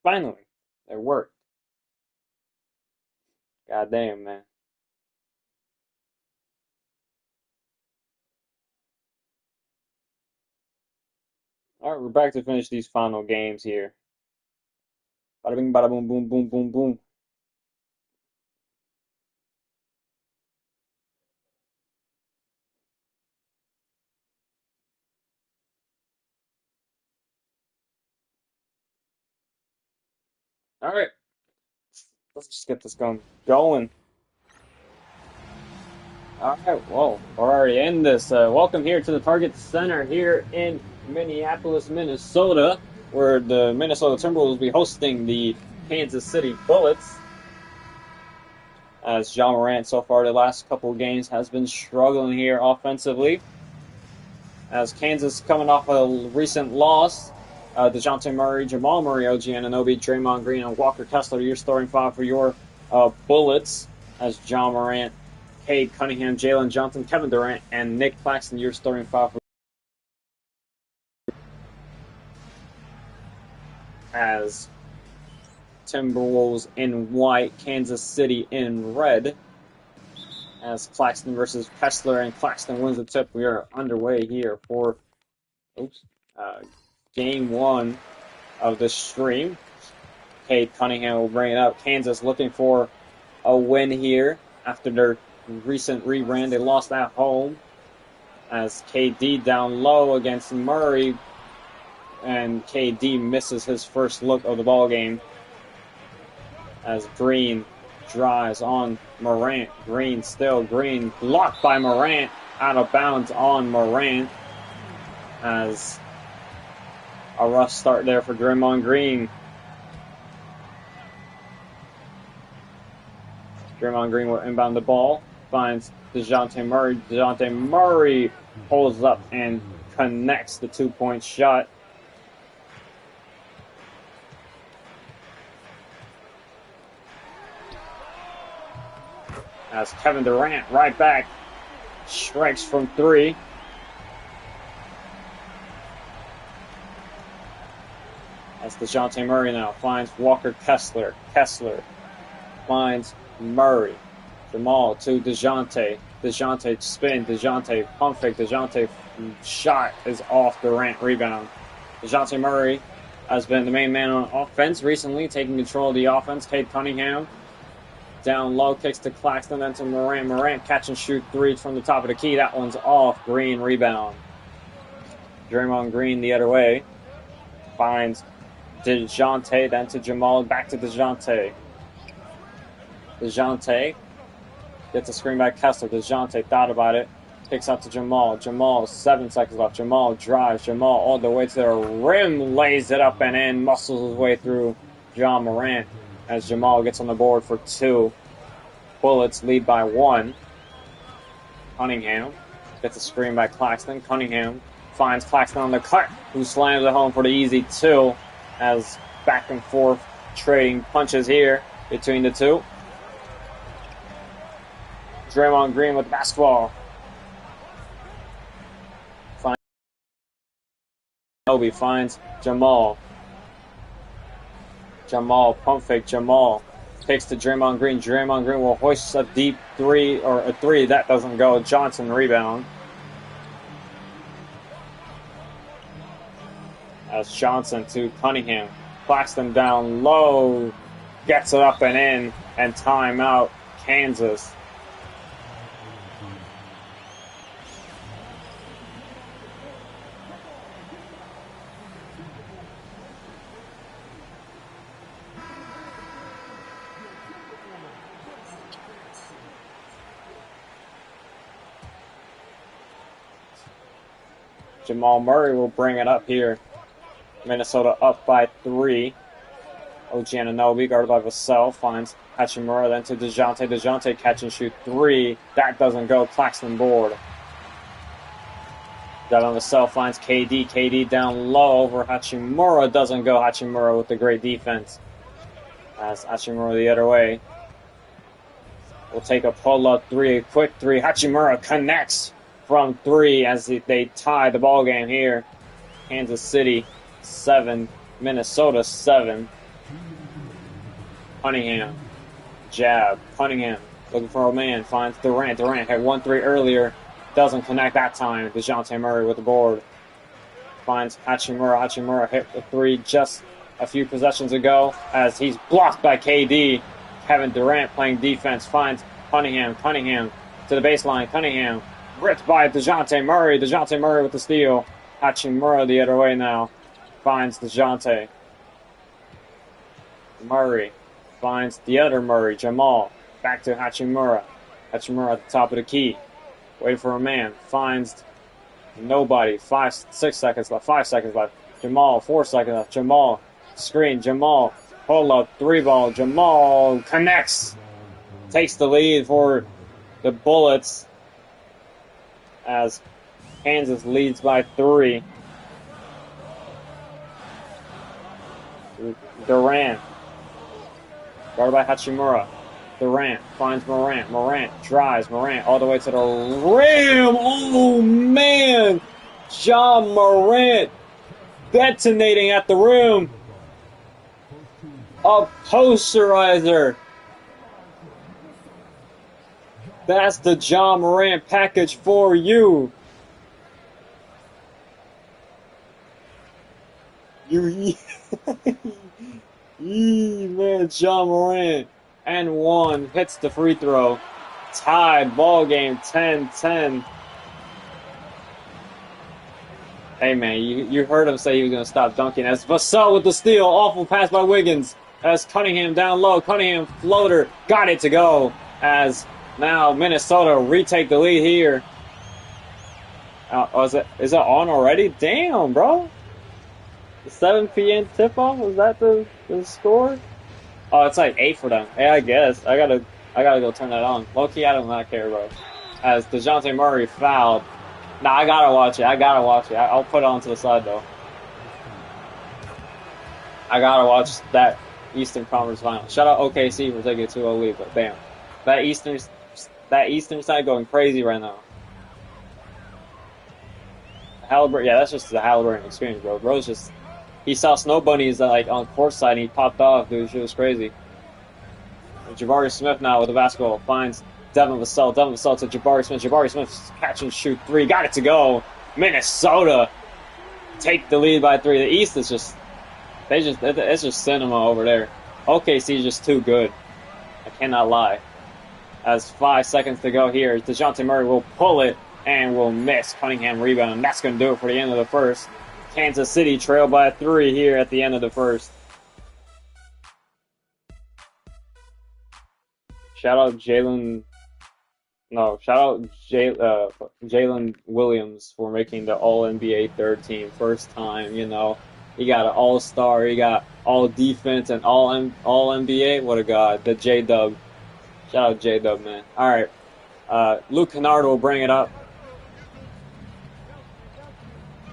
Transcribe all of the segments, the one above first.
Finally, it worked. God damn, man. All right, we're back to finish these final games here. Bada bing, bada boom, boom, boom, boom, boom. All right, let's just get this going. All right, well, we're already in this. Welcome here to the Target Center here in Minneapolis, Minnesota, where the Minnesota Timberwolves will be hosting the Kansas City Bullets. As Ja Morant so far the last couple of games has been struggling here offensively. As Kansas coming off a recent loss, DeJounte Murray, Jamal Murray, OG Anunoby, Draymond Green, and Walker Kessler, your starting five for your Bullets. As Ja Morant, Cade Cunningham, Jalen Johnson, Kevin Durant, and Nick Claxton, your starting five for as Timberwolves in white, Kansas City in red. As Claxton versus Kessler, and Claxton wins the tip. We are underway here for game one of the stream. Cade Cunningham will bring it up. Kansas looking for a win here after their recent rebrand. They lost at home as KD down low against Murray, and KD misses his first look of the ball game as Green drives on Morant. Green blocked by Morant, out of bounds on Morant as a rough start there for Draymond Green. Draymond Green will inbound the ball, finds DeJounte Murray. DeJounte Murray pulls up and connects the two-point shot. As Kevin Durant right back strikes from three. As DeJounte Murray now finds Walker Kessler. Kessler finds Murray. Jamal to DeJounte. DeJounte spin. DeJounte pump fake. DeJounte shot is off. Durant rebound. DeJounte Murray has been the main man on offense recently, taking control of the offense. Cade Cunningham down low, kicks to Claxton, then to Morant. Morant catch and shoot three from the top of the key. That one's off. Green rebound. Draymond Green the other way. Finds DeJounte, then to Jamal, back to DeJounte. DeJounte gets a screen by Kessler. DeJounte thought about it. Kicks out to Jamal. Jamal, 7 seconds left. Jamal drives. Jamal all the way to the rim, lays it up and in, muscles his way through Ja Morant as Jamal gets on the board for two. Bullets lead by one. Cunningham gets a screen by Claxton. Cunningham finds Claxton on the cut, who slams it home for the easy two as back and forth trading punches here between the two. Draymond Green with the basketball. Obi finds Jamal. Jamal, pump fake. Jamal takes to Draymond Green. Draymond Green will hoist a deep three, or a three. That doesn't go. Johnson rebound. As Johnson to Cunningham. Claxton down low. Gets it up and in. And timeout, Kansas. Jamal Murray will bring it up here. Minnesota up by three. OG Anunoby, guarded by Vassell, finds Hachimura, then to DeJounte. DeJounte catch and shoot three. That doesn't go. Claxton board. Devin Vassell finds KD. KD down low over Hachimura. Doesn't go. Hachimura with the great defense. As Hachimura the other way. Will take a pull-up three, a quick three. Hachimura connects from three as they tie the ball game here. Kansas City 7, Minnesota 7. Cunningham. Jab. Cunningham looking for a man. Finds Durant. Durant had 1-3 earlier. Doesn't connect that time. DeJounte Murray with the board. Finds Hachimura. Hachimura hit the three just a few possessions ago as he's blocked by KD. Kevin Durant playing defense. Finds Cunningham. Cunningham to the baseline. Cunningham ripped by DeJounte Murray. DeJounte Murray with the steal. Hachimura the other way now. Finds DeJounte. Murray finds the other Murray. Jamal. Back to Hachimura. Hachimura at the top of the key. Waiting for a man. Finds nobody. 6 seconds left. 5 seconds left. Jamal. 4 seconds left. Jamal. Screen. Jamal. Pull up. 3-ball. Jamal connects. Takes the lead for the Bullets as Kansas leads by 3. Durant. Guarded by Hachimura. Durant finds Morant. Morant drives. Morant all the way to the rim. Oh, man. Ja Morant detonating at the rim. A posterizer. That's the Ja Morant package for you. Man, Ja Morant. And 1 hits the free throw. Tied ball game 10-10. Hey man, you heard him say he was going to stop dunking. As Vassell with the steal. Awful pass by Wiggins. As Cunningham down low. Cunningham floater. Got it to go. As now Minnesota retake the lead here. Is it on already? Damn, bro. The 7 p.m. tip-off? Was that the score? Oh, it's like 8 for them. Yeah, I guess. I gotta go turn that on. Low-key, I do not care, bro. As DeJounte Murray fouled. Nah, I gotta watch it. I'll put it on to the side, though. I gotta watch that Eastern Conference Final. Shout out OKC for taking a 2-0 lead, but damn. That Eastern side going crazy right now. Halliburton, yeah, that's just the Halliburton experience, bro. Bro's just... He saw snow bunnies like on court side and he popped off, dude. Shit was crazy. And Jabari Smith now with the basketball finds Devin Vassell. Devin Vassell to Jabari Smith. Jabari Smith catch and shoot 3. Got it to go. Minnesota take the lead by 3. The East is just it's just cinema over there. OKC is just too good. I cannot lie. As 5 seconds to go here, DeJounte Murray will pull it and will miss. Cunningham rebound, and that's going to do it for the end of the first. Kansas City trail by 3 here at the end of the first. Shout out Jalen Williams for making the All-NBA third team. First time, you know. He got an All-Star, he got All-Defense, and All-NBA. What a god. The J-Dub. Shout out J-Dub, man. All right. Luke Kennard will bring it up.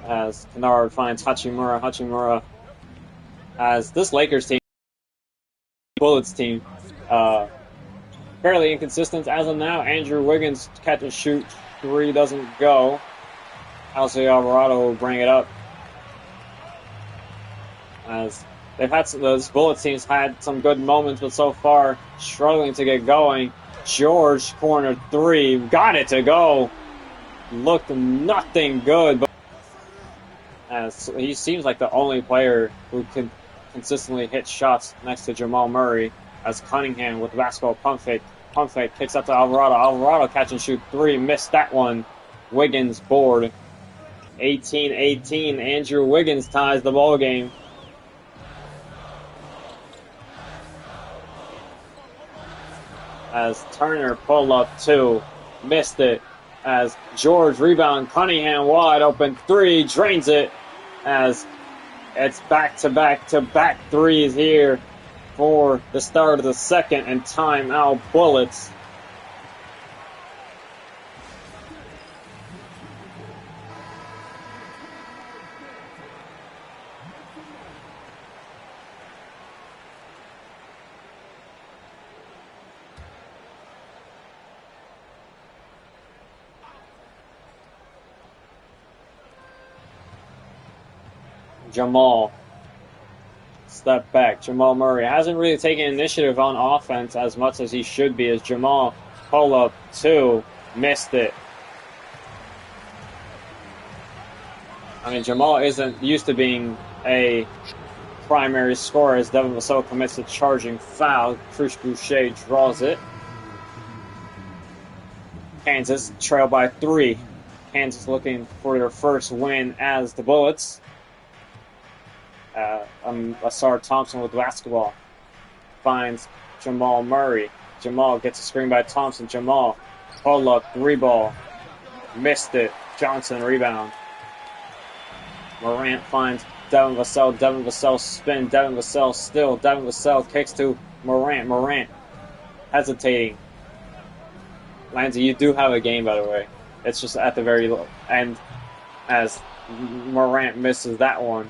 As Kennard finds Hachimura. Hachimura as this Lakers team, Bullets team, fairly inconsistent as of now. Andrew Wiggins catch and shoot 3 doesn't go. Jose Alvarado will bring it up. As those Bullets teams had some good moments, but so far struggling to get going. George corner 3, got it to go. Looked nothing good, but as he seems like the only player who can consistently hit shots next to Jamal Murray. As Cunningham with the basketball pump fake kicks up to Alvarado. Alvarado catch and shoot 3, missed that one. Wiggins board. 18-18. Andrew Wiggins ties the ball game. As Turner pull up 2, missed it. As George rebound, Cunningham wide open 3, drains it. As it's back-to-back threes here for the start of the second, and timeout Bullets. Jamal step back. Jamal Murray hasn't really taken initiative on offense as much as he should be, as Jamal pull up 2, missed it. I mean, Jamal isn't used to being a primary scorer as Devin Vassell commits a charging foul. Chris Boucher draws it. Kansas trail by 3. Kansas looking for their first win as the Bullets. Asar Thompson with basketball. Finds Jamal Murray. Jamal gets a screen by Thompson. Jamal, pull up, 3 ball. Missed it. Johnson rebound. Morant finds Devin Vassell. Devin Vassell spin. Devin Vassell still. Devin Vassell kicks to Morant. Morant hesitating. Lanza, you do have a game, by the way. It's just at the very end as Morant misses that one.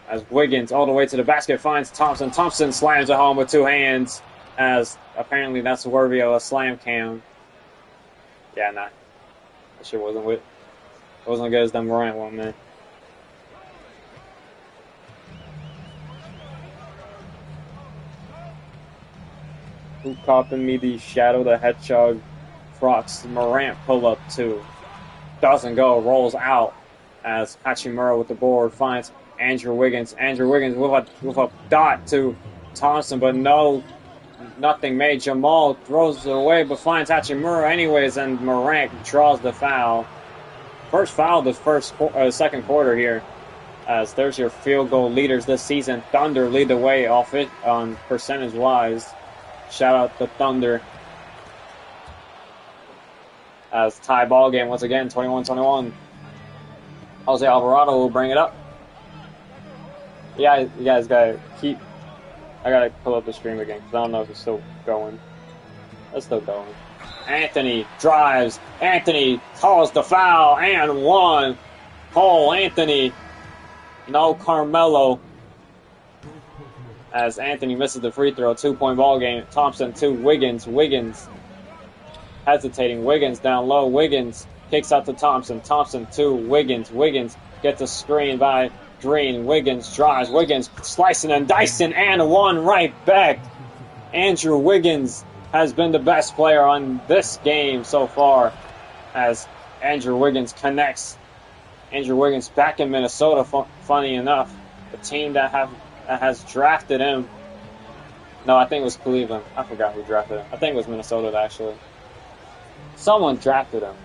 As Wiggins all the way to the basket finds Thompson. Thompson slams it home with 2 hands, as apparently that's worthy of a slam cam. Yeah, nah. That shit wasn't as good as that Morant one, man. Who copping me the Shadow the Hedgehog Crocs Morant pull up 2? Doesn't go, rolls out as Hachimura with the board finds Andrew Wiggins. Andrew Wiggins with a dot to Thompson, but nothing made. Jamal throws it away, but finds Hachimura anyways, and Morant draws the foul. First foul of the second quarter here, as there's your field goal leaders this season. Thunder lead the way off it on percentage-wise. Shout out the Thunder. As tie ball game once again, 21-21. Jose Alvarado will bring it up. Yeah, you guys gotta keep. I gotta pull up the stream again because I don't know if it's still going. It's still going. Anthony drives. Anthony calls the foul and 1. Cole Anthony. No Carmelo. As Anthony misses the free throw, 2-point ball game. Thompson to Wiggins. Wiggins hesitating. Wiggins down low. Wiggins kicks out to Thompson. Thompson to Wiggins. Wiggins gets a screen by Green. Wiggins drives. Wiggins slicing and dicing and 1 right back. Andrew Wiggins has been the best player on this game so far, as Andrew Wiggins connects. Andrew Wiggins back in Minnesota, funny enough. The team that has drafted him. No, I think it was Cleveland. I forgot who drafted him. I think it was Minnesota, actually. Someone drafted him.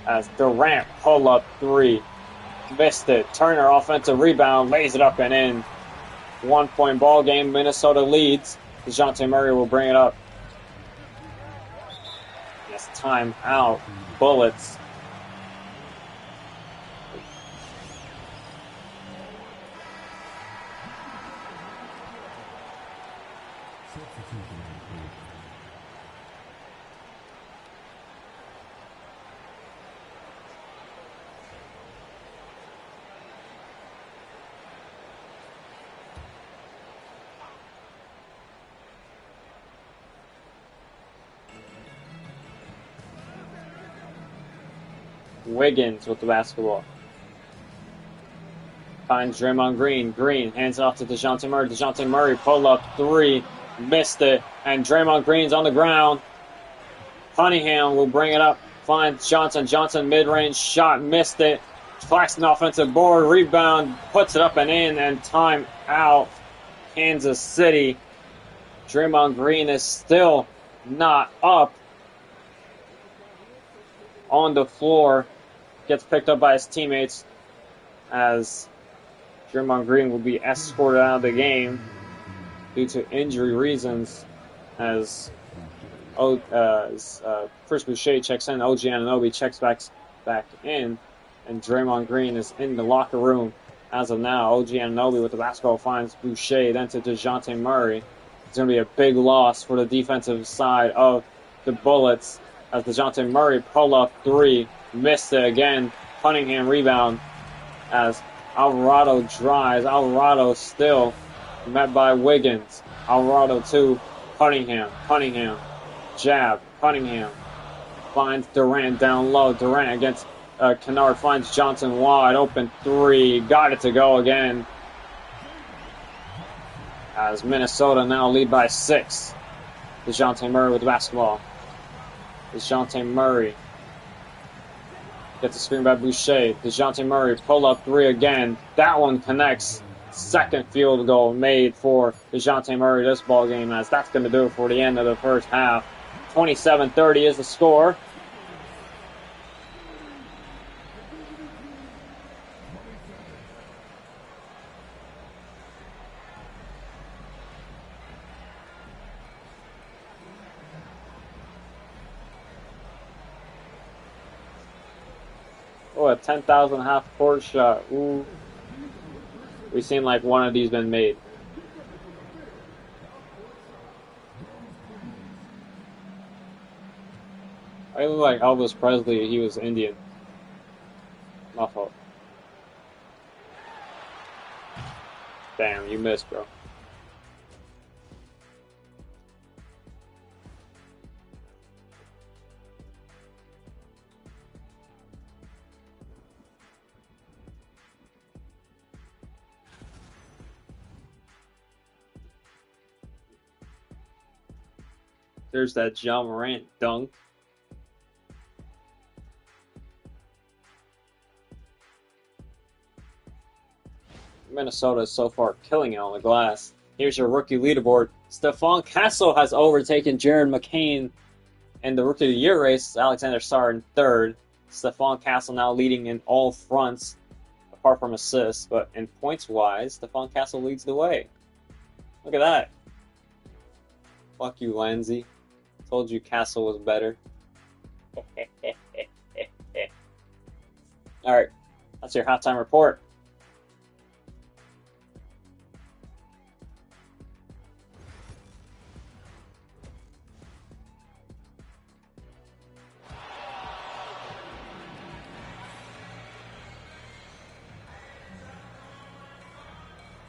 As Durant pull up 3. Missed it. Turner offensive rebound. Lays it up and in. 1-point ball game. Minnesota leads. DeJounte Murray will bring it up. Yes, time out. Bullets. Wiggins with the basketball. Finds Draymond Green. Green hands it off to DeJounte Murray. DeJounte Murray pull up 3. Missed it. And Draymond Green's on the ground. Cunningham will bring it up. Finds Johnson. Johnson mid-range shot. Missed it. Claxton offensive board. Rebound. Puts it up and in. And time out. Kansas City. Draymond Green is still not up. On the floor. Gets picked up by his teammates as Draymond Green will be escorted out of the game due to injury reasons, as Chris Boucher checks in, OG Anunoby checks back in, and Draymond Green is in the locker room as of now. OG Anunoby with the basketball finds Boucher, then to DeJounte Murray. It's going to be a big loss for the defensive side of the Bullets as DeJounte Murray pull up 3. Missed it again. Cunningham rebound as Alvarado drives. Alvarado still met by Wiggins. Alvarado to Cunningham. Cunningham. Jab. Cunningham finds Durant down low. Durant against Kennard finds Johnson wide open 3. Got it to go again. As Minnesota now lead by 6. DeJounte Murray with the basketball. DeJounte Murray gets a screen by Boucher. DeJounte Murray pull-up 3 again. That one connects. Second field goal made for DeJounte Murray this ball game, as that's going to do it for the end of the first half. 27-30 is the score. Oh, a 10,000 half-court shot. Ooh. We've seen like one of these been made. I look like Elvis Presley. He was Indian. My fault. Damn, you missed, bro. There's that John Morant dunk. Minnesota is so far killing it on the glass. Here's your rookie leaderboard. Stephon Castle has overtaken Jared McCain in the Rookie of the Year race. Alexander Sarr in third. Stephon Castle now leading in all fronts, apart from assists. But in points-wise, Stephon Castle leads the way. Look at that. Fuck you, Lindsay. Told you Castle was better. Alright, that's your halftime report.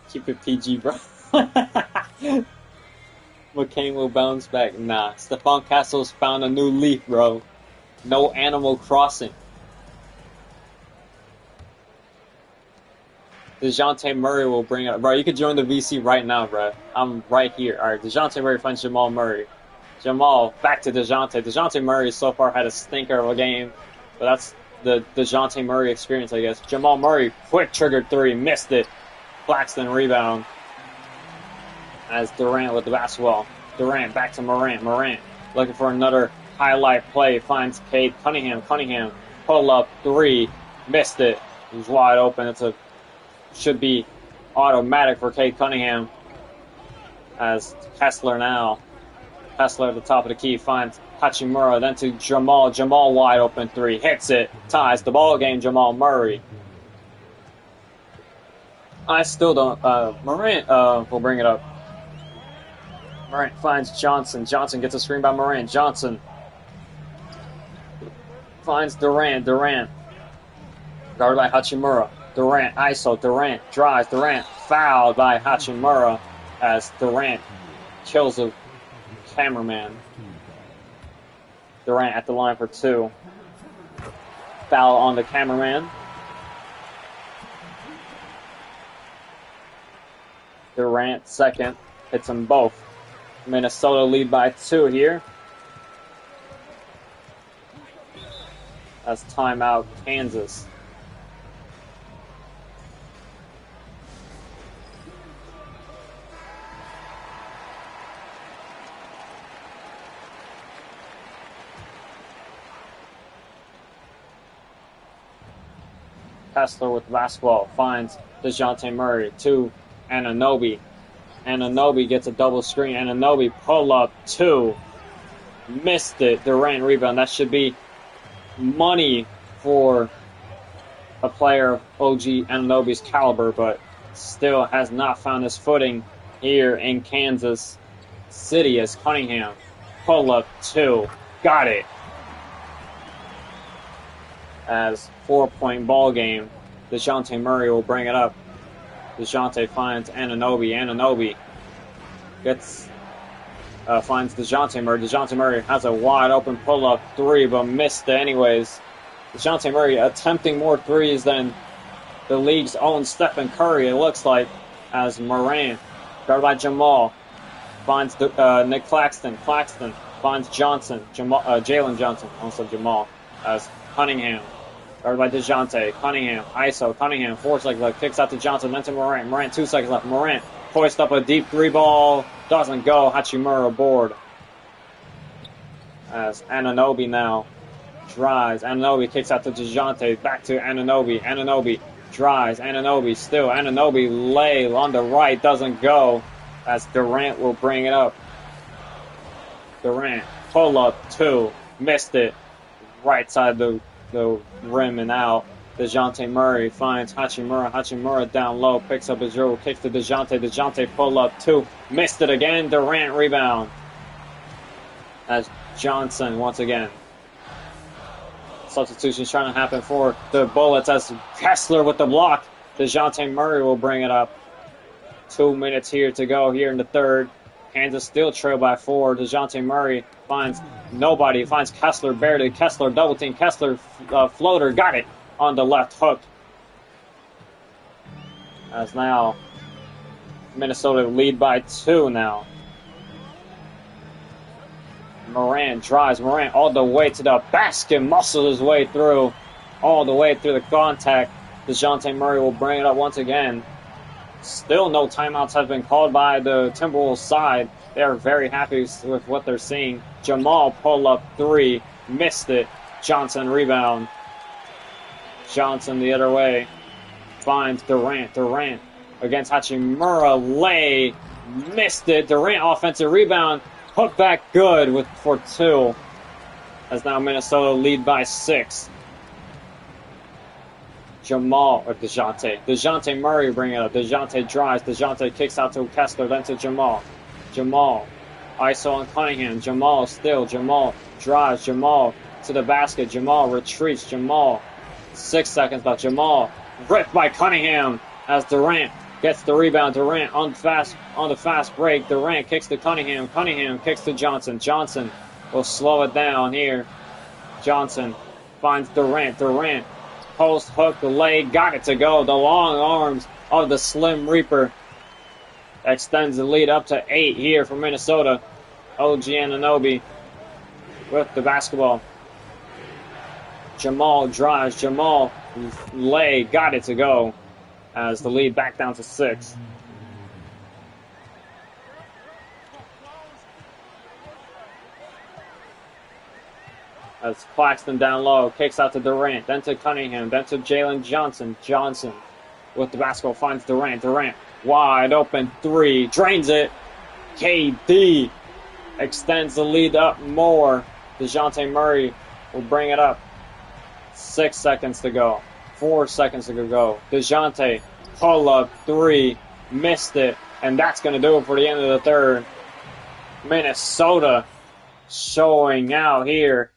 Keep it PG, bro. McCain will bounce back. Nah, Stephon Castle's found a new leaf, bro. No Animal Crossing. DeJounte Murray will bring it up. Bro, you could join the VC right now, bro. I'm right here. All right, DeJounte Murray finds Jamal Murray. Jamal, back to DeJounte. DeJounte Murray so far had a stinker of a game, but that's the DeJounte Murray experience, I guess. Jamal Murray, quick trigger 3, missed it. Claxton rebound. As Durant with the basketball. Durant back to Morant. Morant looking for another highlight play. Finds Cade Cunningham. Cunningham pull up 3. Missed it. He's wide open. Should be automatic for Cade Cunningham. As Kessler now. Kessler at the top of the key finds Hachimura. Then to Jamal. Jamal wide open 3. Hits it. Ties the ball game. Jamal Murray. I still don't. Morant will bring it up. Morant finds Johnson. Johnson gets a screen by Morant. Johnson finds Durant. Durant guarded by Hachimura. Durant ISO. Durant drives. Durant fouled by Hachimura as Durant kills a cameraman. Durant at the line for 2. Foul on the cameraman. Durant second. Hits them both. Minnesota lead by 2 here. That's timeout Kansas. Kessler with the basketball finds DeJounte Murray to Anunoby. Anunoby gets a double screen. Anunoby pull up 2. Missed it. Durant rebound. That should be money for a player of OG Anunoby's caliber, but still has not found his footing here in Kansas City as Cunningham pull up 2. Got it. As 4-point ball game. DeJounte Murray will bring it up. DeJounte finds Anunoby. Anunoby finds DeJounte Murray. DeJounte Murray has a wide open pull-up 3, but missed it anyways. DeJounte Murray attempting more threes than the league's own Stephen Curry, it looks like, as Morant Guarded by Jamal. Finds Nick Claxton. Claxton finds Johnson. Jalen Johnson. Also Jamal. As Cunningham. Guarded by DeJounte. Cunningham. ISO. Cunningham. 4 seconds left. Kicks out to Johnson. Then to Morant. Morant. 2 seconds left. Morant. Hoist up a deep 3 ball. Doesn't go. Hachimura aboard. As Anunoby now drives. Anunoby kicks out to DeJounte. Back to Anunoby. Anunoby drives. Anunoby still. Anunoby lay on the right. Doesn't go. As Durant will bring it up. Durant. Pull up 2. Missed it. Right side the rim and out. DeJounte Murray finds Hachimura. Hachimura down low. Picks up his dribble. Kicks to DeJounte. DeJounte pull up 2. Missed it again. Durant rebound. As Johnson once again. Substitutions trying to happen for the Bullets as Kessler with the block. DeJounte Murray will bring it up. 2 minutes here to go here in the third. Kansas still trail by 4. DeJounte Murray finds nobody. Finds Kessler barely. Kessler double team. Kessler floater. Got it on the left hook. As now Minnesota lead by 2 now. Morant drives. Morant all the way to the basket. Muscles his way through. All the way through the contact. DeJounte Murray will bring it up once again. Still no timeouts have been called by the Timberwolves side. They are very happy with what they're seeing. Jamal pull up 3. Missed it. Johnson rebound. Johnson the other way. Finds Durant. Durant against Hachimura. Lay. Missed it. Durant offensive rebound. Hook back good for 2. As now Minnesota lead by 6. Jamal or DeJounte. DeJounte Murray bring it up. DeJounte drives. DeJounte kicks out to Kessler, then to Jamal. Jamal. ISO on Cunningham. Jamal still. Jamal drives. Jamal to the basket. Jamal retreats. Jamal. 6 seconds left. Jamal ripped by Cunningham as Durant gets the rebound. Durant on the fast break. Durant kicks to Cunningham. Cunningham kicks to Johnson. Johnson will slow it down here. Johnson finds Durant. Durant post hook the leg. Got it to go. The long arms of the Slim Reaper extends the lead up to 8 here for Minnesota. OG Anunoby with the basketball. Jamal drives. Jamal lay. Got it to go. As the lead back down to 6. As Claxton down low, kicks out to Durant, then to Cunningham, then to Jalen Johnson. Johnson with the basketball finds Durant. Durant wide open 3, drains it. KD extends the lead up more. DeJounte Murray will bring it up. 6 seconds to go. 4 seconds to go. DeJounte, pull up 3, missed it, and that's going to do it for the end of the third. Minnesota showing out here.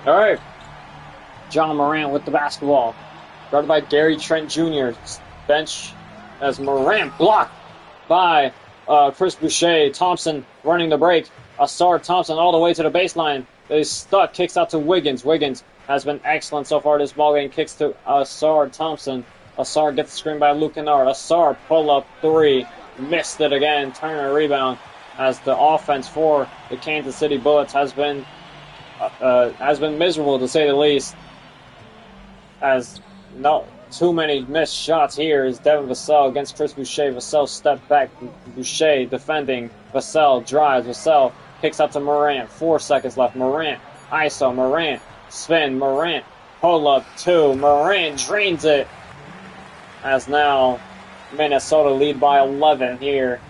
All right. John Morant with the basketball. Guarded by Gary Trent Jr. Bench as Morant blocked by Chris Boucher. Thompson running the break. Ausar Thompson all the way to the baseline. They stuck. Kicks out to Wiggins. Wiggins has been excellent so far this ballgame. Kicks to Ausar Thompson. Ausar gets the screen by Luke Kennard. Ausar pull up 3. Missed it again. Turner rebound as the offense for the Kansas City Bullets has been miserable to say the least. As not too many missed shots here is Devin Vassell against Chris Boucher. Vassell stepped back. Boucher defending. Vassell drives. Vassell kicks out to Morant. 4 seconds left. Morant. ISO. Morant. Spin. Morant. Pull up 2. Morant drains it. As now Minnesota lead by 11 here.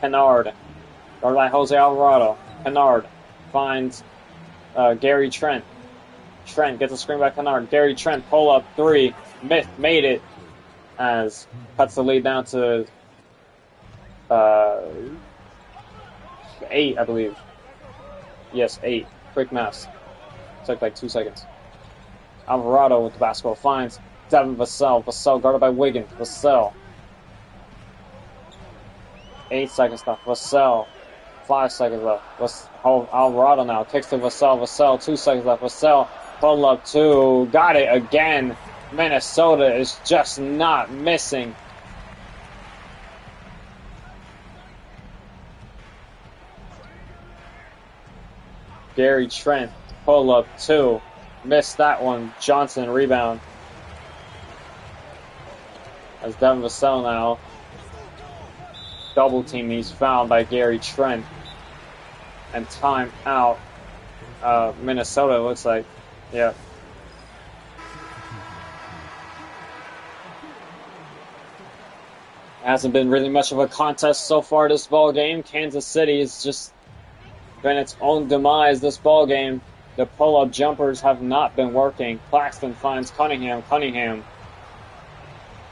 Kennard. Guarded by Jose Alvarado. Kennard finds Gary Trent. Trent gets a screen by Kennard. Gary Trent, pull up 3. Made it as cuts the lead down to 8, I believe. Yes, 8. Quick maths. Took like 2 seconds. Alvarado with the basketball finds Devin Vassell. Vassell guarded by Wiggins. Vassell. 8 seconds left. Vassell. 5 seconds left. Alvarado now kicks to Vassell. Vassell. 2 seconds left. Vassell. Pull up 2. Got it again. Minnesota is just not missing. Gary Trent. Pull up 2. Missed that one. Johnson rebound. As Devin Vassell now. Double team. He's fouled by Gary Trent. And time out. Minnesota, it looks like. Yeah. Hasn't been really much of a contest so far this ball game. Kansas City has just been its own demise this ball game. The pull-up jumpers have not been working. Claxton finds Cunningham. Cunningham.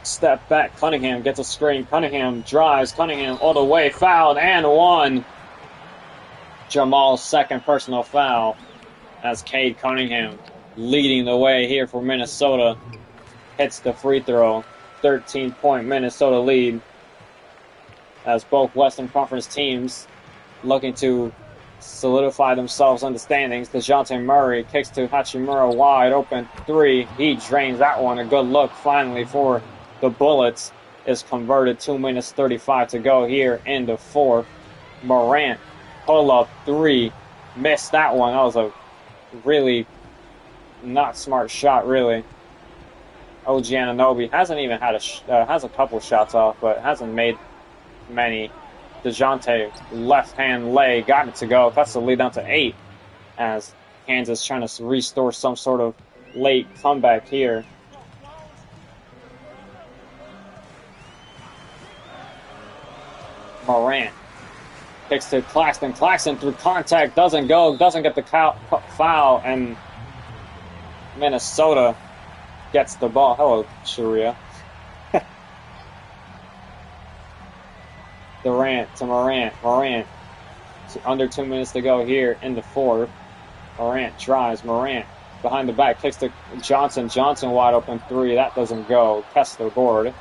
Step back. Cunningham gets a screen. Cunningham drives. Cunningham all the way. Fouled and 1. Jamal's second personal foul as Cade Cunningham leading the way here for Minnesota. Hits the free throw. 13-point Minnesota lead as both Western Conference teams looking to solidify themselves in the standings. DeJounte Murray kicks to Hachimura, wide open 3. He drains that one. A good look finally for the Bullets is converted. 2 minutes 35 to go here in the fourth. Morant, pull up 3. Missed that one. That was a really not smart shot, really. OG Anunoby hasn't even had has a couple shots off, but hasn't made many. DeJounte, left-hand lay, got it to go. Cuts the lead down to 8 as Kansas trying to restore some sort of late comeback here. Morant kicks to Claxton. Claxton through contact, doesn't go, doesn't get the foul, and Minnesota gets the ball. Hello, Sharia. Durant to Morant. Morant. Under 2 minutes to go here in the fourth. Morant drives. Morant behind the back. Kicks to Johnson. Johnson wide open 3. That doesn't go. Kessler board.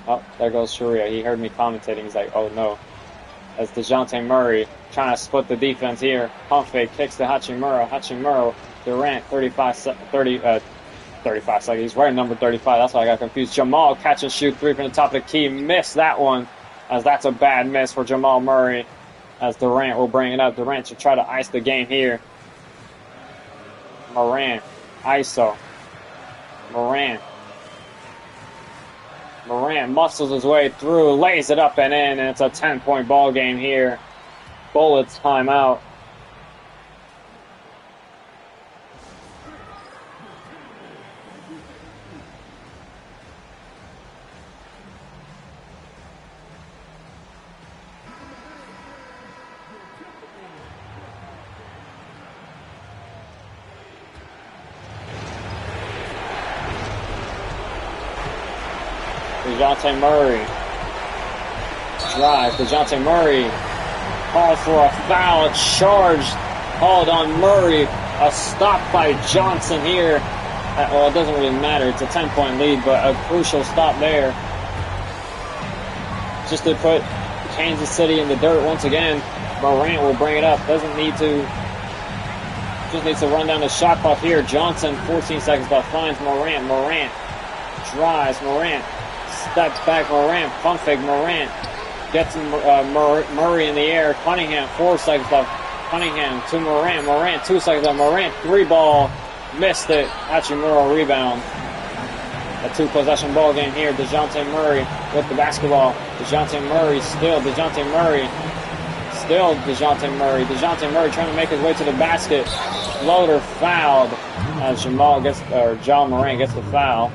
Oh, there goes Sharia. He heard me commentating. He's like, oh no. As DeJounte Murray trying to split the defense here. Pump fake. Kicks to Hachimura. Hachimura. Durant. 35 seconds. He's wearing number 35. That's why I got confused. Jamal catch and shoot 3 from the top of the key. Missed that one. As that's a bad miss for Jamal Murray. As Durant will bring it up. Durant should try to ice the game here. Morant. ISO. Morant. Morant muscles his way through. Lays it up and in. And it's a 10-point ball game here. Bullets timeout. DeJounte Murray drives. DeJounte Murray called for a foul. Charge called on Murray. A stop by Johnson here. Well, it doesn't really matter. It's a 10-point lead, but a crucial stop there. Just to put Kansas City in the dirt once again. Morant will bring it up. Doesn't need to. Just needs to run down the shot clock here. Johnson, 14 seconds left. Finds Morant. Morant drives. Morant steps back. Morant, pump fake. Morant gets Murray in the air. Cunningham, 4 seconds left. Cunningham to Morant. Morant, 2 seconds left. Morant, 3-ball. Missed it. Hachimura rebound. A 2-possession ball game here. DeJounte Murray with the basketball. DeJounte Murray still. DeJounte Murray. Still DeJounte Murray. DeJounte Murray trying to make his way to the basket. Floater fouled as John Morant gets the foul.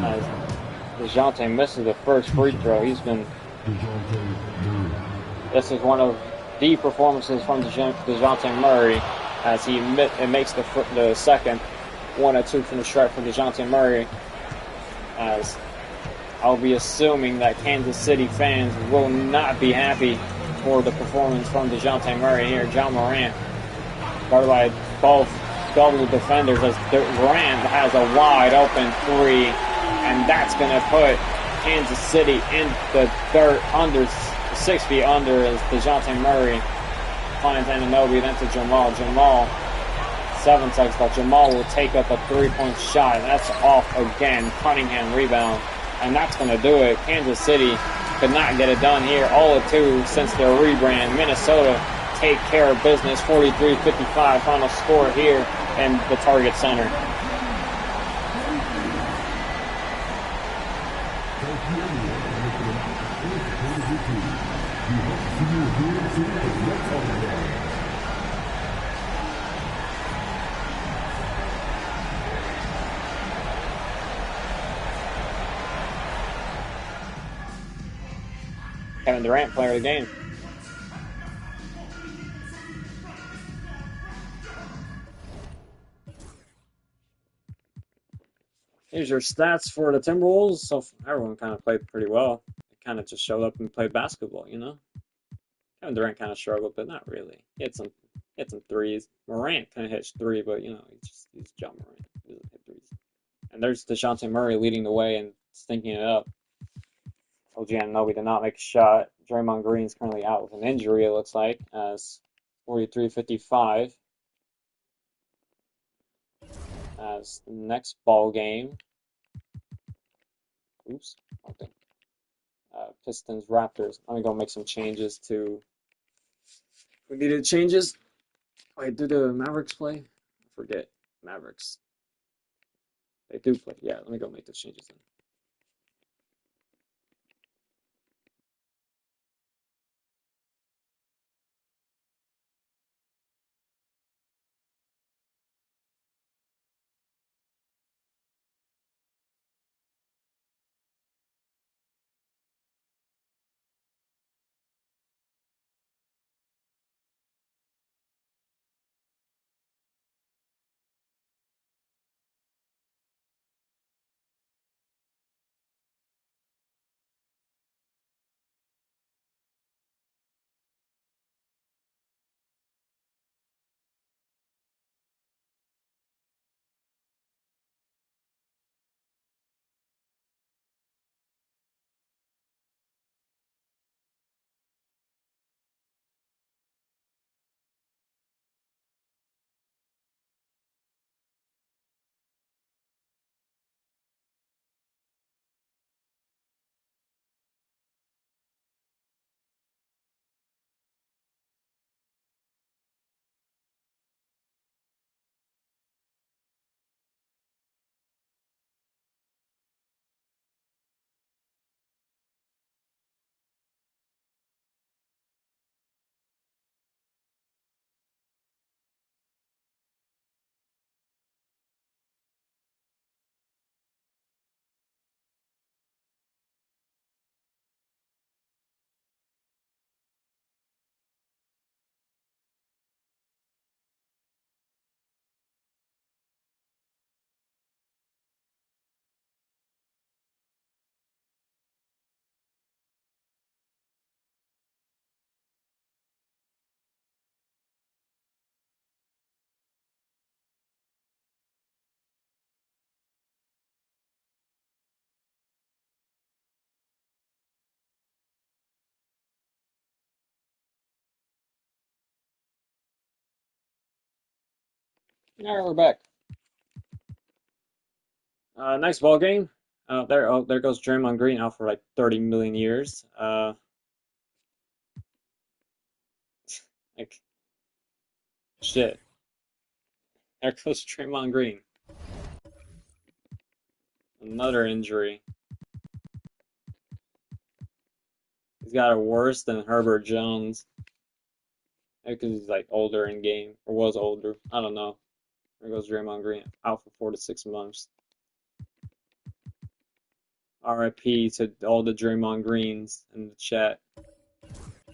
As DeJounte misses the first free throw. This is one of the performances from DeJounte Murray as it makes the second 1-2 from the stretch for DeJounte Murray, as I'll be assuming that Kansas City fans will not be happy for the performance from DeJounte Murray here. Ja Morant, guarded by both double defenders, as Durant has a wide open three, and that's going to put Kansas City in the dirt, under 6 feet under, as DeJounte Murray finds Anunoby, then to Jamal. 7 seconds left. Jamal will take up a 3-point shot. That's off again. Cunningham rebound. And that's going to do it. Kansas City could not get it done here. All of 2 since their rebrand. Minnesota take care of business. 43-55 final score here in the Target Center. Kevin Durant, player of the game. Here's your stats for the Timberwolves. So everyone kind of played pretty well. They kind of just showed up and played basketball, you know? Kevin Durant kind of struggled, but not really. He hit some threes. Morant kind of hit 3, but, you know, he's John Morant. He doesn't hit threes. And there's DeJounte Murray leading the way and stinking it up. OG Anunoby did not make a shot. Draymond Green's currently out with an injury, it looks like, as 43-55. As the next ball game. Oops. Okay. Pistons, Raptors. Let me go make some changes to. We needed changes. Wait, do the Mavericks play? I forget. Mavericks. They do play. Yeah, let me go make those changes then. All right, we're back. Nice ball game. There goes Draymond Green out for like 30 million years. Like, shit. There goes Draymond Green. Another injury. He's got it worse than Herbert Jones. Maybe because he's like older in game, or was older. I don't know. There goes Draymond Green, out for 4 to 6 months. RIP to all the Draymond Greens in the chat.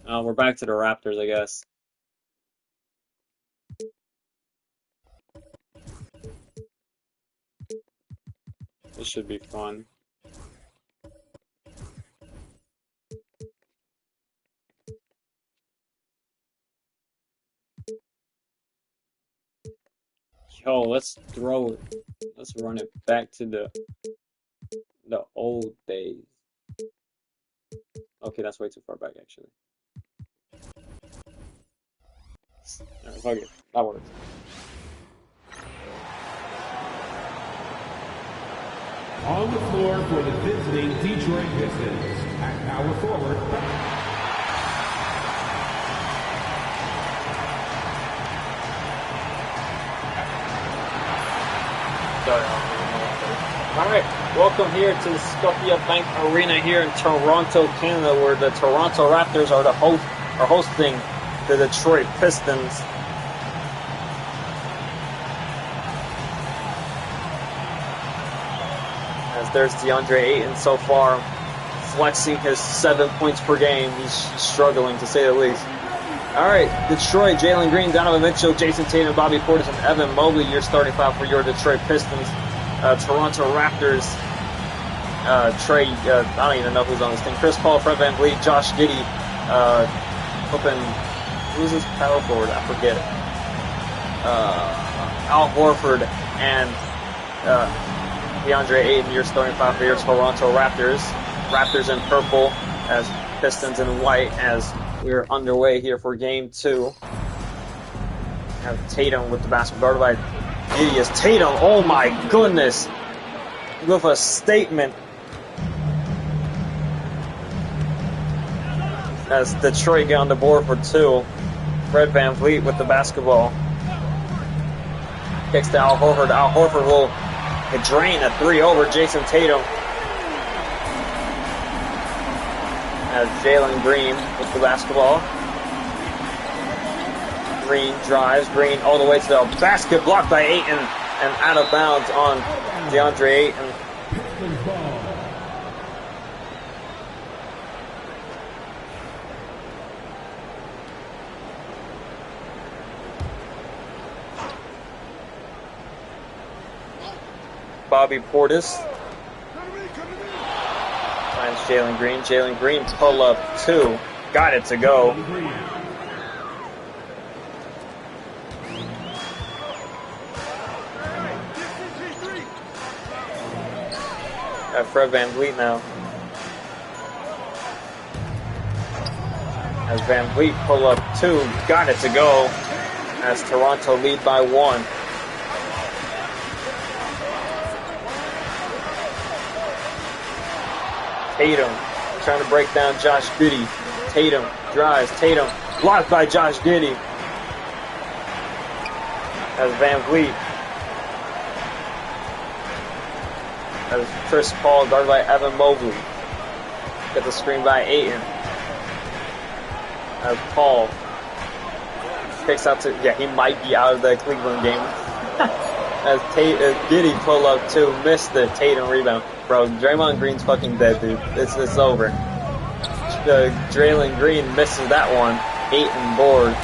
We're back to the Raptors, I guess. This should be fun. Yo, let's throw it. Let's run it back to the old days. Okay, that's way too far back, actually. Alright, fuck it. That works. On the floor for the visiting Detroit Pistons, at power forward. Alright, welcome here to the Scotiabank Arena here in Toronto, Canada, where the Toronto Raptors are hosting the Detroit Pistons. As there's DeAndre Ayton so far, flexing his 7 points per game. He's struggling, to say the least. Alright, Detroit, Jalen Green, Donovan Mitchell, Jason Tatum, Bobby Portis, and Evan Mobley, your starting five for your Detroit Pistons. Toronto Raptors, Trey, I don't even know who's on this team. Chris Paul, Fred VanVleet, Josh Giddey, who's this power forward? I forget it. Al Horford and DeAndre Ayton, your starting five for your Toronto Raptors. Raptors in purple, as Pistons in white, as we're underway here for game 2. Have Tatum with the basketball guarded by Giddey. As Tatum, oh my goodness, with a statement. As Detroit get on the board for 2. Fred VanVleet with the basketball. Kicks to Al Horford. Al Horford will drain a 3 over Jason Tatum. As Jalen Green with the basketball. Green drives. Green all the way to the basket, blocked by Ayton and out of bounds on DeAndre Ayton. Bobby Portis finds Jalen Green. Jalen Green pull up 2. Got it to go. Got Fred VanVleet now. As VanVleet pull up 2. Got it to go. As Toronto lead by 1. Tatum trying to break down Josh Giddey. Tatum drives. Tatum blocked by Josh Giddey. As VanVleet. As Chris Paul guarded by Evan Mobley. Get the screen by Ayton. As Paul kicks out to, he might be out of the Cleveland game. As Giddey pull up 2, missed the Tatum rebound. Bro, Draymond Green's fucking dead, dude. It's over. Jalen Green misses that one. Ayton board.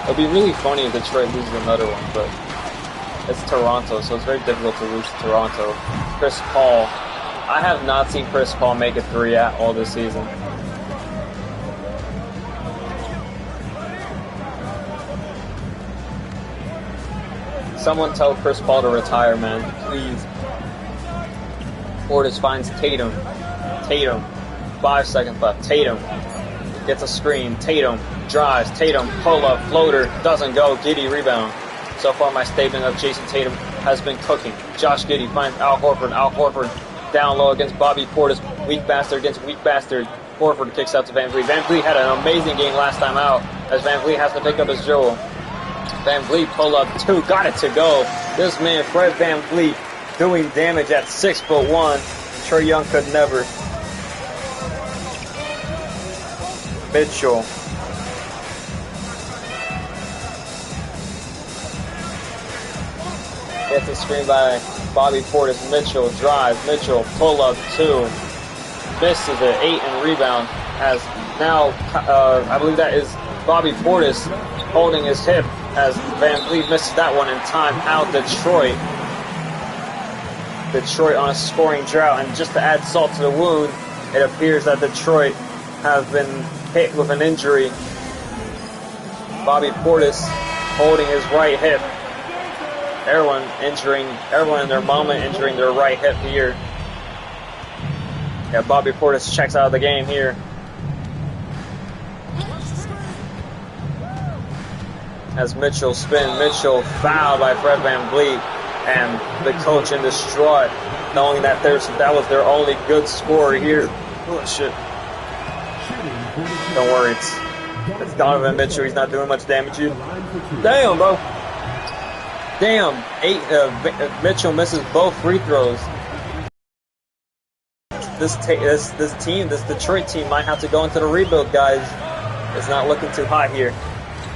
It'll be really funny if Detroit loses another one, but it's Toronto, so it's very difficult to lose to Toronto. Chris Paul. I have not seen Chris Paul make a 3 at all this season. Someone tell Chris Paul to retire, man. Please. Portis finds Tatum. Tatum. 5 seconds left. Tatum gets a screen. Tatum drives. Tatum pull up. Floater. Doesn't go. Giddey rebound. So far my statement of Jason Tatum has been cooking. Josh Giddey finds Al Horford. Al Horford down low against Bobby Portis. Weak bastard against weak bastard. Horford kicks out to VanVleet. VanVleet had an amazing game last time out, as VanVleet has to pick up his dribble. VanVleet pull up 2. Got it to go. This man, Fred VanVleet, doing damage at 6'1". Trae Young could never. Mitchell. Gets a screen by Bobby Portis. Mitchell drives. Mitchell pull up 2. misses it. 8 and rebound. As now, I believe that is Bobby Portis holding his hip as Van Vliet misses that one in time. Out Detroit. Detroit on a scoring drought, and just to add salt to the wound, it appears that Detroit have been hit with an injury. Bobby Portis holding his right hip. Everyone in their moment injuring their right hip here. Yeah, Bobby Portis checks out of the game here. As Mitchell Mitchell fouled by Fred Van Vliet, and the coach in distraught, knowing that that was their only good score here. Oh shit! Don't worry, it's Donovan Mitchell. He's not doing much damage here. Damn, bro. Damn. Mitchell misses both free throws. This Detroit team might have to go into the rebuild, guys. It's not looking too hot here.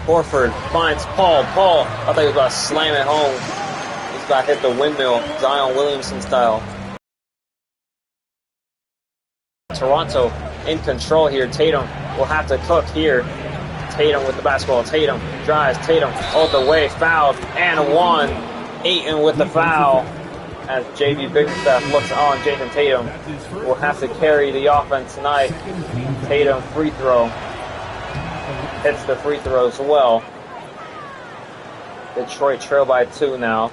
Horford finds Paul. I thought he was about to slam it home. He's about to hit the windmill, Zion Williamson style. Toronto in control here. Tatum will have to cook here. Tatum with the basketball. Tatum drives. Tatum all the way. Fouled and one. Ayton with the foul. As JB Bickerstaff looks on, Jason Tatum will have to carry the offense tonight. Tatum free throw. Hits the free throw as well. Detroit trail by 2 now,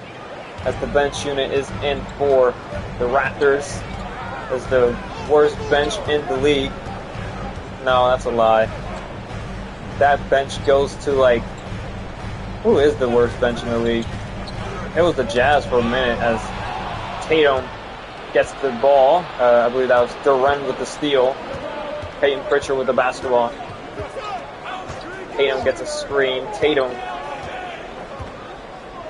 as the bench unit is in for the Raptors. Is the worst bench in the league. No, that's a lie. That bench goes to, like, who is the worst bench in the league? It was the Jazz for a minute, as Tatum gets the ball. I believe that was Duren with the steal. Peyton Pritchard with the basketball. Tatum gets a screen. Tatum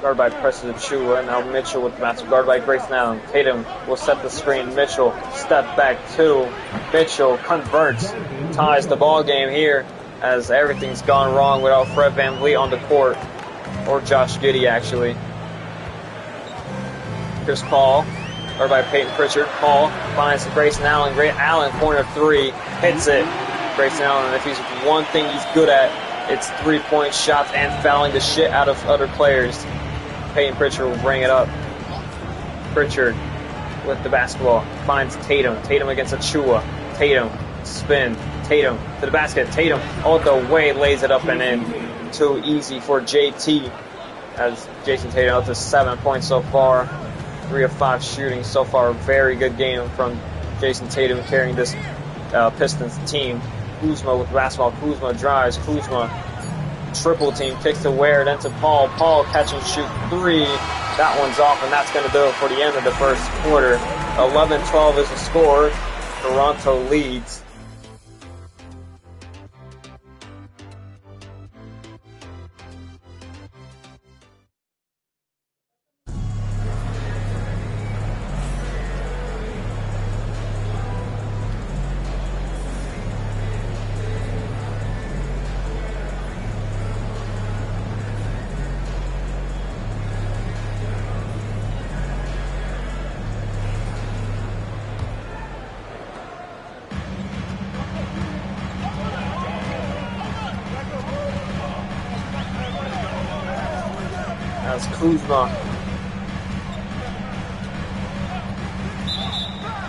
guarded by Preston Achiuwa. Now Mitchell with the basketball, guarded by Grayson Allen. Tatum will set the screen. Mitchell step back 2. Mitchell converts, ties the ball game here, as everything's gone wrong without Fred Van Vliet on the court, or Josh Giddey actually. Here's Paul, guarded by Peyton Pritchard. Paul finds Grayson Allen. Allen corner 3, hits it. Grayson Allen, if he's one thing he's good at, it's 3-point shots and fouling the shit out of other players. Peyton Pritchard will bring it up. Pritchard with the basketball finds Tatum. Tatum against Achiuwa. Tatum spin. Tatum to the basket. Tatum all the way lays it up and in. Too easy for JT, as Jason Tatum up to 7 points so far. 3 of 5 shooting so far. Very good game from Jason Tatum carrying this Pistons team. Kuzma with the basketball. Kuzma drives. Kuzma triple team, kicks to Ware, then to Paul. Paul catch and shoot 3. That one's off, and that's going to do it for the end of the first quarter. 11-12 is the score. Toronto leads. As Kuzma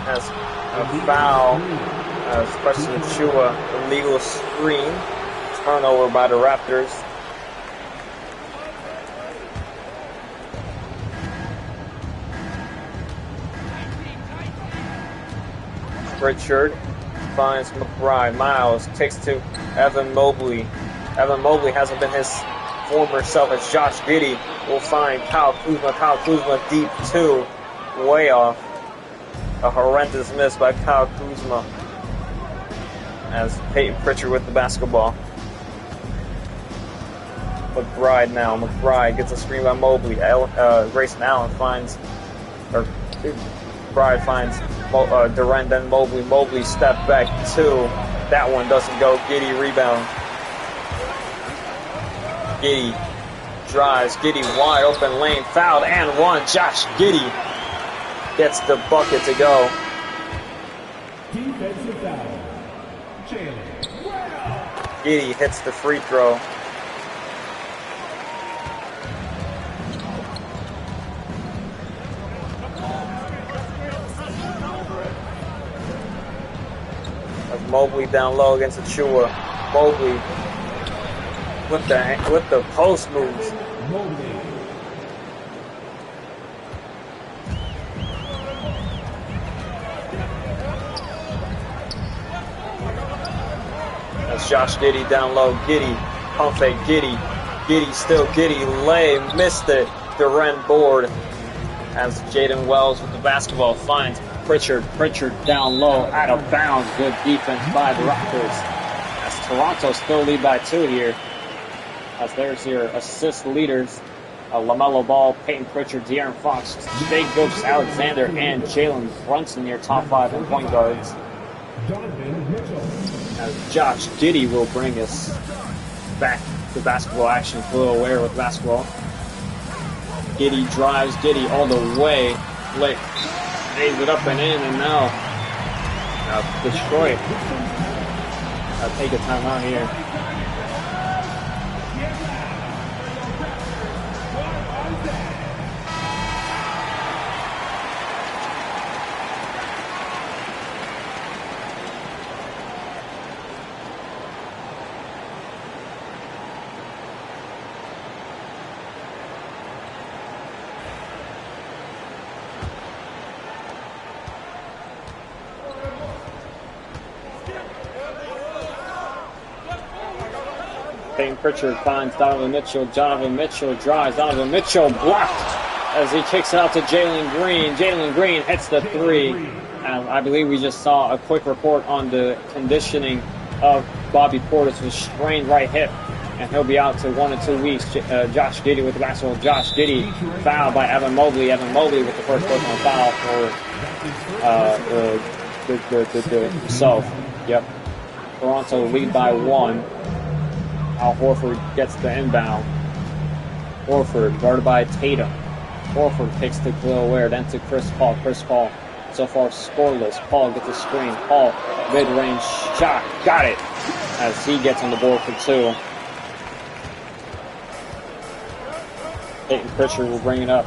has a foul, as Preston Achiuwa, illegal screen, turnover by the Raptors. Pritchard finds McBride. Miles takes to Evan Mobley. Evan Mobley hasn't been his former self, as Josh Giddey will find Kyle Kuzma. Kyle Kuzma deep 2, way off. A horrendous miss by Kyle Kuzma, as Peyton Pritchard with the basketball. McBride now. McBride gets a screen by Mobley. Grayson Allen finds, or McBride finds Duren, then Mobley. Mobley step back 2. That one doesn't go. Giddey rebound. Giddey drives. Giddey wide open lane. Fouled and one. Josh Giddey gets the bucket to go. Offensive foul. Jalen. Giddey hits the free throw. That's Mobley down low against Achua. Mobley with the post moves. Mobley. That's Josh Giddey down low. Giddey, pump fake, Giddey. Giddey still Giddey. Lay, missed it. Durant board. As Jaden Wells with the basketball finds Pritchard. Pritchard down low, out of bounds. Good defense by the Raptors. As Toronto still lead by 2 here. As there's your assist leaders. LaMelo Ball, Peyton Pritchard, De'Aaron Fox, Jake Gilgeous Alexander, and Jalen Brunson, your top 5 in point guards. Donovan Mitchell. As Josh Giddey will bring us back to basketball action. Khalil Ware with basketball. Giddey drives, Giddey all the way. Flick, lays it up and in, and now Detroit. I'll take a timeout here. Peyton Pritchard finds Donovan Mitchell. Donovan Mitchell drives. Donovan Mitchell blocked as he kicks it out to Jalen Green. Jalen Green hits the 3. I believe we just saw a quick report on the conditioning of Bobby Portis with strained right hip, and he'll be out to 1 to 2 weeks. Josh Giddey with the basketball. Josh Giddey fouled by Evan Mobley. Evan Mobley with the first personal foul for himself. Yep. Toronto lead by 1. Al Horford gets the inbound. Horford guarded by Tatum. Horford kicks to Khalil Ware, then to Chris Paul. Chris Paul so far scoreless. Paul gets a screen. Paul mid-range shot. Got it. As he gets on the board for 2. Peyton Pritchard will bring it up.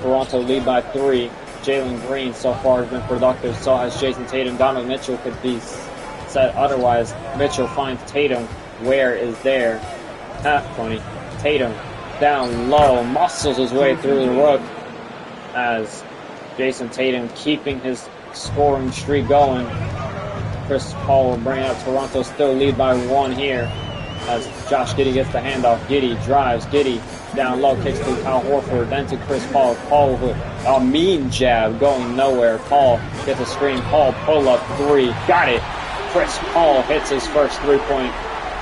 Toronto lead by 3. Jalen Green so far has been productive. So has Jason Tatum. Donovan Mitchell could be said otherwise. Mitchell finds Tatum. Ware is there. Funny. Tatum down low, muscles his way through the rug as Jason Tatum keeping his scoring streak going. Chris Paul will bring it up. Toronto still lead by 1 here as Josh Giddey gets the handoff. Giddey drives. Giddey down low, kicks to Al Horford, then to Chris Paul. Paul with a mean jab going nowhere. Paul gets a screen. Paul pull up 3. Got it. Chris Paul hits his first 3-point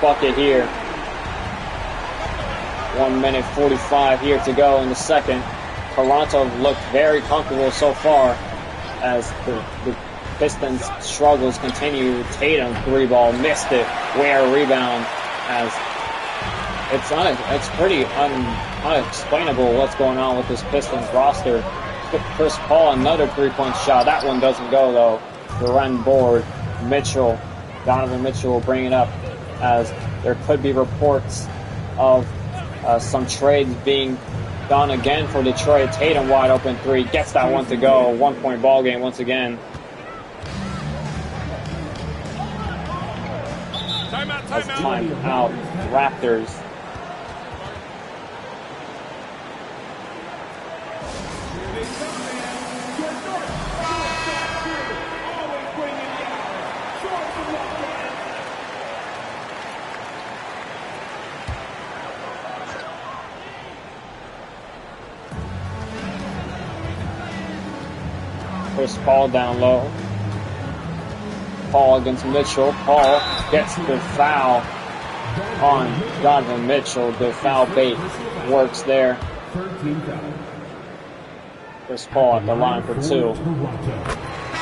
bucket here. 1 minute 45 here to go in the second. Toronto looked very comfortable so far as the Pistons' struggles continue. Tatum 3-ball, missed it. Ware rebound as it's pretty unexplainable what's going on with this Pistons roster. Chris Paul, another 3-point shot. That one doesn't go though. Durant board. Mitchell, Donovan Mitchell will bring it up as there could be reports of some trades being done again for Detroit. Tatum wide open 3, gets that one to go. 1-point ball game once again. Time out. Raptors. Chris Paul down low. Paul against Mitchell. Paul gets the foul on Donovan Mitchell. The foul bait works there. Chris Paul at the line for 2.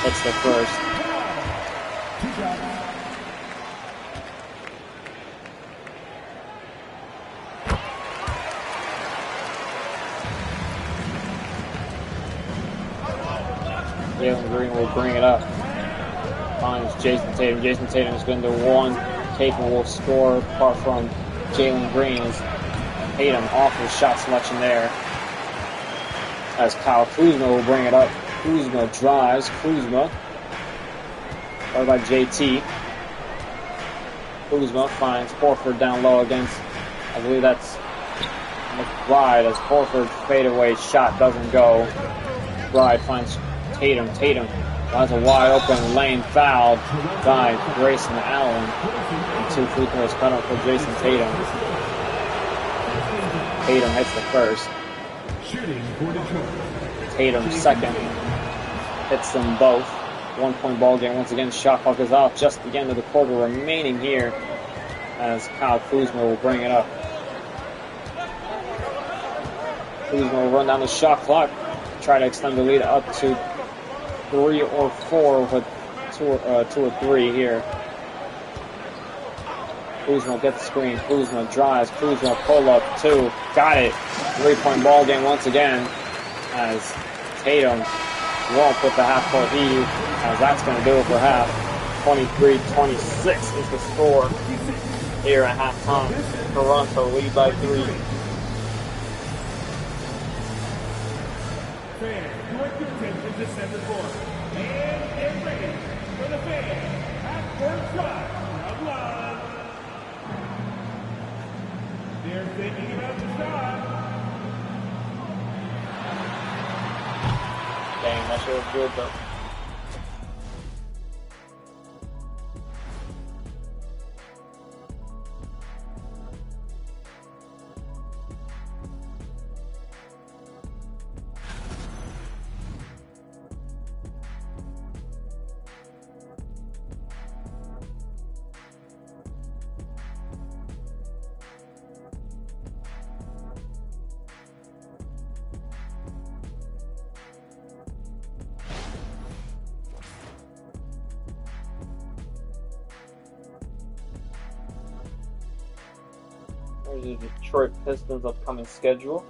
Hits the first. Jalen Green will bring it up. finds Jason Tatum. Jason Tatum has been the one capable scorer apart from Jalen Green. Tatum off his shot selection there. As Kyle Kuzma will bring it up. Kuzma drives. Kuzma. Followed by JT. Kuzma finds Horford down low against, I believe that's McBride, as Horford fadeaway shot doesn't go. McBride finds Tatum. Tatum finds a wide open lane, fouled by Grayson Allen. And 2 free throws cut off for Jason Tatum. Tatum hits the first. Tatum second. Hits them both. 1-point ball game. Once again, shot clock is off. Just the end of the quarter remaining here as Kyle Kuzma will bring it up. Kuzma will run down the shot clock. Try to extend the lead up to 3 or 4 with 2 or 3 here. Kuzma gets the screen. Kuzma drives. Kuzma pull up 2. Got it. 3-point ball game once again as Tatum won't put the half-court heave, as that's going to do it for half. 23-26 is the score here at halftime. Toronto lead by 3. Fans, direct your attention to center court. And get ready for the fans half-court shot from line. They're thinking about the shot. Dang, that shit was good though. Here's the Detroit Pistons' upcoming schedule.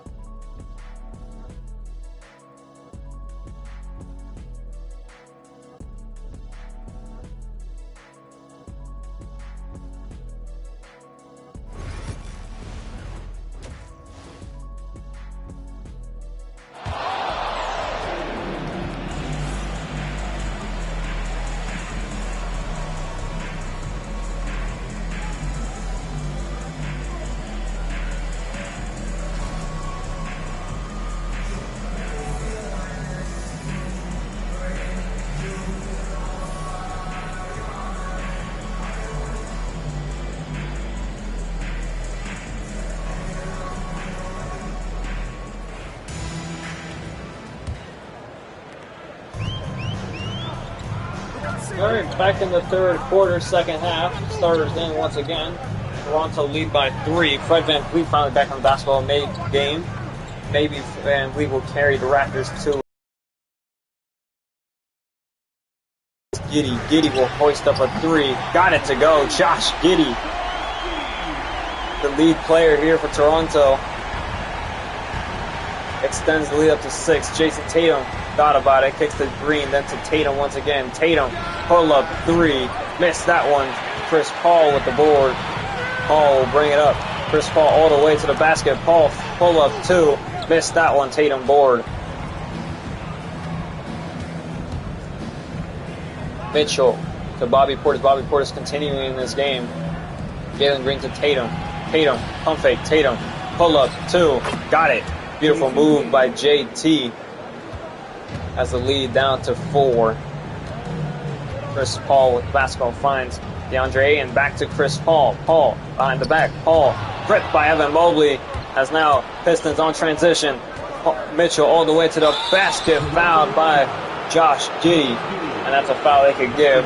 Alright, back in the third quarter, second half. Starters in once again. Toronto lead by 3. Fred VanVleet finally back on the basketball game. Maybe VanVleet will carry the Raptors to Giddey. Giddey will hoist up a 3. Got it to go. Josh Giddey, the lead player here for Toronto, extends the lead up to 6. Jason Tatum thought about it, kicks to Green, then to Tatum once again. Tatum, pull up 3, missed that one. Chris Paul with the board. Paul will bring it up. Chris Paul all the way to the basket. Paul, pull up 2, missed that one. Tatum board. Mitchell to Bobby Portis. Bobby Portis continuing in this game. Jalen Green to Tatum. Tatum, pump fake. Tatum, pull up 2, got it. Beautiful move by JT as the lead down to 4. Chris Paul with basketball finds DeAndre Ayton, back to Chris Paul. Paul behind the back. Paul gripped by Evan Mobley as now Pistons on transition. Mitchell all the way to the basket, fouled by Josh Giddey, and that's a foul they could give.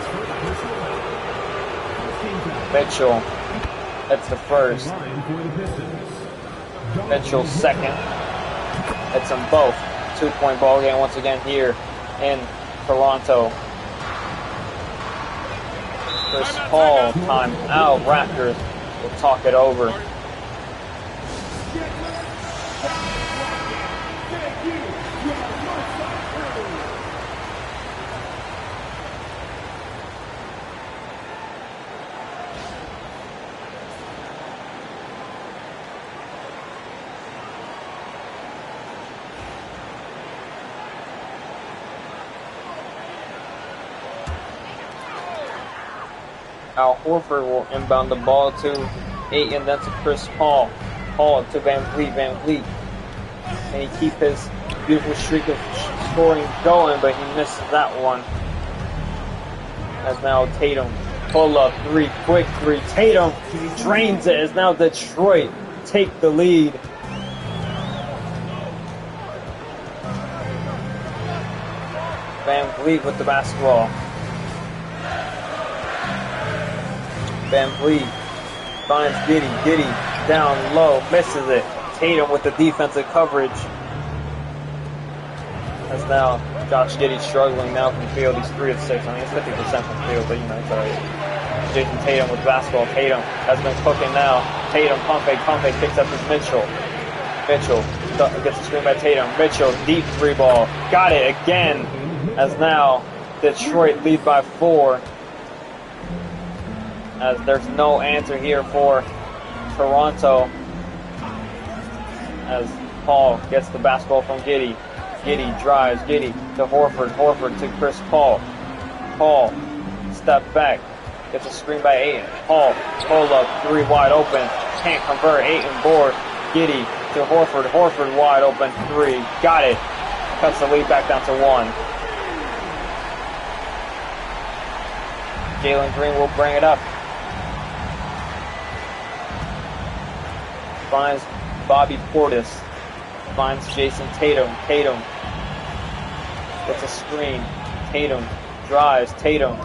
Mitchell hits the first. Mitchell second. Hits them both. 2-point ball game once again here in Toronto. Chris Paul time out. Raptors will talk it over. Al Horford will inbound the ball to Ayton, then to Chris Paul. Paul to Van Vliet. Van Vliet. Can he keep his beautiful streak of scoring going, but he misses that one. As now Tatum. Pull up three, quick three. Tatum drains it as now Detroit take the lead. Van Vliet with the basketball. Van Vliet finds Giddey. Giddey down low, misses it. Tatum with the defensive coverage. As now Josh Giddey struggling now from the field. He's 3 of 6. I mean, it's 50% from the field, but you know, it's alright. Jason Tatum with basketball. Tatum has been cooking now. Tatum, pump fake, picks up his Mitchell. Mitchell gets a screen by Tatum. Mitchell, deep 3 ball. Got it again. As now Detroit lead by 4. As there's no answer here for Toronto. As Paul gets the basketball from Giddey. Giddey drives. Giddey to Horford. Horford to Chris Paul. Paul, step back. Gets a screen by Ayton. Paul, pull up, 3 wide open. Can't convert. Ayton board. Giddey to Horford. Horford wide open, 3. Got it. Cuts the lead back down to 1. Jalen Green will bring it up. Finds Bobby Portis. Finds Jason Tatum. Tatum gets a screen. Tatum drives. Tatum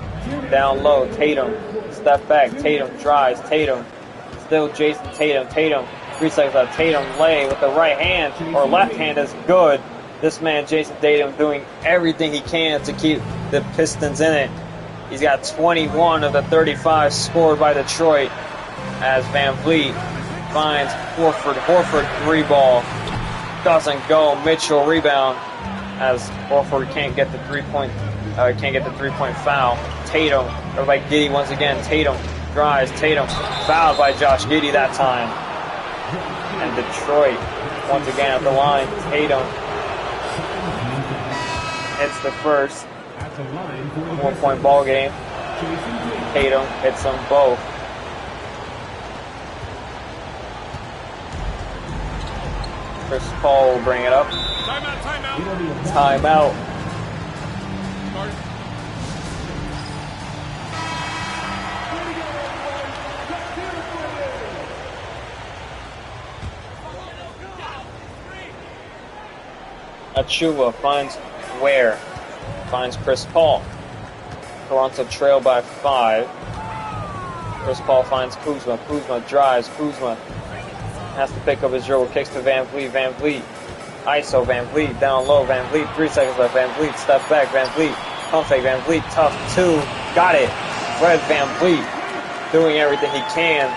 down low. Tatum step back. Tatum drives. Tatum still Jason Tatum. Tatum 3 seconds left. Tatum lay with the right hand or left hand is good. This man Jason Tatum doing everything he can to keep the Pistons in it. He's got 21 of the 35 scored by Detroit. As Van Vliet finds Horford. Horford 3 ball. Doesn't go. Mitchell rebound as Horford can't get the 3-point foul. Tatum, or by Giddey once again. Tatum drives. Tatum fouled by Josh Giddey that time. And Detroit once again at the line. Tatum hits the first 1-point ball game. Tatum hits them both. Chris Paul will bring it up. Timeout. Achiuwa finds Ware. Finds Chris Paul. Toronto trail by 5. Chris Paul finds Kuzma. Kuzma drives. Kuzma has to pick up his dribble. Kicks to Van Vliet. Van Vliet. ISO. Van Vliet down low. Van Vliet. 3 seconds left. Van Vliet. Step back. Van Vliet. Pump fake. Van Vliet. Tough 2. Got it. Fred Van Vliet doing everything he can.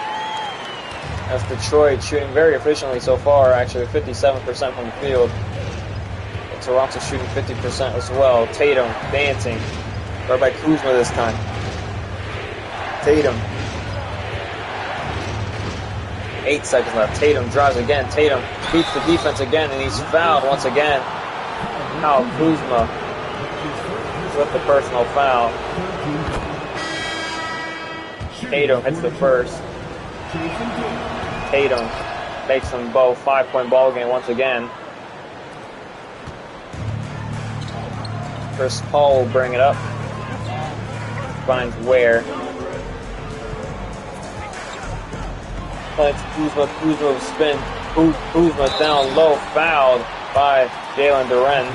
As Detroit shooting very efficiently so far. Actually 57% from the field. And Toronto shooting 50% as well. Tatum dancing. Right by Kuzma this time. Tatum. 8 seconds left. Tatum drives again. Tatum beats the defense again, and he's fouled once again. Kyle Kuzma with the personal foul. Tatum hits the first. Tatum makes them both 5-point ball game once again. Chris Paul will bring it up. Finds Ware. Finds Kuzma. Kuzma will spin. Kuzma down low, fouled by Jalen Duren.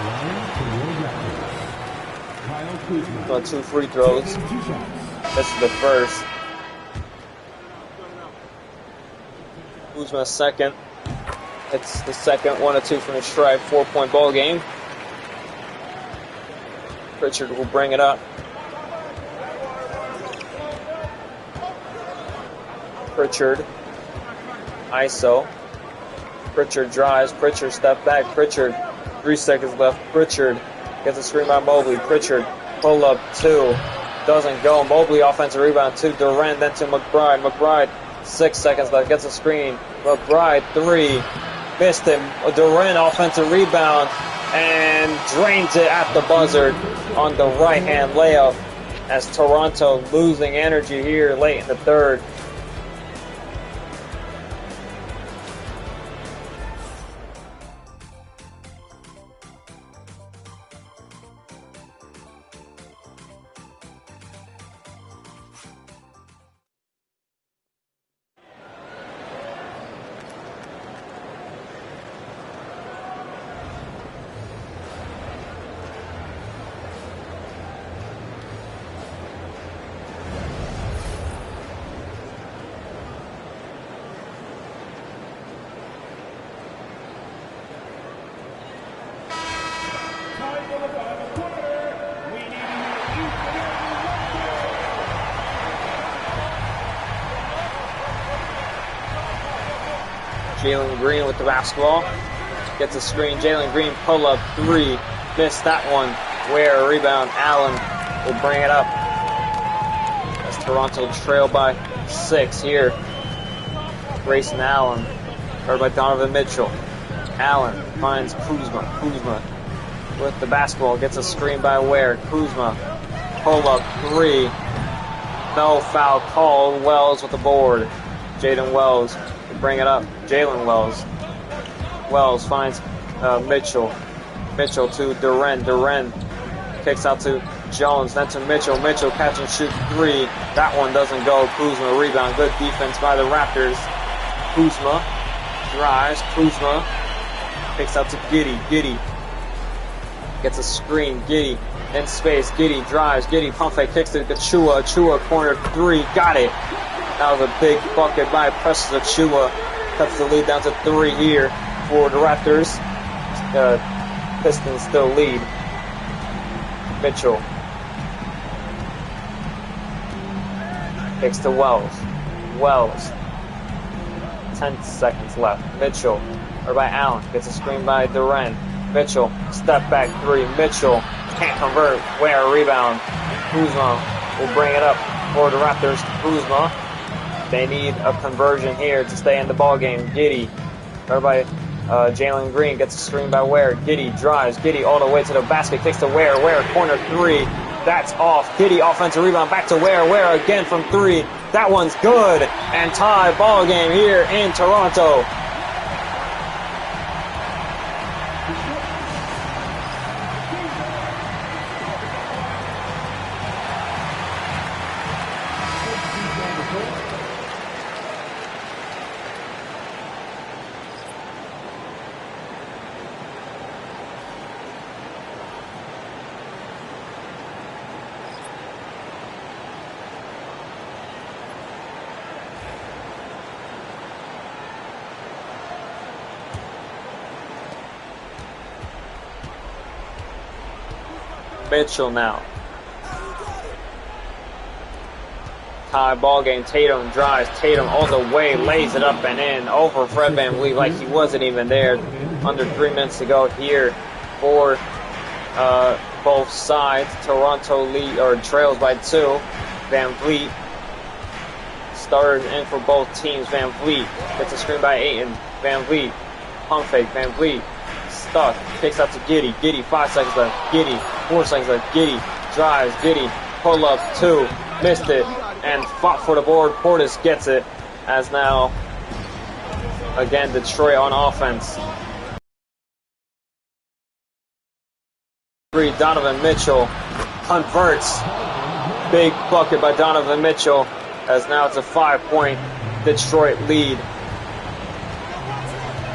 On 2 free throws. This is the first. Kuzma second. It's the second. 1 of 2 from the stripe. 4-point ball game. Pritchard will bring it up. Pritchard. ISO. Pritchard drives. Pritchard step back. Pritchard 3 seconds left. Pritchard gets a screen by Mobley. Pritchard pull up 2. Doesn't go. Mobley offensive rebound to Durant, then to McBride. McBride 6 seconds left. Gets a screen. McBride 3. Missed him. Durant offensive rebound and drains it at the buzzer on the right hand layup. as Toronto losing energy here late in the third. Time for the final quarter. We need to hear each and every Jalen Green with the basketball. Gets a screen. Jalen Green pull up three. Missed that one. Ware rebound. Allen will bring it up. As Toronto trail by 6 here. Grayson Allen. Guarded by Donovan Mitchell. Allen finds Kuzma. Kuzma with the basketball. Gets a screen by Ware. Kuzma. Pull up three. No foul called. Wells with the board. Jaden Wells will bring it up. Jalen Wells. Wells finds Mitchell. Mitchell to Duren. Duren kicks out to Jones. Then to Mitchell. Mitchell catch and shoot three. That one doesn't go. Kuzma rebound. Good defense by the Raptors. Kuzma drives. Kuzma kicks out to Giddey. Giddey gets a screen. Giddey in space. Giddey drives. Giddey pump fake kicks to Achua. Achua corner three. Got it. That was a big bucket by Precious Achua. Cuts the lead down to 3 here for the Raptors. Pistons still lead. Mitchell kicks to Wells. Wells. 10 seconds left. Mitchell, or by Allen, gets a screen by Duren. Mitchell, step back three. Mitchell can't convert. Ware rebound. Kuzma will bring it up for the Raptors. Kuzma. They need a conversion here to stay in the ball game. Giddey, or by Jalen Green, gets a screen by Ware. Giddey drives. Giddey all the way to the basket. Kicks to Ware. Ware corner three. That's off. Giddey offensive rebound back to Ware. Ware again from three. That one's good. And tie ball game here in Toronto. Mitchell now. Tie ball game. Tatum drives. Tatum all the way, lays it up and in over Fred VanVleet like he wasn't even there. Under 3 minutes to go here for both sides. Toronto lead or trails by 2. VanVleet started in for both teams. VanVleet gets a screen by Ayton. VanVleet pump fake. VanVleet stuck. Kicks out to Giddey. Giddey 5 seconds left. Giddey 4 seconds left. Giddey drives. Giddey pull up 2. Missed it and fought for the board. Portis gets it as now again Detroit on offense. Donovan Mitchell converts. Big bucket by Donovan Mitchell as now it's a 5-point Detroit lead.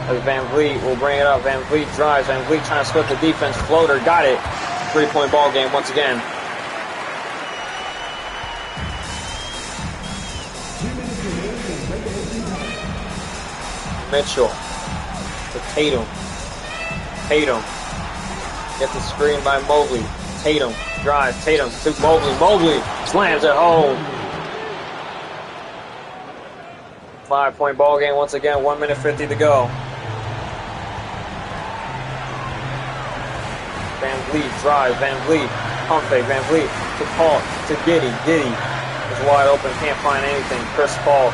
As VanVleet will bring it up. VanVleet drives. VanVleet trying to split the defense. Floater got it. 3-point ball game once again. Mitchell to Tatum. Tatum gets a screen by Mobley. Tatum drives. Tatum to Mobley. Mobley slams it home. 5-point ball game once again. 1 minute 50 to go. VanVleet drives. VanVleet pump fake. VanVleet to Paul to Giddey. Giddey is wide open. Can't find anything. Chris Paul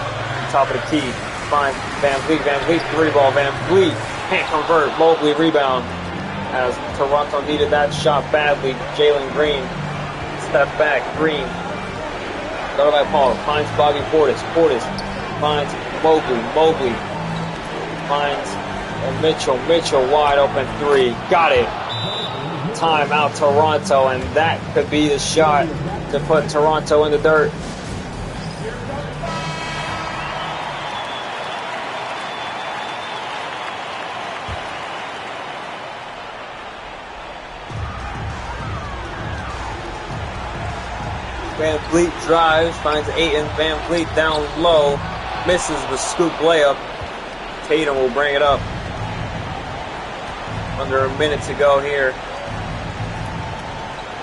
top of the key. Finds VanVleet. VanVleet 3-ball. VanVleet can't convert. Mobley rebound as Toronto needed that shot badly. Jalen Green step back. Green. Started by Paul. Finds Bobby Portis. Portis finds Mobley. Mobley finds Mitchell. Mitchell wide open three. Got it. Timeout Toronto, and that could be the shot to put Toronto in the dirt. Van Vliet drives, finds Ayton. Van Vliet down low, misses the scoop layup. Tatum will bring it up. Under a minute to go here.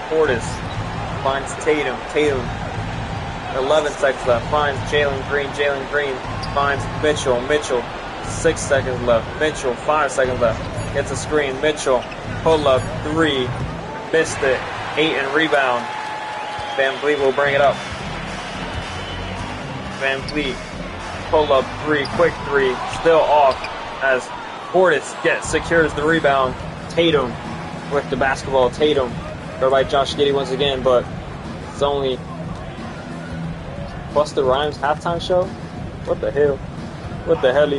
Portis finds Tatum. Tatum, 11 seconds left. Finds Jalen Green. Jalen Green finds Mitchell. Mitchell, 6 seconds left. Mitchell, 5 seconds left. Gets a screen. Mitchell, pull up, three. Missed it. Ayton rebound. Van Vliet will bring it up. Van Vliet, pull up three, quick three, still off as Portis secures the rebound. Tatum with the basketball. Tatum, go by Josh Giddey once again, but it's only Busta Rhymes halftime show? What the hell? What the hell?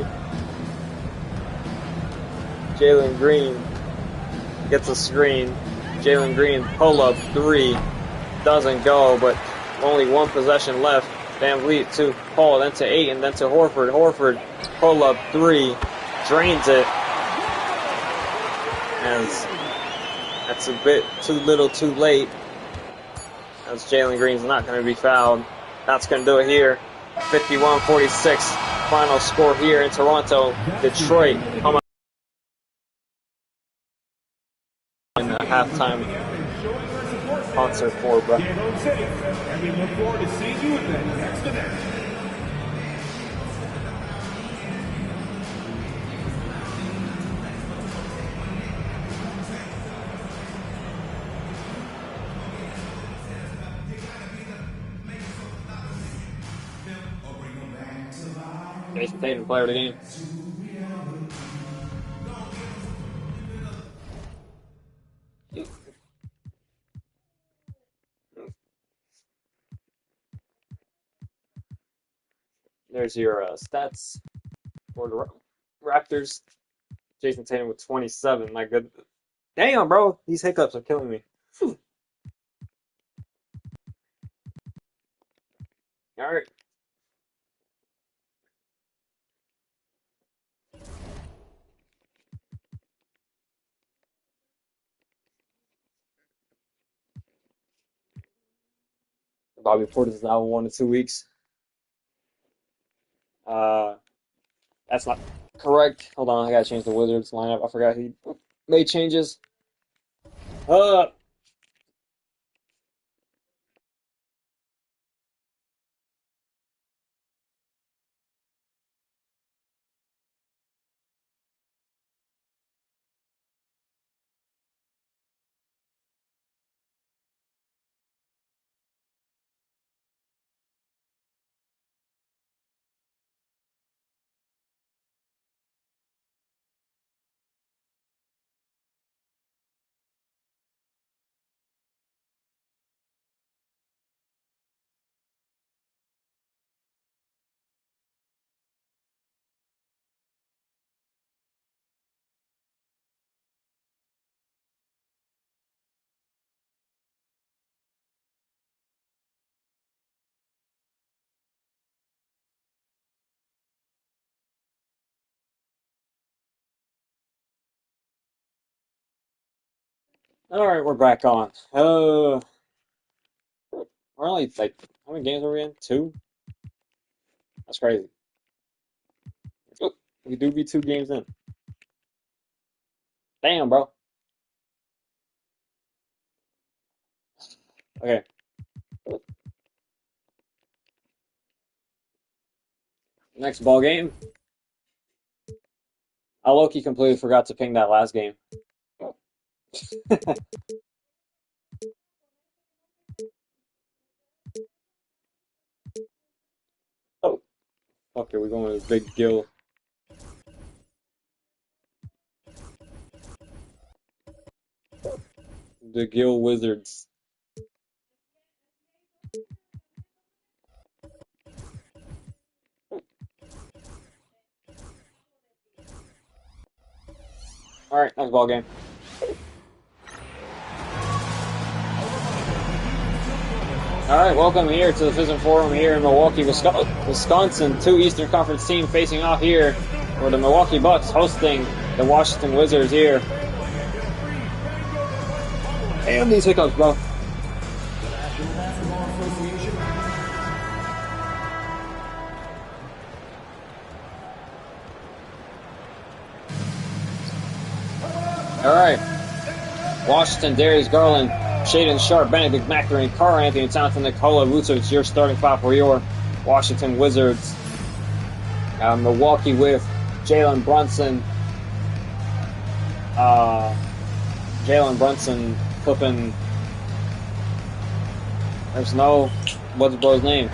Jalen Green gets a screen. Jalen Green, pull up three. Doesn't go, but only one possession left. Van Vliet to Paul, then to Ayton, then to Horford. Horford, pull up three, drains it. As that's a bit too little, too late. As Jalen Green's not going to be fouled. That's going to do it here. 51-46, final score here in Toronto. Detroit come in a halftime concert for, bro. And we look forward to seeing you in the next event. Jason Tatum, player of the game. There's your stats for the Raptors. Jason Tatum with 27. My good. Damn, bro. These hiccups are killing me. All right. Bobby Portis is out 1 to 2 weeks. That's not correct. Hold on, I gotta change the Wizards lineup. I forgot he made changes. All right, we're back on. We're only like how many games are we in? 2. That's crazy. Oh, we do be 2 games in. Damn, bro. Okay. Next ball game. I low-key completely forgot to ping that last game. Oh, okay, we're going with Big Gill. The Gill Wizards. All right, next ball game. All right, welcome here to the FISM Forum here in Milwaukee, Wisconsin. Two Eastern Conference teams facing off here, for the Milwaukee Bucks hosting the Washington Wizards here. And these hiccups, bro. All right. Washington, Darius Garland, Shaedon Sharpe, Benedict Mathurin, Karl-Anthony Towns, and Nikola Vucevic, your starting five for your Washington Wizards. Milwaukee with Jalen Brunson. Flipping. There's no, what's the boy's name?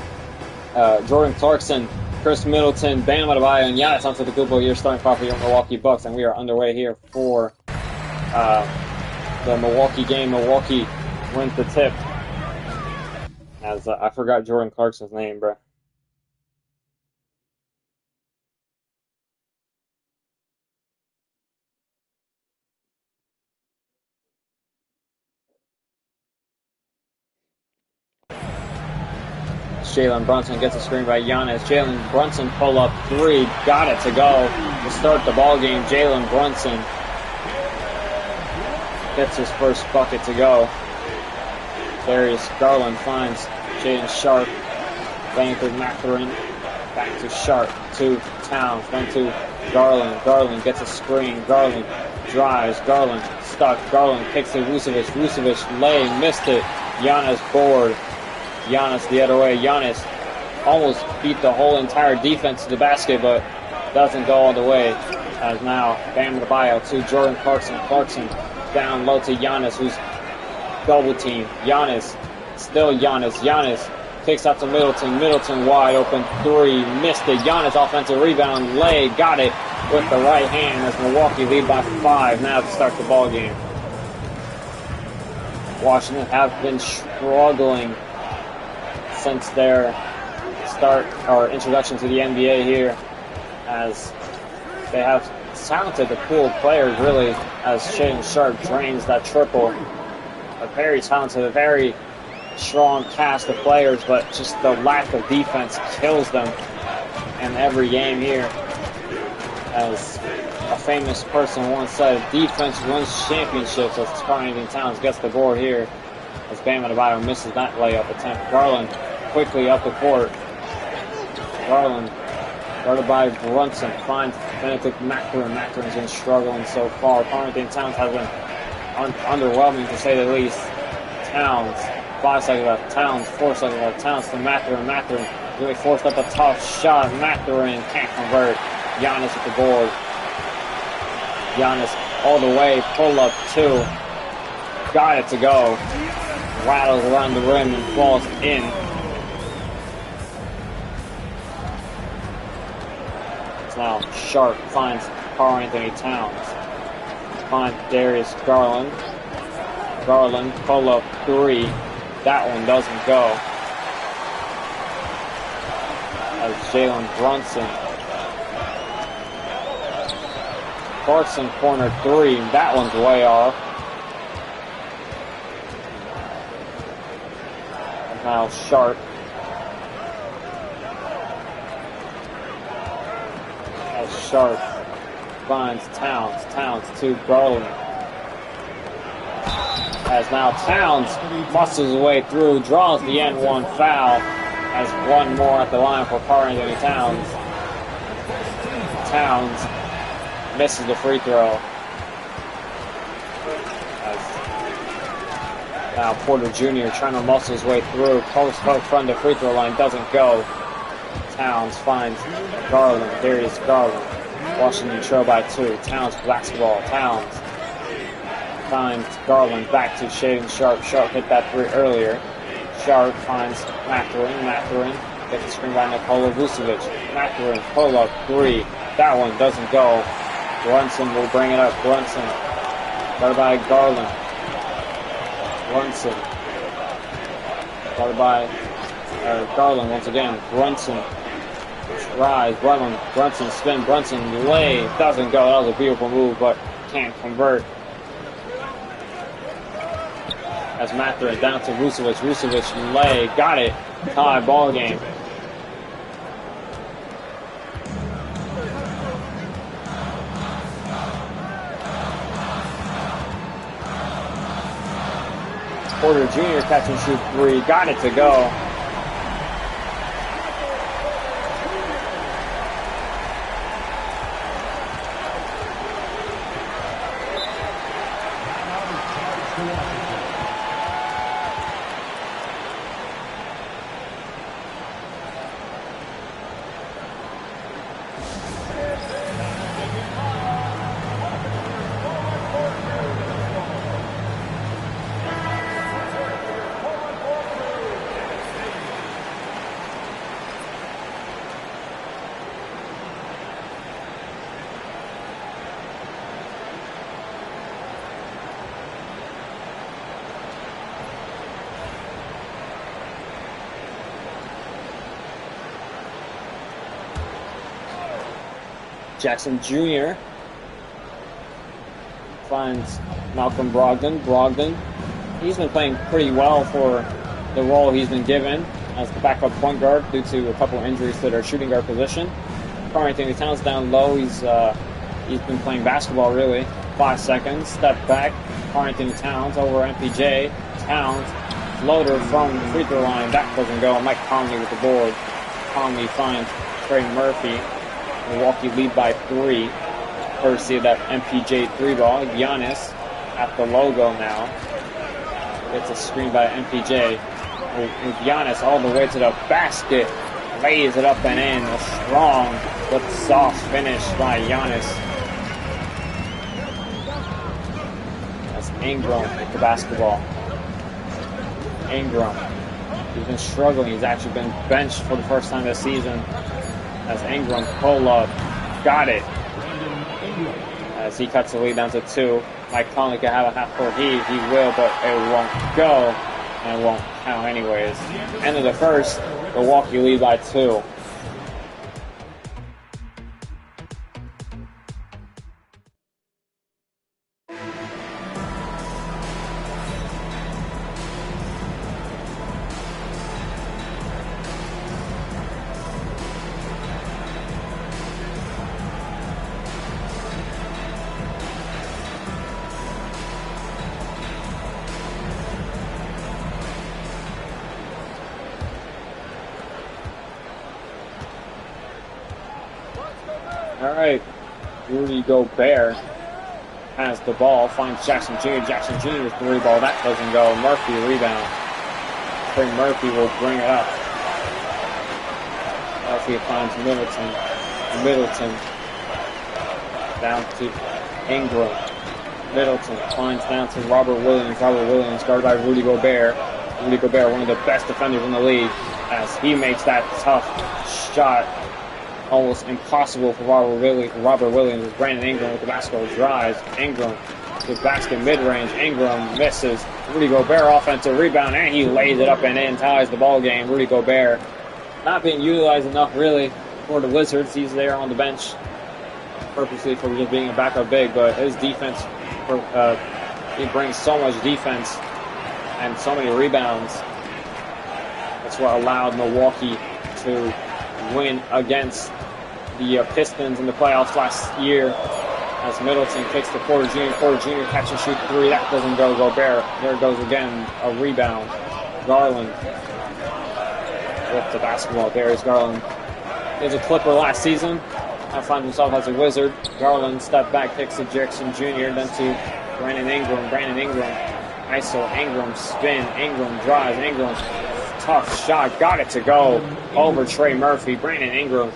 Jordan Clarkson, Chris Middleton, Bam Adebayo, and Giannis Antetokounmpo, your starting five for your Milwaukee Bucks, and we are underway here for the Milwaukee game. Milwaukee wins the tip. As I forgot Jordan Clarkson's name, bro. Jalen Brunson gets a screen by Giannis. Jalen Brunson pull up three, got it to go to start the ball game. Jalen Brunson gets his first bucket to go. Darius Garland finds Shaedon Sharpe, playing through Mathurin, back to Sharpe, to Towns, then to Garland. Garland gets a screen. Garland drives. Garland stuck. Garland kicks to Vucevic. Vucevic lay, missed it. Giannis board. Giannis the other way. Giannis almost beat the whole entire defense to the basket, but doesn't go all the way. As now Bam Adebayo to Jordan Clarkson. Clarkson down low to Giannis, who's double team. Giannis, still Giannis. Giannis kicks out to Middleton. Middleton wide open three, missed it. Giannis offensive rebound, lay, got it with the right hand as Milwaukee lead by 5 now to start the ball game. Washington have been struggling since their start or introduction to the NBA here, as they have talented the pool of players really, as Shaedon Sharpe drains that triple. A very talented, a very strong cast of players, but just the lack of defense kills them in every game here. As a famous person once said, defense wins championships, as Karl-Anthony Towns gets the board here as Bam Adebayo misses that layup attempt. Garland quickly up the court. Garland, guarded by Brunson, finds Benedict Mathurin. Mathurin's been struggling so far. Karl-Anthony Towns has been underwhelming to say the least. Towns, 5 seconds left. Towns, 4 seconds left. Towns to Mathurin. Mathurin really forced up a tough shot. Mathurin can't convert. Giannis at the board. Giannis all the way, pull up 2. Got it to go. Rattles around the rim and falls in. Now Sharpe finds Karl-Anthony Towns. Finds Darius Garland. Garland pull up 3. That one doesn't go. As Jalen Brunson. Clarkson corner 3. That one's way off. And now Sharpe. Sharpe finds Towns. Towns to Garland. As now Towns muscles his way through, draws the N1 foul. Has one more at the line for Karl-Anthony Towns. Towns misses the free throw. As now Porter Jr. trying to muscle his way through. Post hook from the free throw line, doesn't go. Towns finds Garland. Darius Garland. Washington trail by 2. Towns basketball. Towns finds Garland back to Shaedon Sharpe. Sharpe hit that 3 earlier. Sharpe finds Mathurin. Mathurin gets a screen by Nikola Vucevic. Mathurin pull up 3. That one doesn't go. Brunson will bring it up. Brunson guarded by Garland. Brunson guarded by Garland once again. Brunson tries. Brunson spin. Brunson lay. Doesn't go. That was a beautiful move, but can't convert. As Mathurin down to Vucevic. Vucevic lay, got it. Tie ball game. Porter Jr. catch and shoot three, got it to go. Jackson Jr. finds Malcolm Brogdon. Brogdon, he's been playing pretty well for the role he's been given as the backup point guard due to a couple of injuries to their shooting guard position. Karl-Anthony Towns down low. He's been playing basketball really. 5 seconds. Step back. Karl-Anthony Towns over MPJ. Towns floater from the free throw line. That doesn't go. Mike Conley with the board. Conley finds Trey Murphy. Milwaukee lead by 3. Courtesy of that MPJ 3 ball. Giannis at the logo now. It's a screen by MPJ. With Giannis all the way to the basket. Lays it up and in. A strong but soft finish by Giannis. That's Ingram with the basketball. Ingram. He's been struggling. He's actually been benched for the first time this season. As Ingram pull up, got it. As he cuts the lead down to 2. Mike Conley can have a half-court heave. He will, but it won't go. And it won't count anyways. End of the first, Milwaukee lead by 2. All right, Rudy Gobert has the ball, finds Jackson Jr. Jackson Jr.'s 3 ball, that doesn't go. Murphy rebound. Trey Murphy will bring it up. Murphy finds Middleton. Middleton down to Ingram. Middleton finds down to Robert Williams. Robert Williams guarded by Rudy Gobert. Rudy Gobert, one of the best defenders in the league, as he makes that tough shot. Almost impossible for Robert Williams. Brandon Ingram with the basketball drives. Ingram to basket mid-range. Ingram misses. Rudy Gobert offensive rebound, and he lays it up and in, ties the ball game. Rudy Gobert not being utilized enough really for the Wizards. He's there on the bench purposely for just being a backup big, but his defense, he brings so much defense and so many rebounds. That's what allowed Milwaukee to win against the Pistons in the playoffs last year, as Middleton kicks to Porter Jr. Porter Jr. catch and shoot 3. That doesn't go. Gobert. There goes again a rebound. Garland with the basketball. Darius Garland is a Clipper last season. Now finds himself as a Wizard. Garland step back, kicks to Jackson Jr. Then to Brandon Ingram. Brandon Ingram. ISO. Ingram spin. Ingram drives. Ingram tough shot. Got it to go over Trey Murphy. Brandon Ingram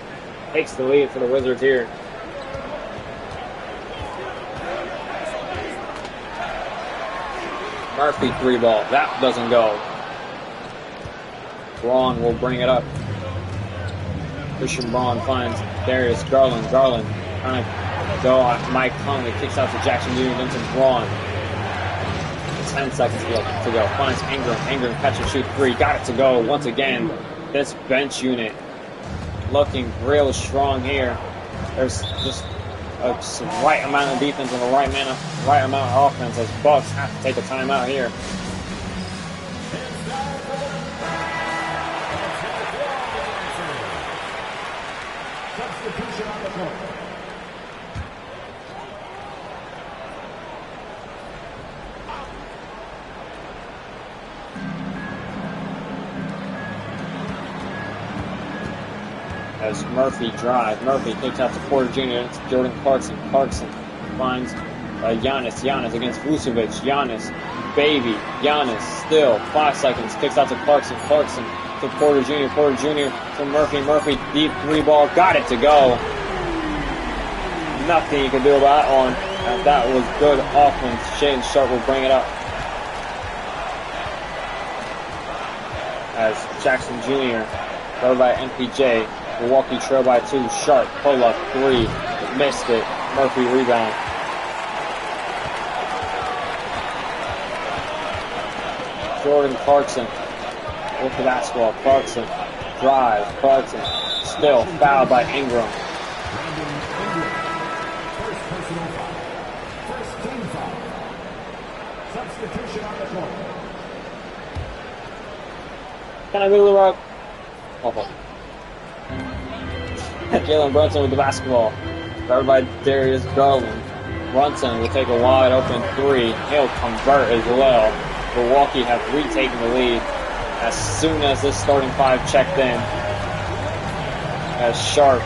takes the lead for the Wizards here. Murphy 3 ball. That doesn't go. Braun will bring it up. Christian Braun finds Darius Garland. Garland trying to go. Mike Conley kicks out to Jackson Jr. Then to Braun. 10 seconds to go. Finds Ingram. Ingram catch and shoot 3. Got it to go. Once again, this bench unit looking real strong here. There's just just the right amount of defense and the right amount of offense as Bucks have to take a timeout here. Substitution on the court. As Murphy drives, Murphy kicks out to Porter Jr. It's Jordan Clarkson. Clarkson finds Giannis. Giannis against Vucevic. Giannis, baby. Giannis still 5 seconds. Kicks out to Clarkson. Clarkson to Porter Jr. Porter Jr. to Murphy. Murphy deep 3 ball. Got it to go. Nothing you can do about that one. And that was good offense. Shaedon Sharpe will bring it up. As Jackson Jr. covered by MPJ. Milwaukee trail by 2. Sharpe pull up 3. Missed it. Murphy rebound. Jordan Clarkson with the basketball. Clarkson drives. Clarkson still fouled by Ingram. First personal foul. First team foul. Substitution on the court. Can I move the rock? Awful. Jalen Brunson with the basketball. Guarded by Darius Garland. Brunson will take a wide open 3. He'll convert as well. Milwaukee have retaken the lead as soon as this starting 5 checked in. As Sharpe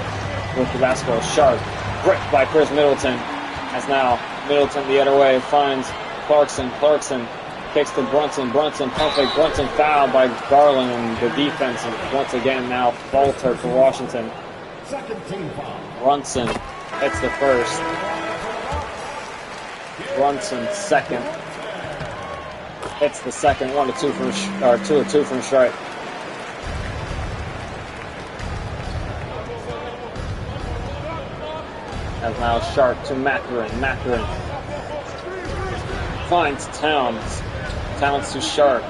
with the basketball. Sharpe bricked by Chris Middleton. As now Middleton the other way finds Clarkson. Clarkson kicks to Brunson. Brunson perfect. Brunson fouled by Garland, and the defense is once again now faltered for Washington. Second team foul. Brunson hits the first. Brunson second. Hits the second. 1 of 2 from 2 of 2 from Sharpe. As now Sharpe to Mathurin. Mathurin finds Towns. Towns to Sharpe.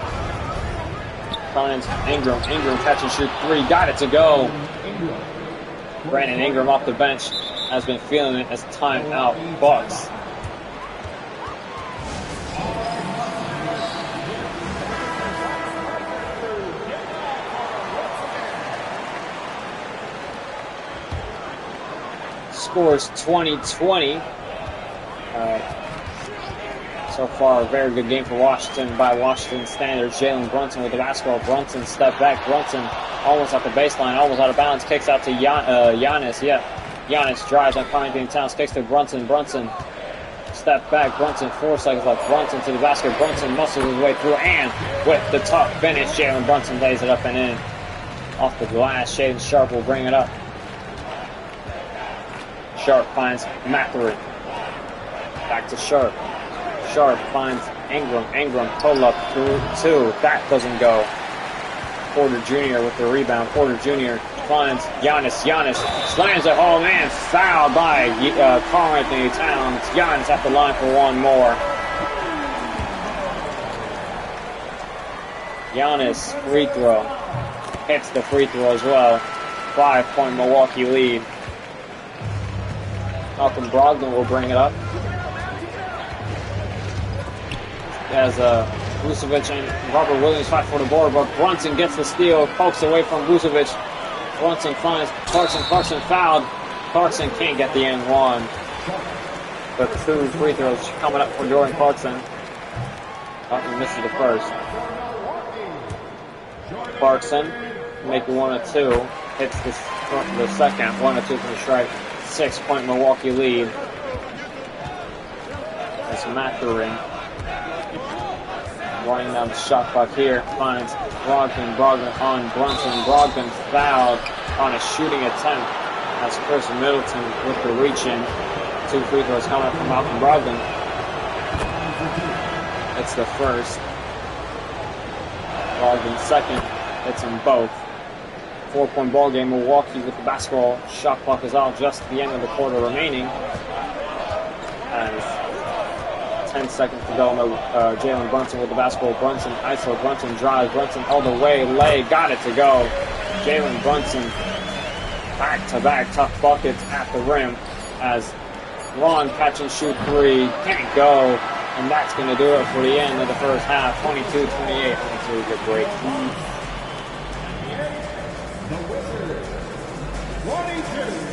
Finds Ingram. Ingram catch and shoot 3. Got it to go. Brandon Ingram off the bench has been feeling it as timeout. Bucks. Scores 20-20. So far, a very good game for Washington by Washington standards. Jalen Brunson with the basketball. Brunson step back. Brunson almost at the baseline, almost out of bounds. Kicks out to Giannis. Yeah, Giannis drives on Carl Towns. Kicks to Brunson. Brunson step back. Brunson 4 seconds left. Brunson to the basket. Brunson muscles his way through, and with the tough finish, Jalen Brunson lays it up and in. Off the glass, Shaedon Sharpe will bring it up. Sharpe finds Mathurin. Back to Sharpe. Sharpe finds Ingram. Ingram pull up through 2. That doesn't go. Porter Jr. with the rebound. Porter Jr. finds Giannis. Giannis slams it home and fouled by Karl-Anthony Towns. Giannis at the line for 1 more. Giannis free throw. Hits the free throw as well. 5-point Milwaukee lead. Malcolm Brogdon will bring it up. As Vucevic and Robert Williams fight for the board, but Brunson gets the steal, pokes away from Vucevic. Brunson finds Clarkson. Clarkson fouled. Clarkson can't get the end one. The 2 free throws coming up for Jordan Clarkson. Clarkson misses the first. Clarkson making 1 of 2. Hits the second. 1 of 2 from the strike. 6-point Milwaukee lead. That's Mathurin. Running down the shot clock here, finds Brogdon. Brogdon on Brunson. Brogdon fouled on a shooting attempt. That's Chris Middleton with the reach-in. 2 free throws coming up from Malcolm Brogdon. It's the first. Brogdon second. Hits them both. 4-point ball game. Milwaukee with the basketball. Shot clock is out. Just the end of the quarter remaining. And 10 seconds to go. Jalen Brunson with the basketball. Brunson iso. Brunson drives. Brunson all the way. Lay. Got it to go. Jalen Brunson back-to-back tough buckets at the rim as Run, catch and shoot three. Can't go. And that's going to do it for the end of the first half. 22-28. That's a really good break. The Wizards, 22.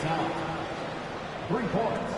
Town. 3 points.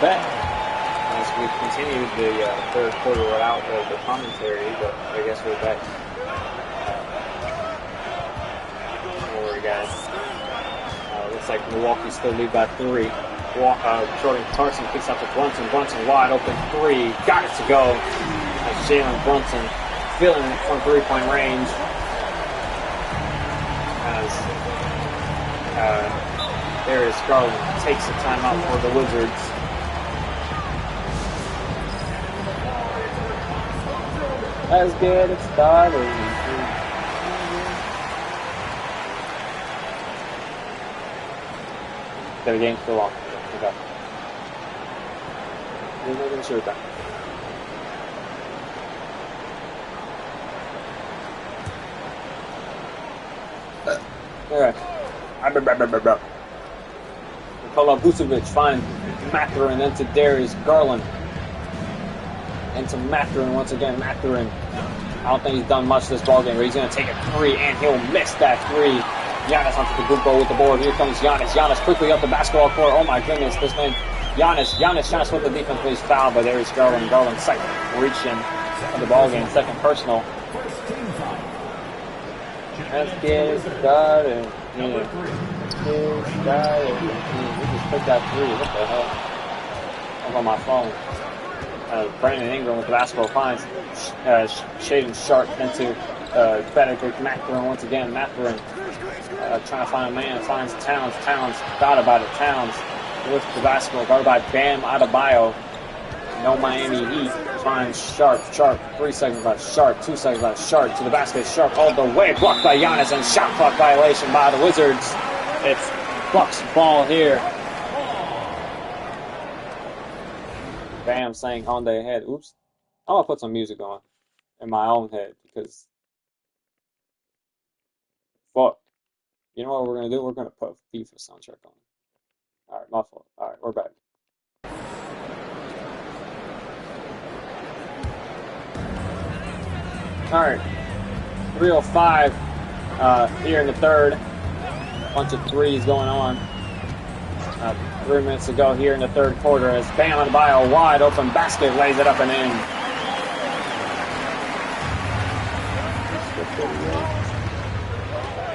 Bet as we continued the third quarter without the commentary, but I guess we're back. Don't worry, guys. Looks like Milwaukee still lead by 3. Jordan Clarkson picks up to Brunson. Brunson wide open 3. Got it to go. As Jalen Brunson feeling it from 3-point range. As Darius Garland takes the timeout for the Wizards. Let's get it started. The game's still on. Okay. We're not even sure that. Alright. Nikola Vucevic finds Mathurin into Darius Garland. Into Mathurin once again. Mathurin, I don't think he's done much this ballgame, but he's going to take a 3, and he'll miss that 3. Giannis onto the Grupo with the board. Here comes Giannis. Giannis quickly up the basketball court. Oh my goodness, this man, Giannis trying to split the defense, but he's fouled by Darius Garland. Garland sight reaching for the ballgame. Second personal. Let's get it started. We just took that 3. What the hell? I'm on my phone. Brandon Ingram with the basketball finds Shaden Sharp into Benedict Mathurin once again. Mathurin trying to find a man, finds Towns. Towns thought about it. Towns with the basketball, guarded by Bam Adebayo. No Miami Heat. Finds Sharp. 3 seconds left. Sharp. 2 seconds left. Sharp to the basket. Sharp all the way. Blocked by Giannis and shot clock violation by the Wizards. It's Bucks ball here. Bam saying on their head. Oops. I'm gonna put some music on in my own head because fuck. You know what we're gonna do? We're gonna put FIFA soundtrack on. Alright, my fault. Alright, we're back. Alright. 3:05 here in the third. Bunch of threes going on. 3 minutes to go here in the third quarter as Bam Adebayo wide open basket lays it up and in.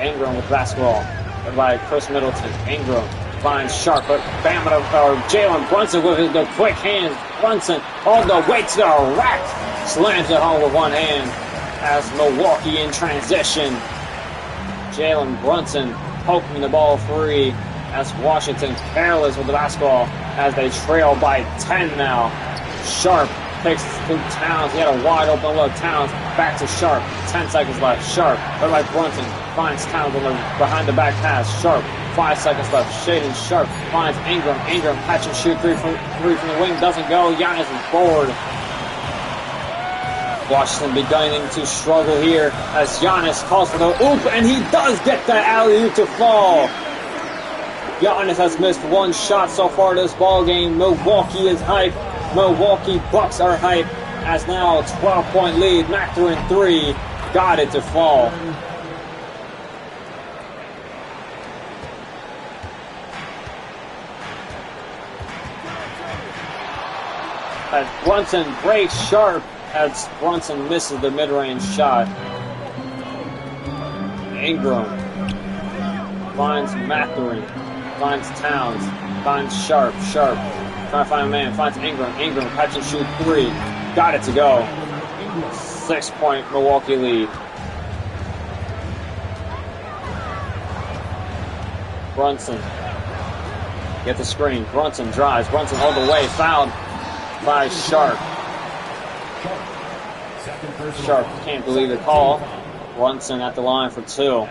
Ingram with basketball by Chris Middleton. Ingram finds Sharp, but Bam or Jalen Brunson with the quick hands. Brunson all the way to the rack. Slams it home with one hand as Milwaukee in transition. Jalen Brunson poking the ball free as Washington careless with the basketball as they trail by 10 now. Sharp takes to Towns. He had a wide open look. Towns back to Sharp. 10 seconds left. Sharp, right by Brunson, finds Towns on the behind the back pass. Sharp, 5 seconds left. Shaden Sharp finds Ingram. Ingram catch and shoot three from the wing. Doesn't go. Giannis is bored. Washington beginning to struggle here as Giannis calls for the oop, and he does get the alley-oop to fall. Giannis has missed one shot so far this ball game. Milwaukee is hype. Milwaukee Bucks are hype as now a 12-point lead. Mathurin 3 got it to fall. As Brunson breaks Sharp as Brunson misses the mid-range shot. Ingram finds Mathurin, finds Towns, finds Sharp. Sharp trying to find a man, finds Ingram. Ingram catch and shoot 3. Got it to go. 6-point Milwaukee lead. Brunson get the screen. Brunson drives. Brunson all the way. Fouled by Sharp. Sharp can't believe the call. Brunson at the line for 2.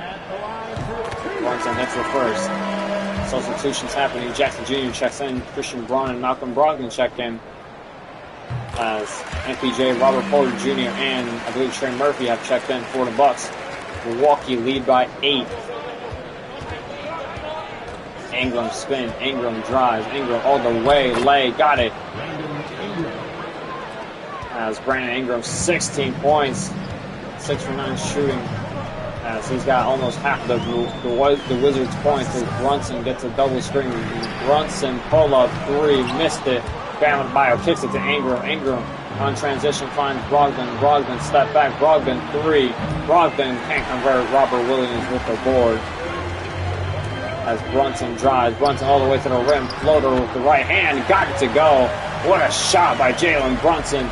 Brunson hits the first. Substitutions happening. Jackson Jr. checks in. Christian Braun and Malcolm Brogdon check in. As MPJ, Robert Porter Jr. and I believe Trey Murphy have checked in for the Bucks. Milwaukee lead by 8. Ingram spin. Ingram drives. Ingram all the way. Lay. Got it. As Brandon Ingram 16 points. 6 for 9 shooting. As he's got almost half the Wizards' points as Brunson gets a double screen. Brunson pull-up 3. Missed it. Bam Adebayo kicks it to Ingram. Ingram on transition finds Brogdon. Brogdon step back. Brogdon 3. Brogdon can't convert. Robert Williams with the board. As Brunson drives. Brunson all the way to the rim. Floater with the right hand. Got it to go. What a shot by Jalen Brunson.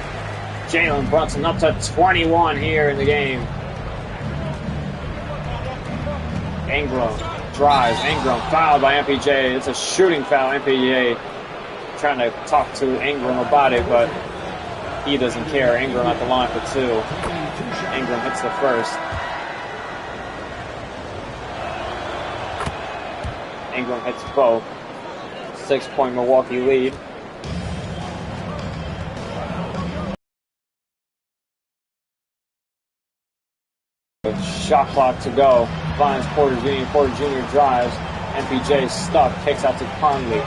Jalen Brunson up to 21 here in the game. Ingram drives. Ingram fouled by MPJ. It's a shooting foul. MPJ trying to talk to Ingram about it, but he doesn't care. Ingram at the line for 2. Ingram hits the first. Ingram hits both. 6-point Milwaukee lead. Shot clock to go. Finds Porter Jr. Porter Jr. drives. MPJ stuck. Kicks out to Conley.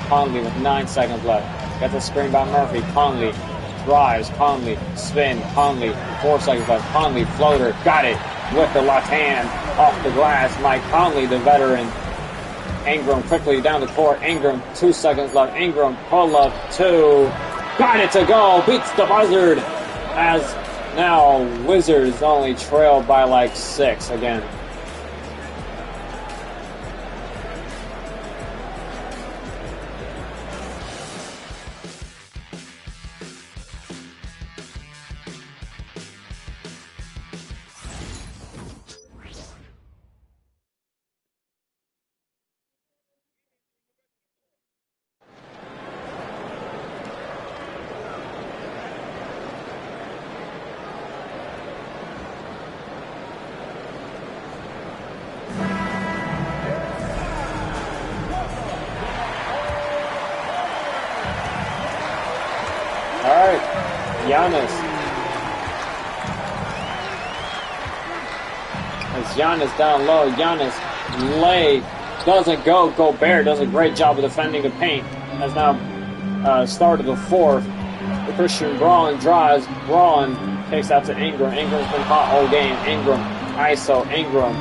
Conley with 9 seconds left. Gets a screen by Murphy. Conley drives. Conley spin. Conley 4 seconds left. Conley floater. Got it with the left hand off the glass. Mike Conley, the veteran. Ingram quickly down the court. Ingram 2 seconds left. Ingram pull up 2. Got it to go. Beats the Buzzard as now Wizards only trail by like 6 again. Giannis. As Giannis down low. Giannis lay. Doesn't go. Gobert does a great job of defending the paint. As now started the fourth. Christian Braun drives. Braun takes out to Ingram. Ingram's been hot all game. Ingram. ISO. Ingram.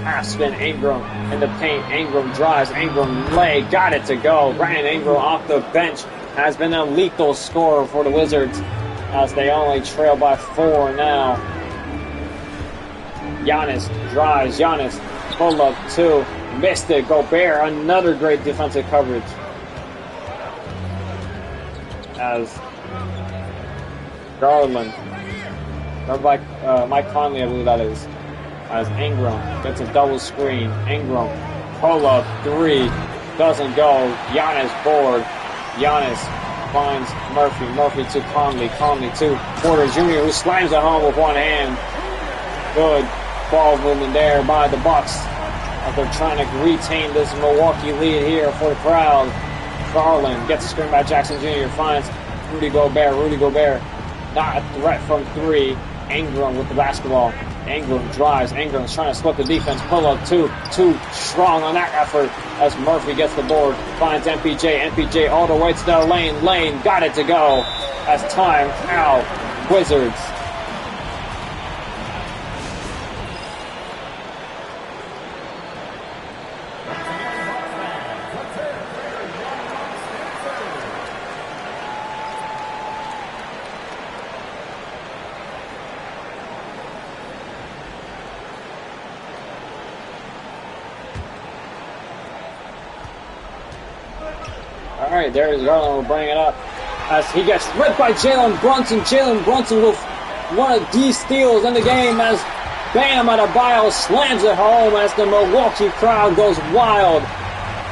Half spin. Ingram in the paint. Ingram drives. Ingram lay. Got it to go. Brandon Ingram off the bench has been a lethal scorer for the Wizards as they only trail by 4 now. Giannis drives. Giannis pull up 2. Missed it. Gobert, another great defensive coverage. As Garland, or Mike Conley, I believe that is. As Ingram gets a double screen. Ingram pull up 3. Doesn't go. Giannis board. Giannis finds Murphy. Murphy to Conley. Conley to Porter Jr., who slams it home with one hand. Good ball movement there by the Bucks. As they're trying to retain this Milwaukee lead here for the crowd. Garland gets a screen by Jackson Jr. Finds Rudy Gobert. Rudy Gobert not a threat from 3. Ingram with the basketball. Ingram drives. Ingram's trying to split the defense. Pull up 2. Too strong on that effort as Murphy gets the board. Finds MPJ. MPJ all the way to the lane. Lane got it to go as time out. Wizards. Alright, there's Garland, will bring it up as he gets ripped by Jalen Brunson. Jalen Brunson with one of the steals in the game as Bam Adebayo slams it home as the Milwaukee crowd goes wild.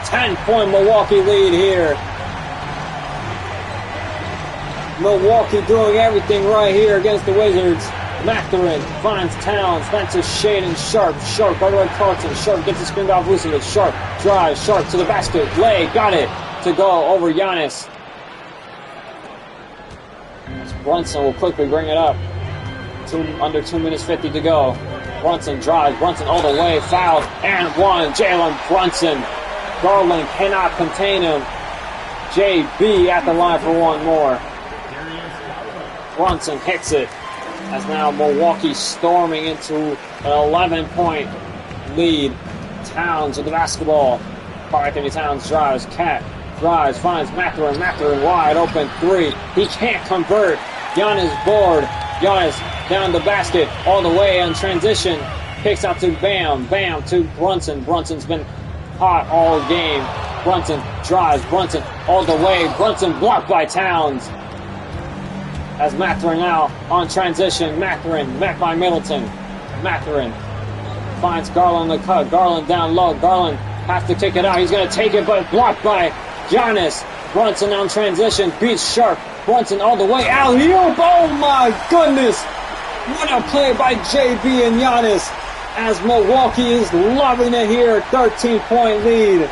10-point Milwaukee lead here. Milwaukee doing everything right here against the Wizards. Mathurin finds Towns, Spencer Shaden, Sharp, by the way, Carlton. Sharp gets the screen off Vucevic. Sharp drives, Sharp to the basket, lay, got it to go over Giannis. Brunson will quickly bring it up. Under 2 minutes 50 to go. Brunson drives, Brunson all the way, fouled, and one. Jalen Brunson. Garland cannot contain him. JB at the line for one more. Brunson hits it. As now Milwaukee storming into an 11-point lead. Towns with the basketball. Karl-Anthony Towns drives. Cat drives. Finds Mathurin. Mathurin wide open 3. He can't convert. Giannis board. Giannis down the basket. All the way on transition. Kicks out to Bam. Bam to Brunson. Brunson's been hot all game. Brunson drives. Brunson all the way. Brunson blocked by Towns. As Mathurin now on transition. Mathurin met by Middleton. Mathurin finds Garland the cut. Garland down low. Garland has to kick it out. He's going to take it, but blocked by Giannis. Brunson on transition. Beats Sharp. Brunson all the way. Alley-oop. Oh my goodness. What a play by JB and Giannis. As Milwaukee is loving it here. 13-point lead.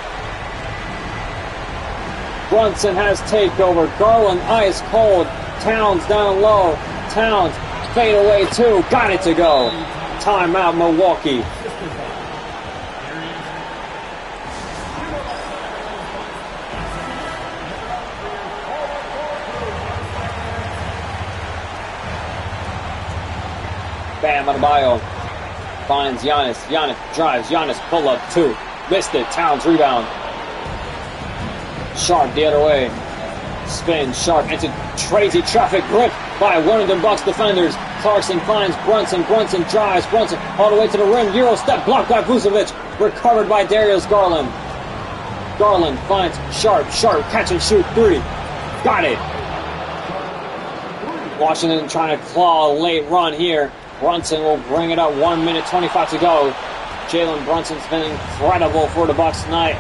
Brunson has takeover. Garland ice cold. Towns down low. Towns fade away too. Got it to go. Timeout Milwaukee. Bam Adebayo finds Giannis. Giannis drives. Giannis pull up 2. Missed it. Towns rebound. Sharp the other way. Spin, Sharp into crazy traffic, grip by one of the Bucks defenders. Clarkson finds Brunson. Brunson drives. Brunson all the way to the rim. Euro step blocked by Vucevic. Recovered by Darius Garland. Garland finds Sharp. Sharp catch and shoot 3. Got it. Washington trying to claw a late run here. Brunson will bring it up. 1 minute 25 to go. Jalen Brunson's been incredible for the Bucks tonight.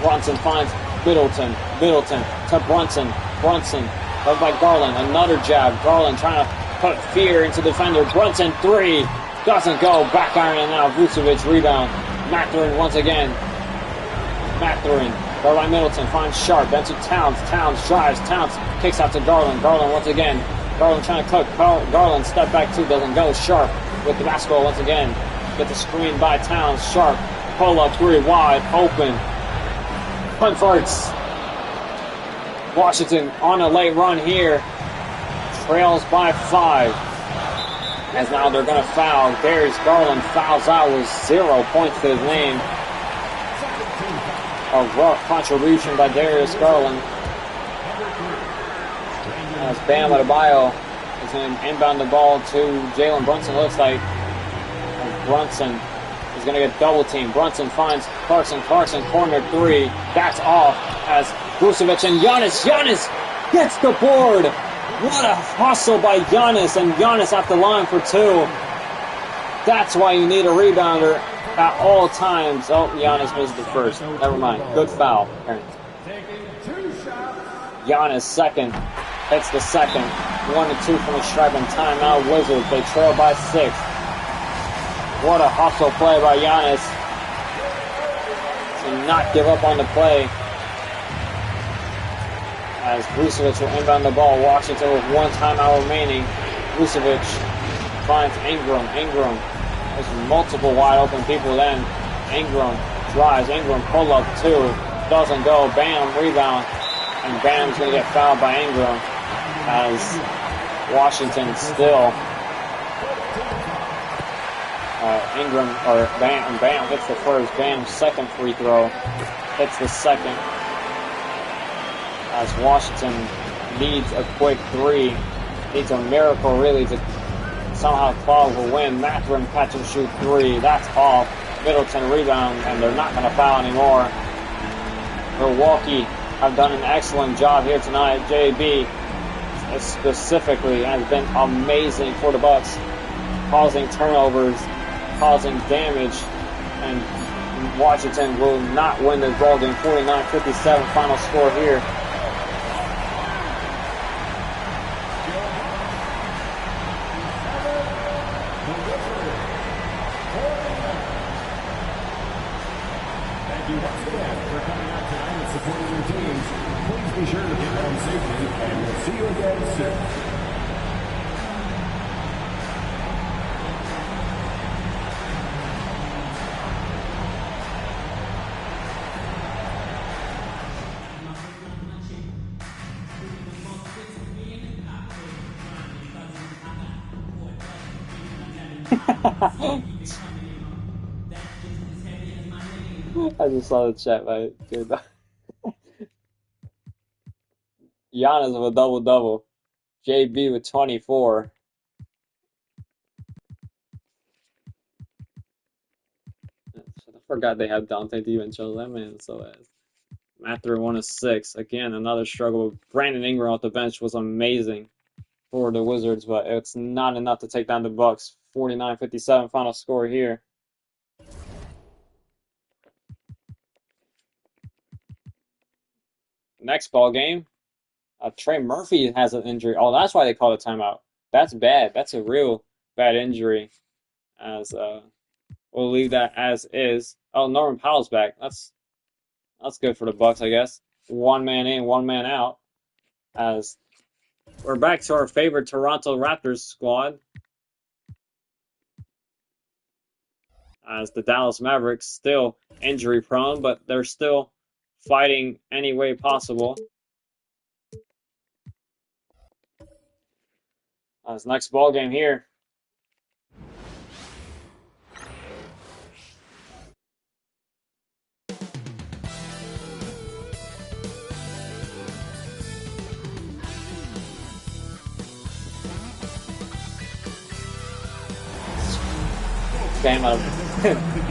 Brunson finds Middleton to Brunson. Brunson led by Garland. Another jab. Garland trying to put fear into defender. Brunson 3. Doesn't go. Back iron and now Vucevic rebound. Mathurin once again. Mathurin Garland Middleton finds Sharp. Then to Towns. Towns drives. Towns kicks out to Garland. Garland once again. Garland trying to cook. Garland step back two. Doesn't go. Sharp with the basketball once again. Get the screen by Towns. Sharp. Pull up three. Wide open. Converts. Washington on a late run here. Trails by 5. As now they're going to foul. Darius Garland fouls out with 0 points to his name. A rough contribution by Darius Garland. As Bam Adebayo is going to inbound the ball to Jalen Brunson. Looks like Brunson is going to get double teamed. Brunson finds Clarkson. Clarkson corner 3. That's off as Vucevic and Giannis. Giannis gets the board. What a hustle by Giannis, and Giannis at the line for 2. That's why you need a rebounder at all times. Oh, Giannis missed the first. Never mind. Good foul. Giannis second. Hits the second. 1-2 from the stripe and timeout. Wizards. They trail by 6. What a hustle play by Giannis to not give up on the play. As Vucevic will inbound the ball. Washington with 1 timeout remaining. Vucevic finds Ingram. Ingram. There's multiple wide open people then. Ingram drives. Ingram pull up 2. Doesn't go. Bam. Rebound. And Bam's going to get fouled by Ingram. As Washington still. Ingram or Bam hits the first. Bam's second free throw. Hits the second. As Washington needs a quick 3. Needs a miracle really to somehow claw the win. Mathurin catch and shoot 3. That's off. Middleton rebound, and they're not going to foul anymore. Milwaukee have done an excellent job here tonight. JB specifically has been amazing for the Bucks, causing turnovers, causing damage, and Washington will not win this ball game. 49-57 final score here. Thank you once again for coming out tonight and supporting your teams. Please be sure to get home safely, and we'll see you again soon. I just saw the chat, right? Dude. Giannis with a double-double. JB with 24. I forgot they had Dante DiVincenzo. That man is so ass. Mathurin 1 of 6. Again, another struggle. Brandon Ingram off the bench was amazing for the Wizards, but it's not enough to take down the Bucks. 49-57 final score here. Next ball game, Trey Murphy has an injury. Oh, that's why they called a timeout. That's bad. That's a real bad injury. As we'll leave that as is. Oh, Norman Powell's back. That's good for the Bucks, I guess. 1 man in, 1 man out. As we're back to our favorite Toronto Raptors squad. As the Dallas Mavericks still injury prone, but they're still fighting any way possible. This next ball game here. Bam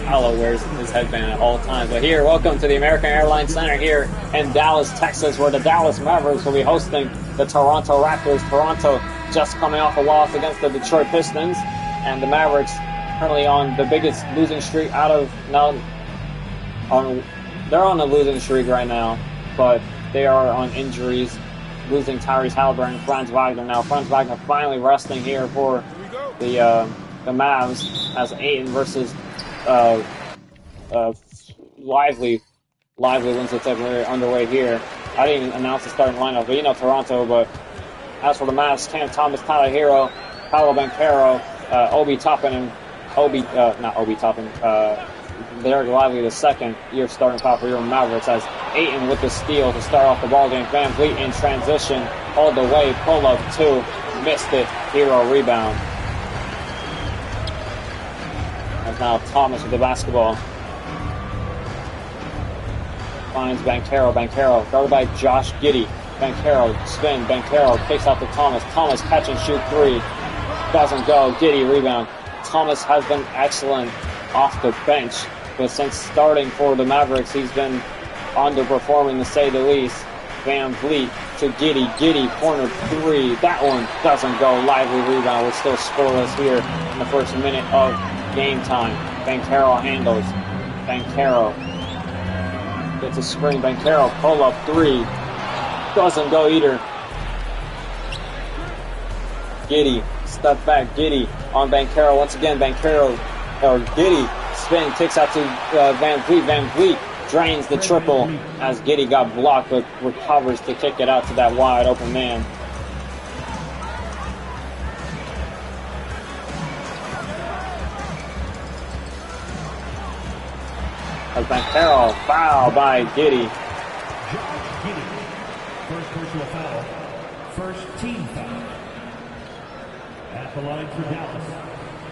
Paolo wears his headband at all times. But here, welcome to the American Airlines Center here in Dallas, Texas, where the Dallas Mavericks will be hosting the Toronto Raptors. Toronto just coming off a loss against the Detroit Pistons, and the Mavericks currently on the biggest losing streak they're on a losing streak right now, but they are on injuries, losing Tyrese Halliburton and Franz Wagner. Now Franz Wagner finally resting here for the Mavs as Ayton versus Lively Lively wins the tip. We're underway here. I didn't even announce the starting lineup, but you know Toronto. But as for the Mavs, Cam Thomas, Tyler Hero, Paolo Banchero, Obi Toppin, and not Obi Toppin, Derek Lively, the second-year starting power for your Mavericks, as Ayton with the steal to start off the ball game. Van Vliet in transition all the way, pull up 2, missed it. Hero rebound. And now Thomas with the basketball. Finds Banchero, guarded by Josh Giddey. Banchero, spin, Banchero kicks out to Thomas. Thomas catch and shoot 3. Doesn't go. Giddey rebound. Thomas has been excellent off the bench, but since starting for the Mavericks, he's been underperforming to say the least. Van Vliet to Giddey. Giddey, corner 3. That one doesn't go. Lively rebound. We're still scoreless here in the first minute of game time. Banchero handles. Banchero gets a screen. Banchero, pull up 3. Doesn't go either. Giddey, step back. Giddey on Banchero. Once again, Giddey, spin, kicks out to Van Vliet. Van Vliet drains the triple as Giddey got blocked, but recovers to kick it out to that wide open man. As Banchero, foul by Giddey. First personal foul. First team foul. At the line for Dallas,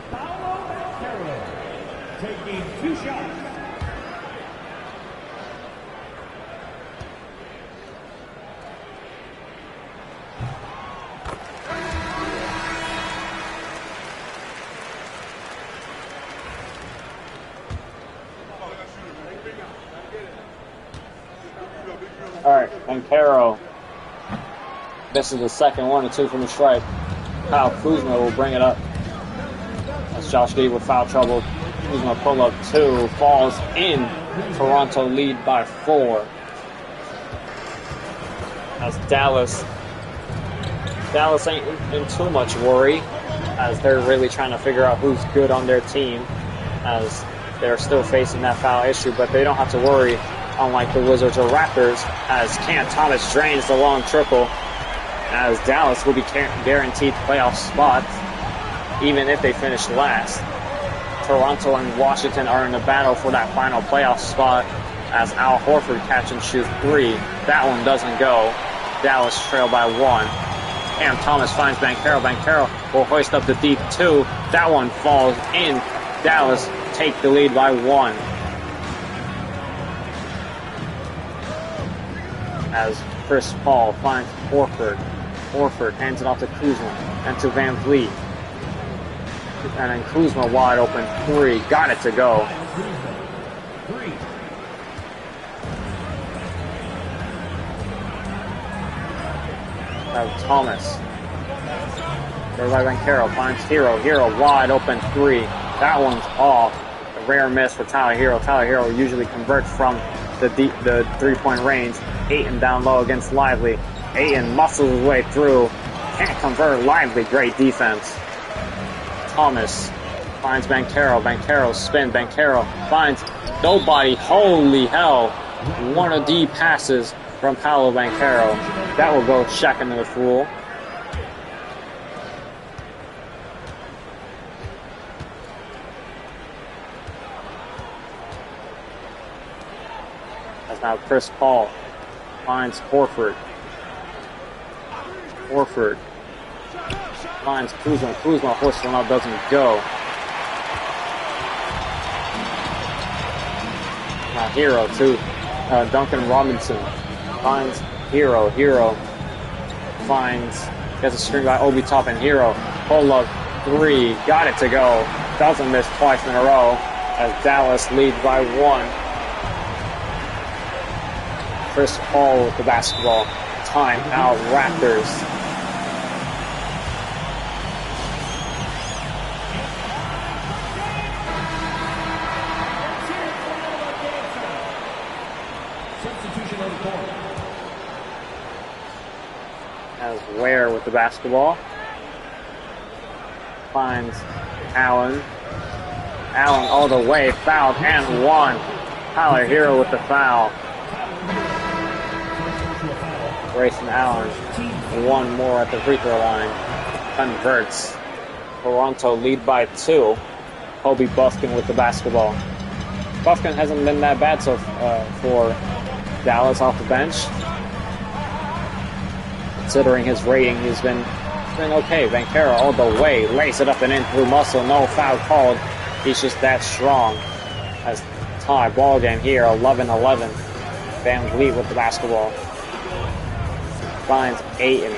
Paolo Banchero taking 2 shots. All right, Banchero. This is the second 1 or 2 from the stripe. Kyle Kuzma will bring it up. That's Josh Giddey with foul trouble. Kuzma pull up 2, falls in. Toronto lead by 4. As Dallas ain't in too much worry, as they're really trying to figure out who's good on their team, as they're still facing that foul issue, but they don't have to worry, unlike the Wizards or Raptors, as Cam Thomas drains the long triple, as Dallas will be guaranteed playoff spots, even if they finish last. Toronto and Washington are in the battle for that final playoff spot, as Al Horford catch and shoot 3. That one doesn't go. Dallas trail by 1. Cam Thomas finds Banchero. Banchero will hoist up the deep 2. That one falls in. Dallas take the lead by 1. As Chris Paul finds Horford. Horford hands it off to Kuzma and to Van Vliet. And then Kuzma wide open 3. Got it to go. Thomas. Goes by Banchero. Finds Hero. Hero wide open 3. That one's off. A rare miss for Tyler Hero. Tyler Hero usually converts from the 3-point range. Ayton down low against Lively. Ayton muscles his way through. Can't convert. Lively. Great defense. Thomas finds Banchero. Banchero spin. Banchero finds nobody. Holy hell. One of the passes from Paolo Banchero. That will go second to the fool. That's now Chris Paul finds Horford. Horford finds Kuzma. Kuzma hoists one up, doesn't go. Now Hero to Duncan Robinson. Finds Hero. Hero gets a screen by Obi Toppin. Hero pull up 3. Got it to go. Doesn't miss twice in a row as Dallas leads by 1. Chris Paul with the basketball. Timeout Raptors. As Ware with the basketball. Finds Allen. Allen all the way. Fouled and 1. Tyler Hero with the foul. Grayson Allen, one more at the free throw line, converts. Toronto lead by 2. Kobe Buffkin with the basketball. Buffkin hasn't been that bad so for Dallas off the bench. Considering his rating, he's been okay. Banchero all the way, lays it up and in through muscle, no foul called. He's just that strong. As tie ball game here, 11-11. Van Vliet with the basketball. Finds Ayton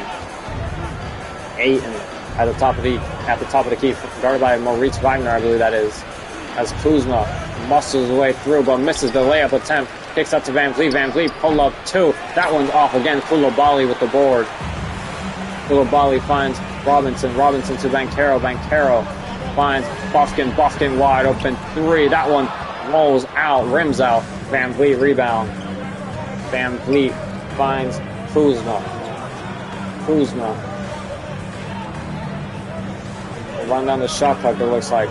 at the top of the key, guarded by Moritz Wagner, I believe that is. As Kuzma muscles his way through, but misses the layup attempt. Kicks up to Van Vliet. Van Vliet pull up 2. That one's off again. Coulibaly with the board. Coulibaly finds Robinson. Robinson to Banchero. Banchero finds Buffkin. Buffkin wide open 3. That one rolls out, rims out. Van Vliet rebound. Van Vliet finds Kuzma. Kuzma. Run down the shot clock, it looks like.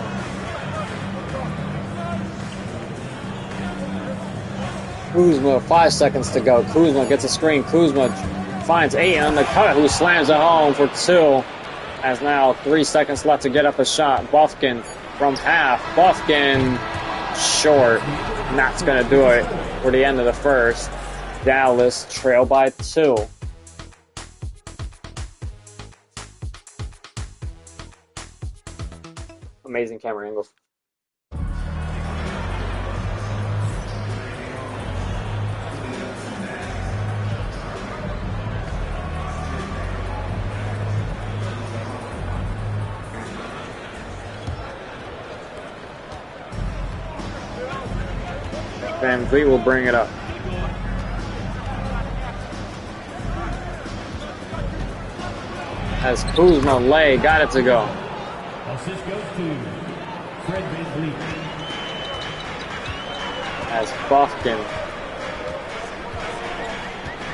Kuzma, 5 seconds to go. Kuzma gets a screen. Kuzma finds Ayton on the cut, who slams it home for 2. As now 3 seconds left to get up a shot. Buffkin from half. Buffkin short. And that's going to do it for the end of the first. Dallas trail by 2. Amazing camera angles. Van Vliet will bring it up. As Kuzma got it to go. Assist goes to Fred Van Vliet. As Buffkin.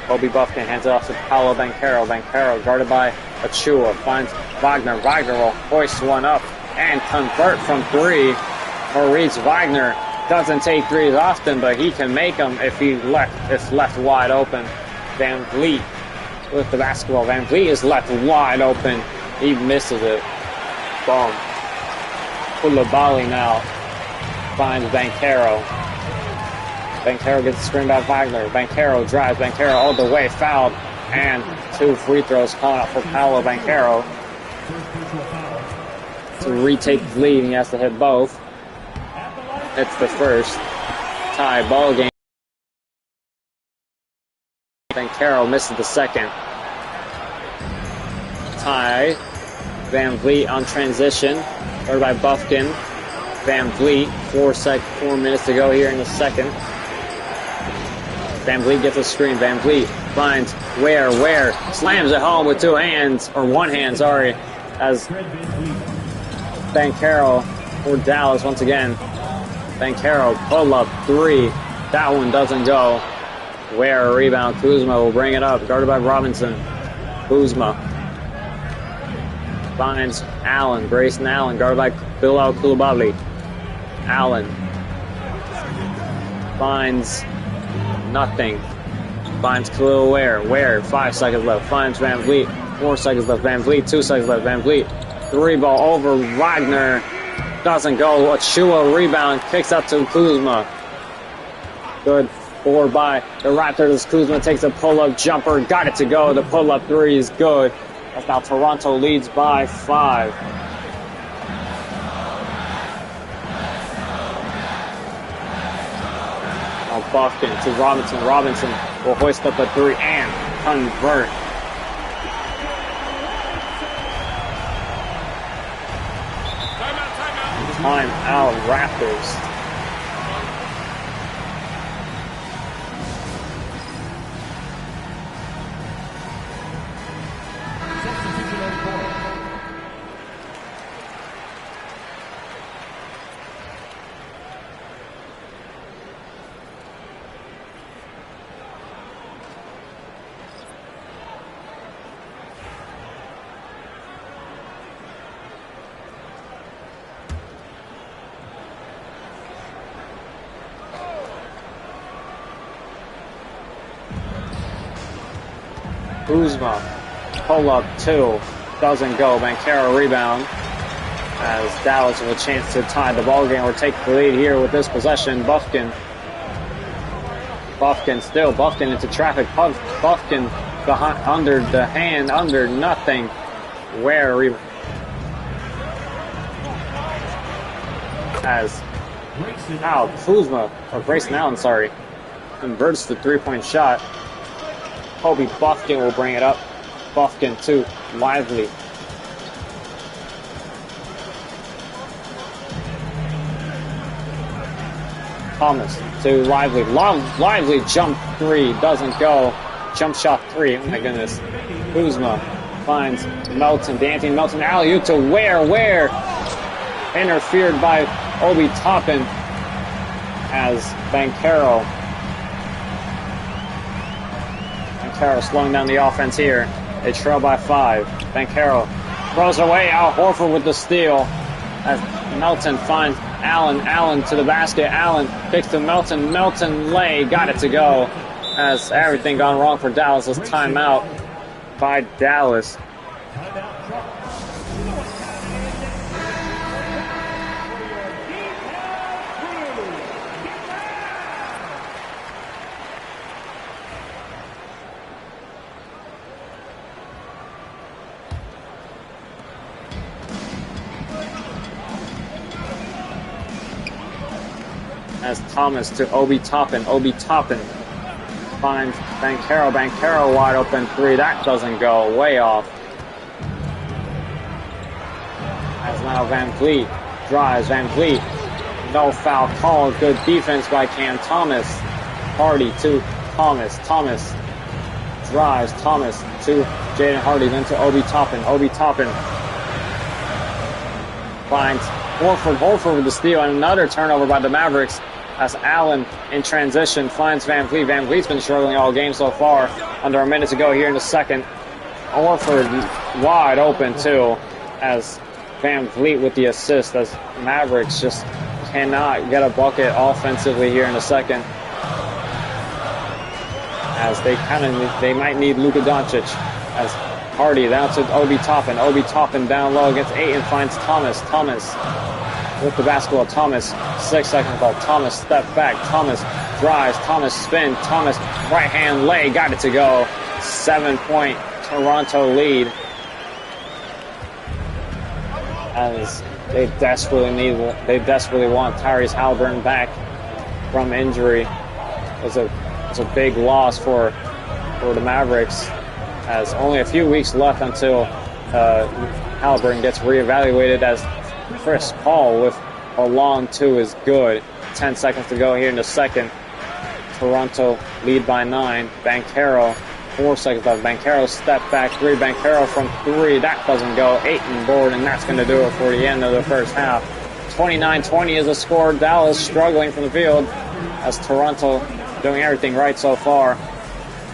Kobe Buffkin hands it off to Paolo Banchero. Banchero guarded by Achua. Finds Wagner. Wagner will hoist one up and convert from 3. Moritz Wagner doesn't take 3s often, but he can make them if left wide open. Van Vliet with the basketball. Van Vliet is left wide open. He misses it. Boom. Coulibaly now finds Banchero. Banchero gets the screen by Wagner. Banchero drives. Banchero all the way, fouled. And 2 free throws called out for Paolo Banchero. To retake the lead, he has to hit both. It's the first tie ball game. Banchero misses the second. Tie. Van Vliet on transition, guarded by Buffkin. Van Vliet, 4 minutes to go here in the second. Van Vliet gets a screen. Van Vliet finds Ware, slams it home with 2 hands, or 1 hand, sorry, as Banchero for Dallas once again. Banchero, pull up 3. That one doesn't go. Ware, rebound. Kuzma will bring it up, guarded by Robinson. Kuzma finds Allen, Grayson Allen, guarded by Bilal Coulibaly. Allen finds nothing. Finds Khalil Ware. Ware, 5 seconds left. Finds Van Vliet. 4 seconds left. Van Vliet, 2 seconds left. Van Vliet, 3 ball over Wagner. Doesn't go. Achua rebound. Kicks up to Kuzma. Good forward by the Raptors. Kuzma takes a pull-up jumper. Got it to go. The pull-up 3 is good. That's now Toronto leads by 5. Now Buffkin to Robinson. Robinson will hoist up a 3 and convert. Time out Raptors. Kuzma, pull up 2, doesn't go. Banchero rebound as Dallas with a chance to tie the ball game or take the lead here with this possession. Buffkin into traffic. Buffkin behind, under the hand, under nothing. Where rebound as Kuzma, or Grayson Allen, sorry, converts the 3-point shot. Kobe Buffkin will bring it up. Buffkin to Lively. Thomas to Lively. Lively jump 3, doesn't go. Jump shot 3, oh my goodness. Kuzma finds Melton. D'Anthony Melton, alley-oop to Ware. Interfered by Obi Toppin as Banchero slowing down the offense here. They trail by 5. Banchero throws away. Al Horford with the steal as Melton finds Allen. Allen to the basket. Allen kicks to Melton. Melton lay. Got it to go as everything gone wrong for Dallas. This timeout by Dallas. As Thomas to Obi Toppin. Obi Toppin finds Banchero. Banchero wide open 3. That doesn't go. Way off. As now Van Vliet drives. Van Vliet. No foul call. Good defense by Cam Thomas. Hardy to Thomas. Thomas drives. Thomas to Jaden Hardy. Then to Obi Toppin. Obi Toppin finds Horford with the steal, and another turnover by the Mavericks as Allen in transition finds Van Vliet. Van Vliet's been struggling all game so far. Under a minute to go here in the second. Horford wide open too as Van Vliet with the assist as Mavericks just cannot get a bucket offensively here in the second. As they might need Luka Doncic as Hardy down to Obi Toppin. Obi Toppin down low against Ayton finds Thomas. Thomas with the basketball. Thomas, 6 seconds left. Thomas step back. Thomas drives. Thomas spin. Thomas right hand lay. Got it to go. 7-point Toronto lead. As they desperately want Tyrese Halliburton back from injury. It's a big loss for the Mavericks, as only a few weeks left until Halliburton gets reevaluated, as Chris Paul with a long 2 is good. 10 seconds to go here in the second. Toronto lead by 9. Banchero, 4 seconds left. Banchero step back 3. Banchero from 3. That doesn't go. Ayton board, and that's going to do it for the end of the first half. 29-20 is the score. Dallas struggling from the field as Toronto doing everything right so far,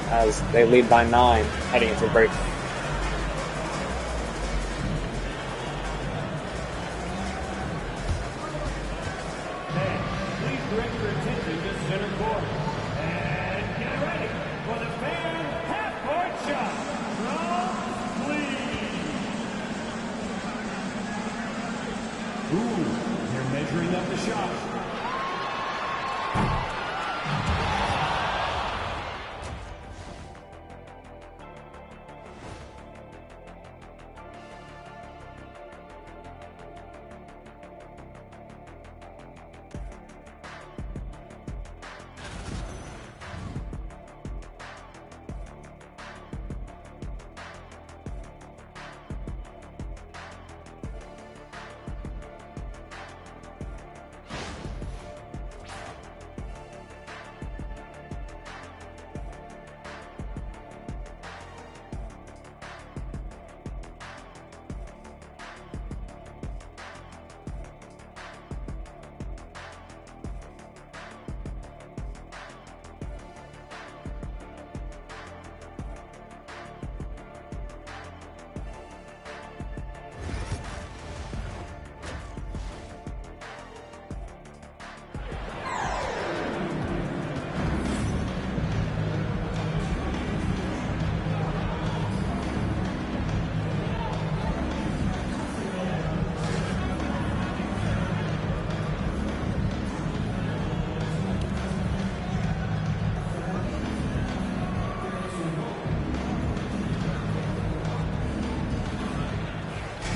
as they lead by 9 heading into break. Please direct your attention to center court. And get ready for the fan half-court shot from Lee. Ooh, they're measuring up the shot.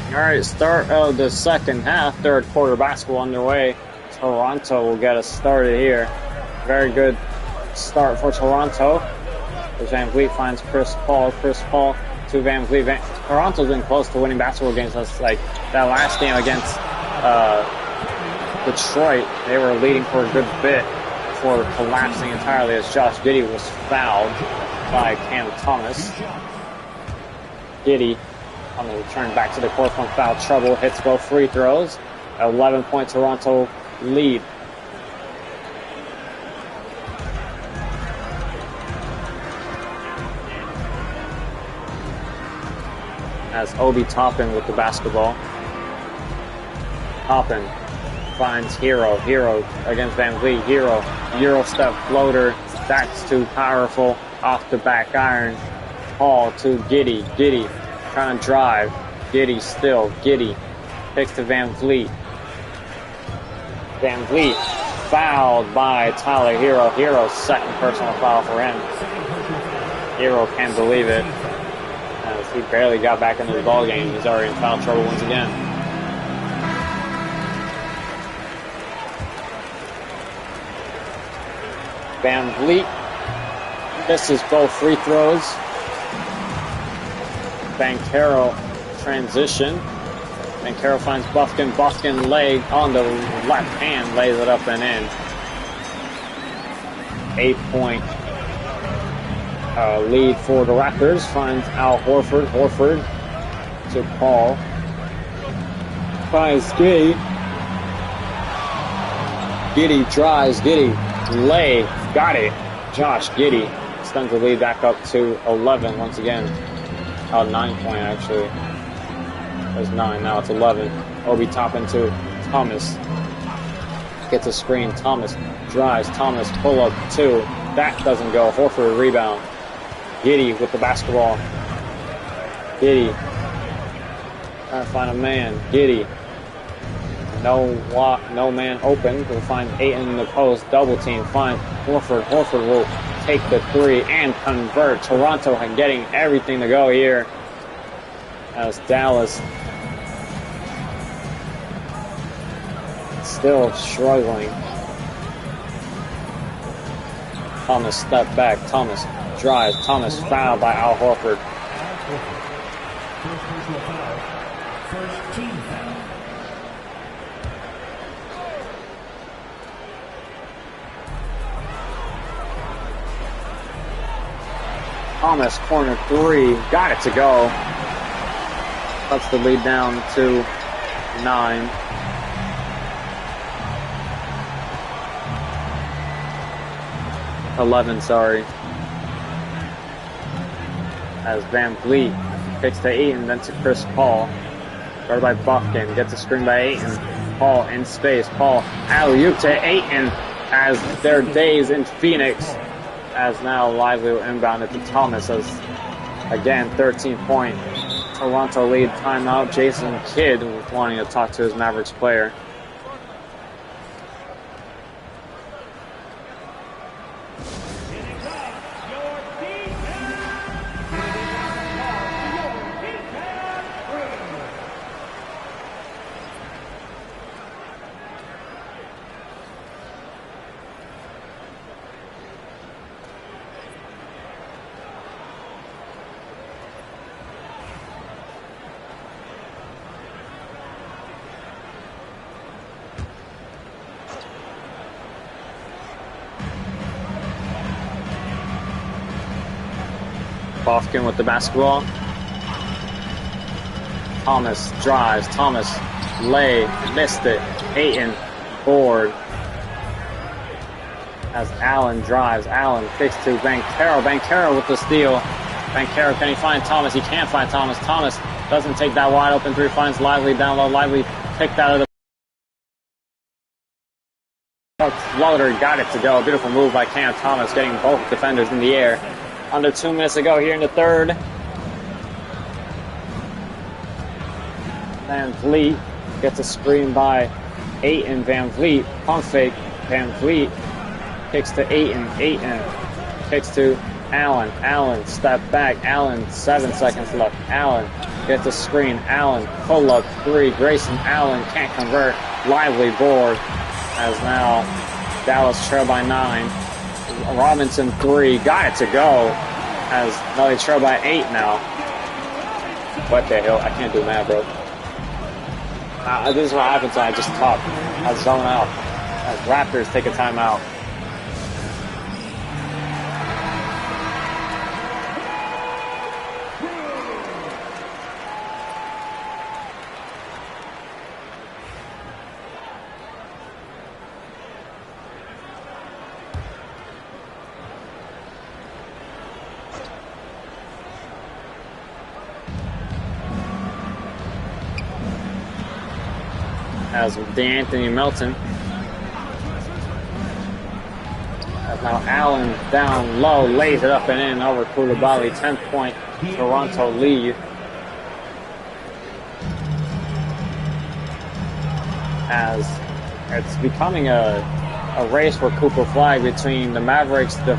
All right, start of the second half, third quarter basketball underway. Toronto will get us started here. Very good start for Toronto. As Van Vliet finds Chris Paul. Chris Paul to Van Vliet. Toronto's been close to winning basketball games. That's like that last game against Detroit. They were leading for a good bit before collapsing entirely as Josh Giddey was fouled by Cam Thomas. Giddey on the return back to the court from foul trouble, hits both free throws. 11-point Toronto lead. As Obi Toppin with the basketball. Toppin finds Hero. Hero against Van Vliet. Euro step floater. That's too powerful. Off the back iron. Paul to Giddey. Giddey trying to drive. Giddey still. Giddey picks to Van Vliet. Van Vliet fouled by Tyler Hero. Hero's second personal foul for him. Hero can't believe it. As he barely got back into the ball game. He's already in foul trouble once again. Van Vliet misses both free throws. Banchero transition. Banchero finds Bufkin. Bufkin leg on the left hand, lays it up and in. 8-point lead for the Raptors. Finds Al Horford. Horford to Paul. Finds Giddey. Giddey drives. Giddey lay. Got it. Josh Giddey extends the lead back up to 11 once again. 9-point actually. It was 9, now it's 11. Obi Toppin to Thomas. Gets a screen. Thomas drives. Thomas pull up 2. That doesn't go. Horford rebound. Giddey with the basketball. Giddey trying to find a man. Giddey. No man open. We'll find Ayton in the post. Double team. Find Horford. Horford will take the 3 and convert. Toronto getting everything to go here. As Dallas still struggling. Thomas step back. Thomas drives. Thomas fouled by Al Horford. First team foul. Thomas, corner 3, got it to go. Cuts the lead down to 9. As Van Vliet picks to Ayton, then to Chris Paul. Guarded by Bufkin, gets a screen by Ayton. Paul in space. Paul alley-oop to Ayton as their days in Phoenix. As now Lively will inbound it to Thomas as, again, 13-point Toronto lead. Timeout. Jason Kidd wanting to talk to his Mavericks player. Bofkin with the basketball. Thomas drives. Thomas lay. Missed it. Ayton board. As Allen drives. Allen kicks to Banchero. Banchero with the steal. Banchero, can he find Thomas? He can't find Thomas. Thomas doesn't take that wide open 3. Finds Lively down low. Lively picked out of the floater. Got it to go. Beautiful move by Cam Thomas, getting both defenders in the air. Under 2 minutes to go here in the third. Van Vliet gets a screen by Ayton. Van Vliet, pump fake. Van Vliet kicks to Ayton. Ayton kicks to Allen, step back. Allen, 7 seconds left. Allen gets a screen. Allen, pull up 3. Grayson Allen can't convert. Lively board as now Dallas trail by 9. Robinson 3, got it to go. As now they trail by 8 now. What the hell? I can't do math, bro. This is what happens when I just talk. I zone out. As Raptors take a timeout. As DeAnthony Melton. As now Allen down low, lays it up and in over Coulibaly. 10-point Toronto lead. As it's becoming a race for Cooper Flag between the Mavericks, the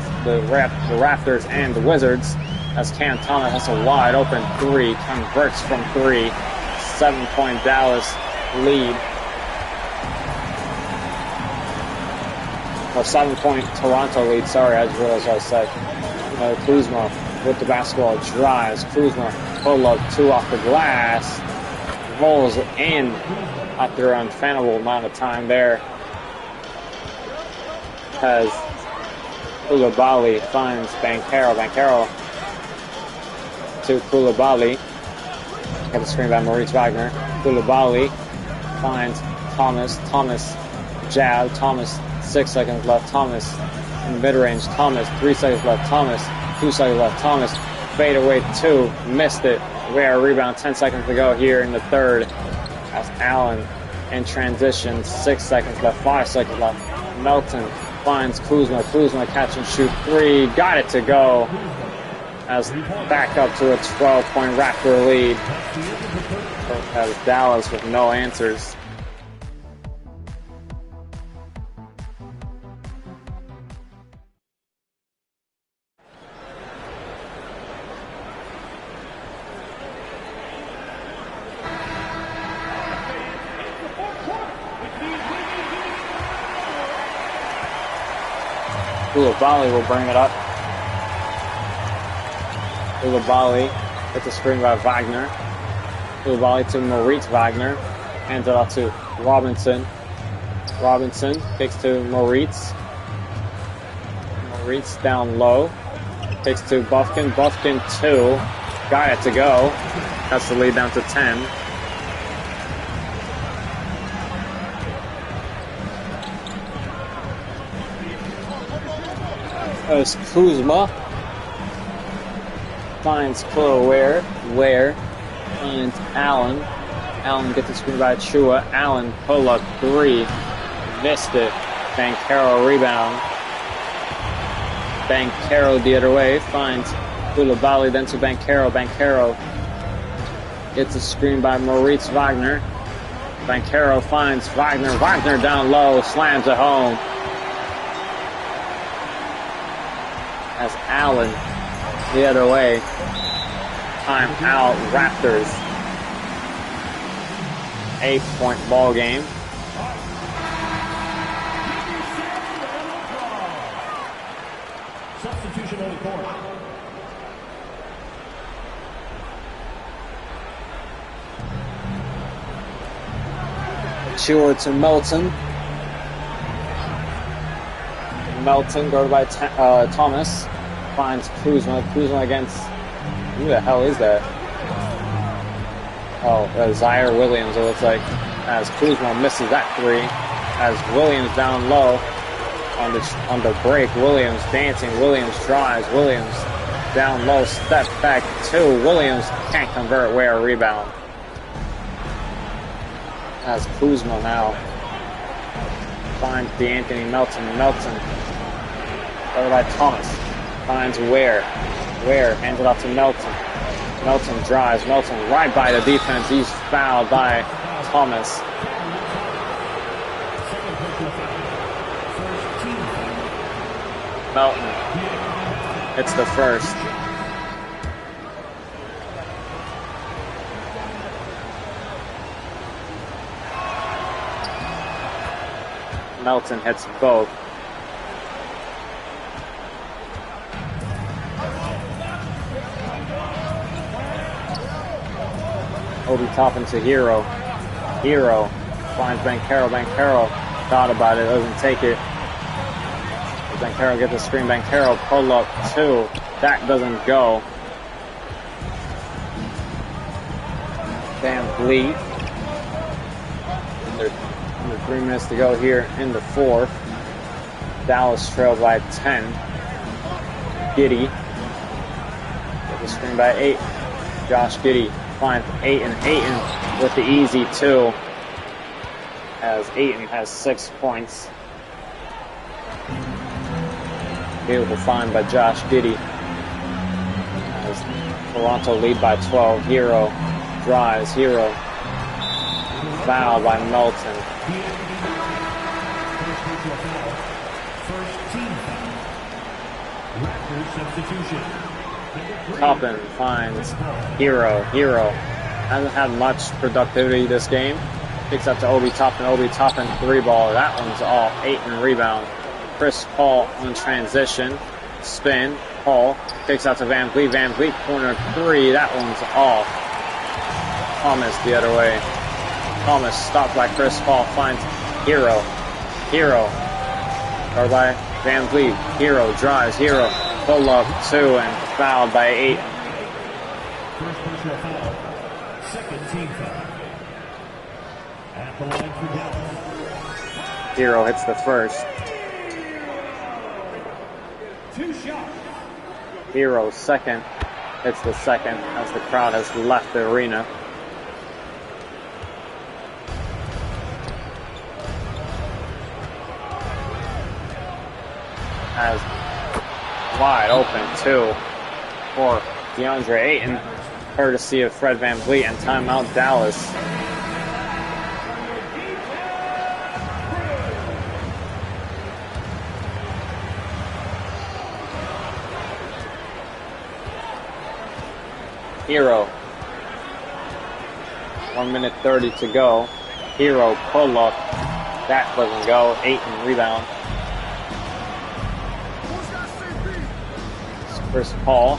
Raptors, and the Wizards. As Cam Thomas has a wide open 3, converts from 3. 7-point Dallas lead. Or 7-point Toronto lead. Sorry, I just realized what I said. Kuzma with the basketball, drives. Kuzma pull up 2 off the glass, rolls in after an unfathomable amount of time there. As Coulibaly finds Banchero. Banchero to Coulibaly. Got the screen by Moritz Wagner. Coulibaly finds Thomas. Thomas jab. Thomas. 6 seconds left. Thomas in mid-range. Thomas. 3 seconds left. Thomas. 2 seconds left. Thomas. Fade away 2. Missed it. Rare rebound. 10 seconds to go here in the third. As Allen in transition. 6 seconds left. 5 seconds left. Melton finds Kuzma. Kuzma catch and shoot 3. Got it to go. As back up to a 12-point Raptor lead. As Dallas with no answers. Coulibaly will bring it up. Coulibaly gets the screen by Wagner. Coulibaly to Moritz Wagner. Hands it off to Robinson. Robinson kicks to Moritz. Moritz down low. Kicks to Bufkin. Bufkin 2. Got it to go. That's the lead down to 10. As Kuzma finds Chloe Ware finds Allen. Allen gets the screen by Chua. Allen pull up 3. Missed it. Banchero rebound. Banchero the other way. Finds Coulibaly, then to Banchero. Banchero gets a screen by Moritz Wagner. Banchero finds Wagner. Wagner down low. Slams it home. As Allen the other way. Time out Raptors. 8-point ball game. Substitution on the court. Chua to Melton. Melton guarded by Thomas. Finds Kuzma. Kuzma against... Who the hell is that? Oh, Zaire Williams, it looks like. As Kuzma misses that 3. As Williams down low on the break. Williams dancing. Williams drives. Williams down low. Step back 2. Williams can't convert. Where rebound. As Kuzma now finds DeAnthony Melton. Melton guarded by Thomas. Finds Ware. Ware hands it off to Melton. Melton drives. Melton right by the defense. He's fouled by Thomas. Melton hits the first. Melton hits both. Obi Toppin to Hero. Hero finds Banchero. Banchero thought about it, doesn't take it. Banchero gets the screen. Banchero pull up 2. That doesn't go. Van Vliet. Under 3 minutes to go here in the 4th. Dallas trailed by 10. Giddey. Get the screen by 8. Josh Giddey finds Ayton. Ayton with the easy 2. As Ayton has 6 points. Beautiful find by Josh Giddey. As Toronto lead by 12. Hero drives. Hero foul by Melton. Toppin finds Hero. Hero hasn't had much productivity this game. Picks up to Obi Toppin. Obi Toppin 3-ball. That one's off. Ayton rebound. Chris Paul on transition. Spin. Paul kicks out to Van Vliet. Van Vliet corner 3. That one's off. Thomas the other way. Thomas stopped by Chris Paul. Finds Hero. Hero. Or by Van Vliet. Hero drives. Hero pull up 2 and fouled by Ayton. First personal foul. Second team foul. At the line for Dallas. Hero hits the first. 2 shots. Hero second hits the second as the crowd has left the arena. As wide open 2 for DeAndre Ayton, courtesy of Fred VanVleet, and timeout Dallas. Hero. 1 minute 30 to go. Hero pull up. That doesn't go. Ayton rebound. Chris Paul.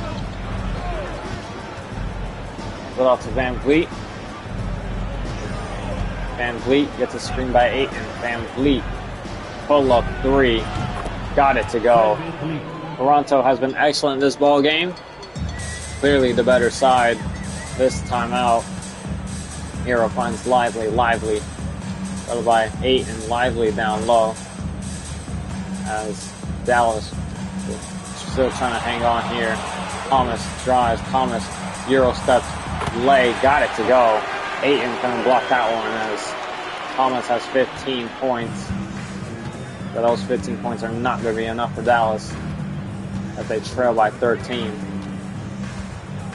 Put out to Van Vliet. Van Vliet gets a screen by Ayton. Van Vliet. Pull up 3. Got it to go. Toronto has been excellent in this ball game. Clearly the better side this time out. Hero finds Lively. Lively. Followed by Ayton. Lively down low. As Dallas still trying to hang on here. Thomas drives. Thomas Euro steps. Lay. Got it to go. Ayton can block that one as Thomas has 15 points. But those 15 points are not going to be enough for Dallas as they trail by 13.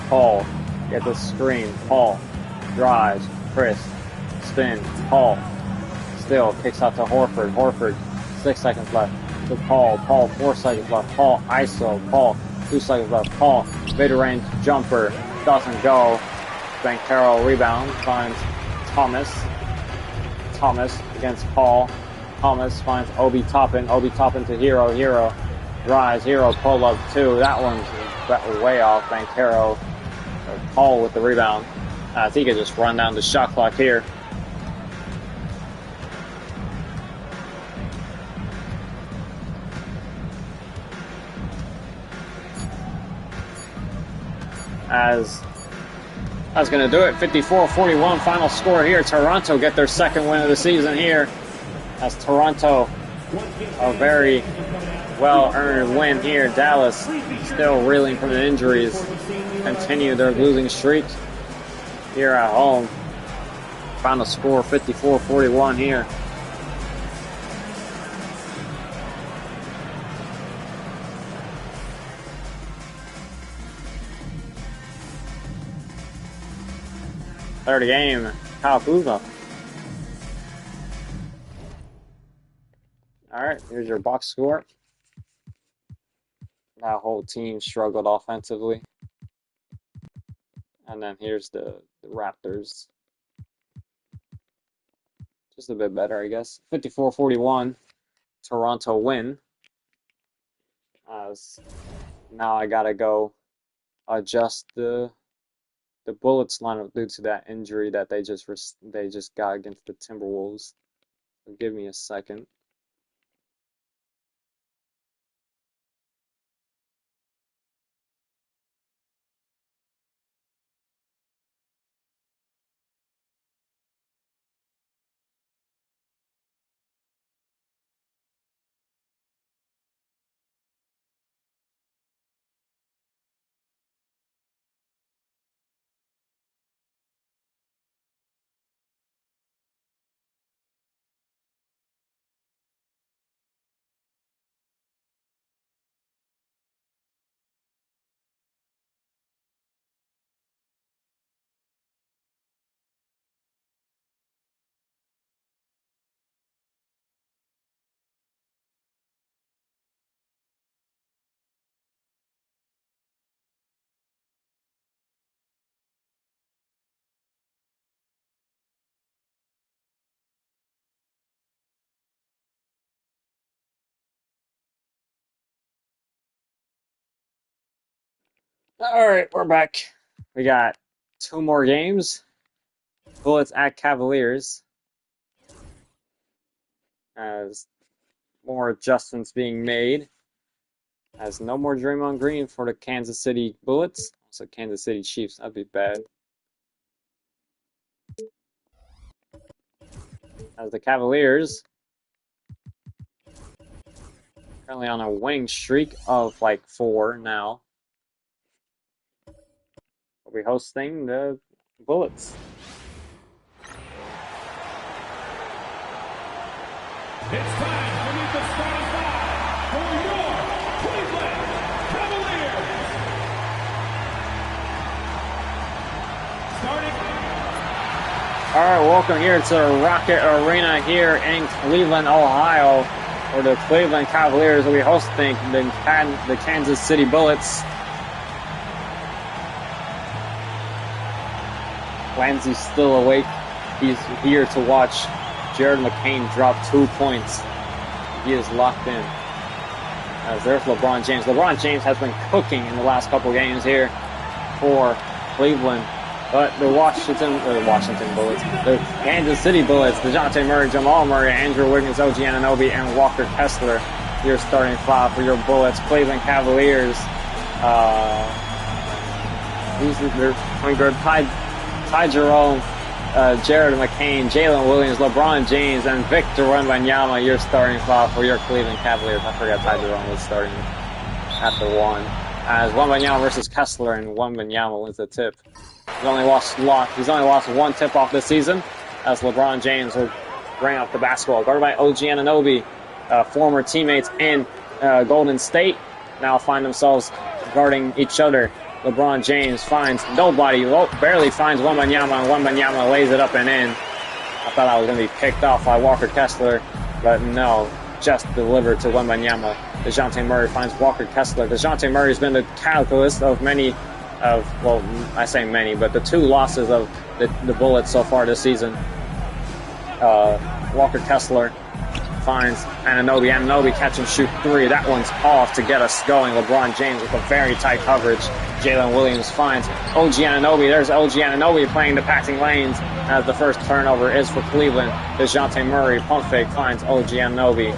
Paul gets the screen. Paul drives. Chris spin. Paul still kicks out to Horford. Horford 6 seconds left to Paul. Paul 4 seconds left. Paul ISO. Paul 2 seconds left. Paul mid-range jumper doesn't go. Banchero rebound finds Thomas. Thomas against Paul. Thomas finds Obi Toppin. Obi Toppin to Hero. Hero drives. Hero pull up 2. That one's way off. Banchero. Paul with the rebound. I think he could just run down the shot clock here. As that's going to do it. 54-41 final score here. Toronto get their second win of the season here. As Toronto, a very well-earned win here. Dallas still reeling from the injuries. Continue their losing streak here at home. Final score 54-41 here. Third game, Kyle Kuzma. All right, here's your box score. that whole team struggled offensively. And then here's the Raptors. Just a bit better, I guess. 54-41. Toronto win. As now I gotta go adjust the Bullets lineup due to that injury that they just got against the Timberwolves. So give me a second. All right, we're back. We got 2 more games. Bullets at Cavaliers. As more adjustments being made. As no more Draymond Green for the Kansas City Bullets. Also Kansas City Chiefs. That'd be bad. As the Cavaliers currently on a winning streak of like 4 now. We'll be hosting the Bullets. It's time to meet the starting five for your Cleveland Cavaliers. Starting. All right, welcome here to Rocket Arena here in Cleveland, Ohio, where the Cleveland Cavaliers will be hosting the Kansas City Bullets. Lansley's still awake. He's here to watch Jared McCain drop 2 points. He is locked in. As there's LeBron James. LeBron James has been cooking in the last couple games here for Cleveland. But the Washington Bullets, the Kansas City Bullets, DeJounte Murray, Jamal Murray, Andrew Wiggins, OG Anunoby, and Walker Kessler, your starting five for your Bullets. Cleveland Cavaliers, they're point guard Ty Jerome, Jared McCain, Jalen Williams, LeBron James, and Victor Wembanyama, your starting five for your Cleveland Cavaliers. I forgot Ty Jerome was starting after 1. As Wembanyama versus Kessler, and Wembanyama wins the tip. He's only lost 1 tip-off this season, as LeBron James will bring up the basketball. Guarded by OG Anunoby, former teammates in Golden State, now find themselves guarding each other. LeBron James finds nobody, barely finds Wembanyama, and Wembanyama lays it up and in. I thought I was going to be picked off by Walker Kessler, but no, just delivered to Wembanyama. DeJounte Murray finds Walker Kessler. DeJounte Murray's been the catalyst of I say many, but the 2 losses of the Bullets so far this season. Walker Kessler finds Anunoby. Anunoby catch and shoot 3. That one's off to get us going. LeBron James with a very tight coverage. Jalen Williams finds OG Anunoby. There's OG Anunoby playing the passing lanes as the first turnover is for Cleveland. DeJounte Murray pump fake finds OG Anunoby.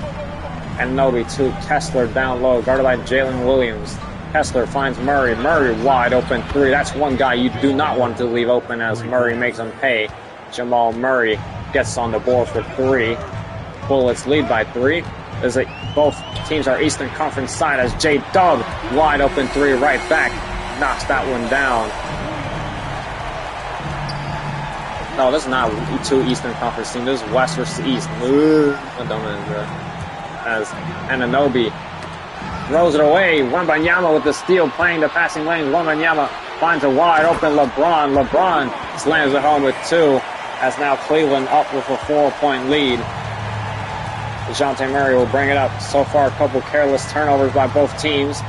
Anunoby to Kessler down low, guarded by Jalen Williams. Kessler finds Murray. Murray wide open 3. That's one guy you do not want to leave open as Murray makes him pay. Jamal Murray gets on the board for 3. Bullets lead by 3. Both teams are Eastern Conference side as J-Dub wide open 3 right back. Knocks that one down. No, this is not 2 Eastern Conference teams. This is West versus East. As Anunoby throws it away. Wembanyama with the steal, playing the passing lanes. Wembanyama finds a wide open LeBron. LeBron slams it home with 2. As now Cleveland up with a 4-point lead. DeJounte Murray will bring it up. So far, a couple careless turnovers by both teams.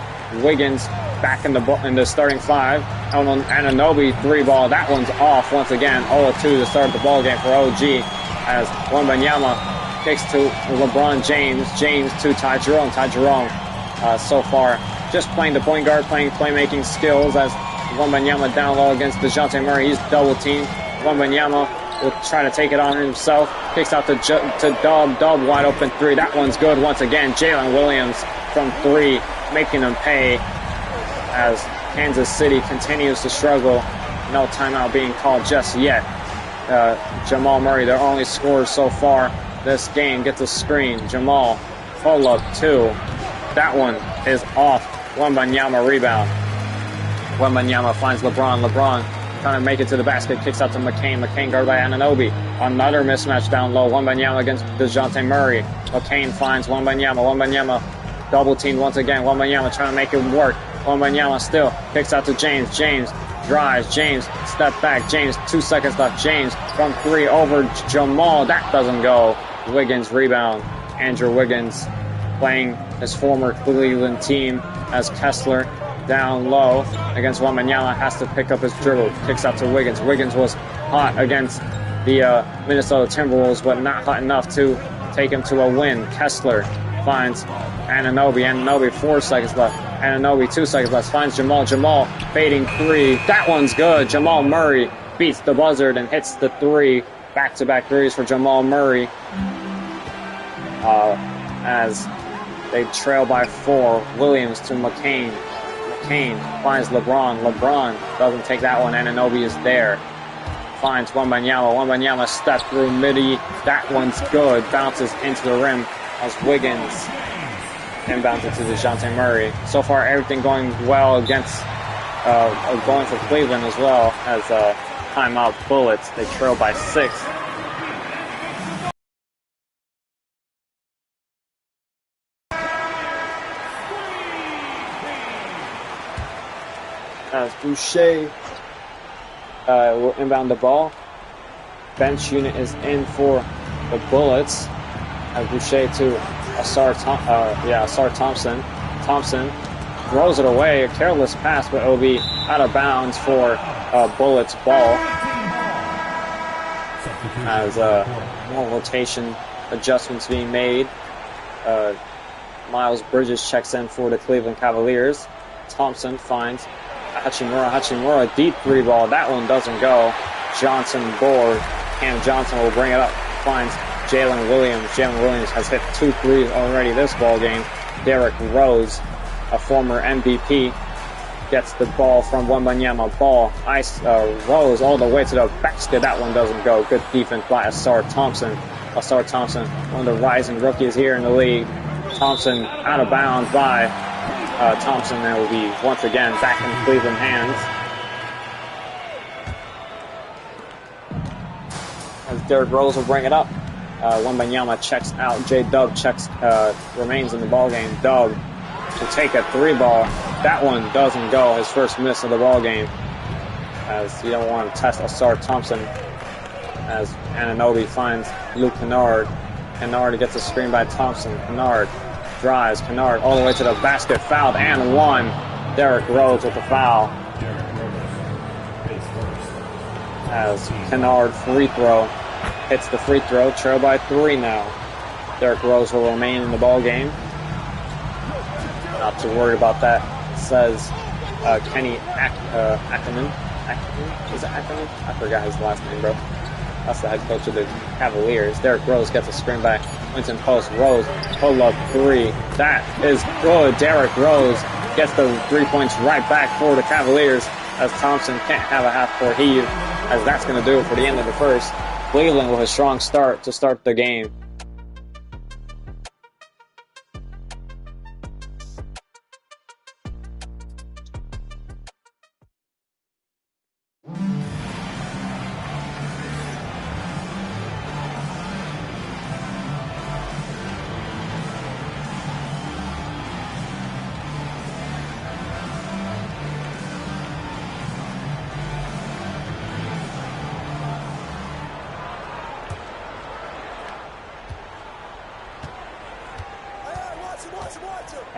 Wiggins back in the starting five. Anunoby 3-ball. That one's off once again. 0-2 to start the ball game for OG as Wembanyama kicks to LeBron James. James to Ty Jerome. Ty Jerome so far just playing the point guard, playing playmaking skills as Wembanyama down low against DeJounte Murray. He's double teamed. Wembanyama will try to take it on himself. Kicks out to Dub. Dub wide open 3. That one's good once again. Jalen Williams from 3, making them pay as Kansas City continues to struggle. No timeout being called just yet. Jamal Murray, their only scorer so far this game, gets a screen. Jamal, pull up 2. That one is off. Wembanyama rebound. Wembanyama finds LeBron. LeBron trying to make it to the basket. Kicks out to McCain. McCain guarded by Anunoby. Another mismatch down low. Wembanyama against DeJounte Murray. McCain finds Wembanyama. Wembanyama double teamed once again. Wembanyama trying to make it work. Wembanyama still kicks out to James. James drives. James step back. James 2 seconds left. James from 3 over Jamal. That doesn't go. Wiggins rebound. Andrew Wiggins playing his former Cleveland team as Kessler down low against Wembanyama has to pick up his dribble. Kicks out to Wiggins. Wiggins was hot against the Minnesota Timberwolves, but not hot enough to take him to a win. Kessler finds Anunoby. Anunoby 4 seconds left. Anunoby 2 seconds left. Finds Jamal. Jamal fading 3. That one's good. Jamal Murray beats the buzzard and hits the 3. Back-to-back threes for Jamal Murray. As they trail by 4. Williams to McCain. McCain finds LeBron. LeBron doesn't take that one. Anunoby is there. Finds Wembanyama. Wembanyama step through midi. That one's good. Bounces into the rim as Wiggins inbounds it to DeJounte Murray. So far, everything going well against going for Cleveland as well as timeout Bullets. They trail by 6. As Boucher will inbound the ball. Bench unit is in for the Bullets. As Boucher to Asar Thompson. Thompson throws it away. A careless pass, but it will be out of bounds for Bullets ball. As more rotation adjustments being made. Miles Bridges checks in for the Cleveland Cavaliers. Thompson finds Hachimura. Hachimura, deep 3-ball. That one doesn't go. Johnson board. Cam Johnson will bring it up. Finds Jalen Williams. Jalen Williams has hit 2 threes already this ball game. Derrick Rose, a former MVP, gets the ball from Wembanyama. Ball, Rose all the way to the basket. That one doesn't go. Good defense by Asar Thompson. Asar Thompson, one of the rising rookies here in the league. Thompson out of bounds by Thompson, and will be once again back in Cleveland hands. As Derrick Rose will bring it up. Wembanyama checks out. J-Dub remains in the ballgame. Dub will take a 3-ball. That one doesn't go. His first miss of the ballgame. As you don't want to test Asar Thompson. As Anunoby finds Luke Kennard. Kennard gets a screen by Thompson. Kennard drives. Kennard all the way to the basket. Fouled and one. Derrick Rose with the foul. As Kennard free throw hits the free throw. Trail by 3 now. Derrick Rose will remain in the ball game. Not too worried about that, says Kenny Ackerman. Is it Ackerman? I forgot his last name, bro. That's the head coach of the Cavaliers. Derrick Rose gets a screen back. Winton Post. Rose, pull up 3. That is good. Derrick Rose gets the 3 points right back for the Cavaliers as Thompson can't have a half-court heave, as that's going to do it for the end of the first. Cleveland with a strong start to start the game.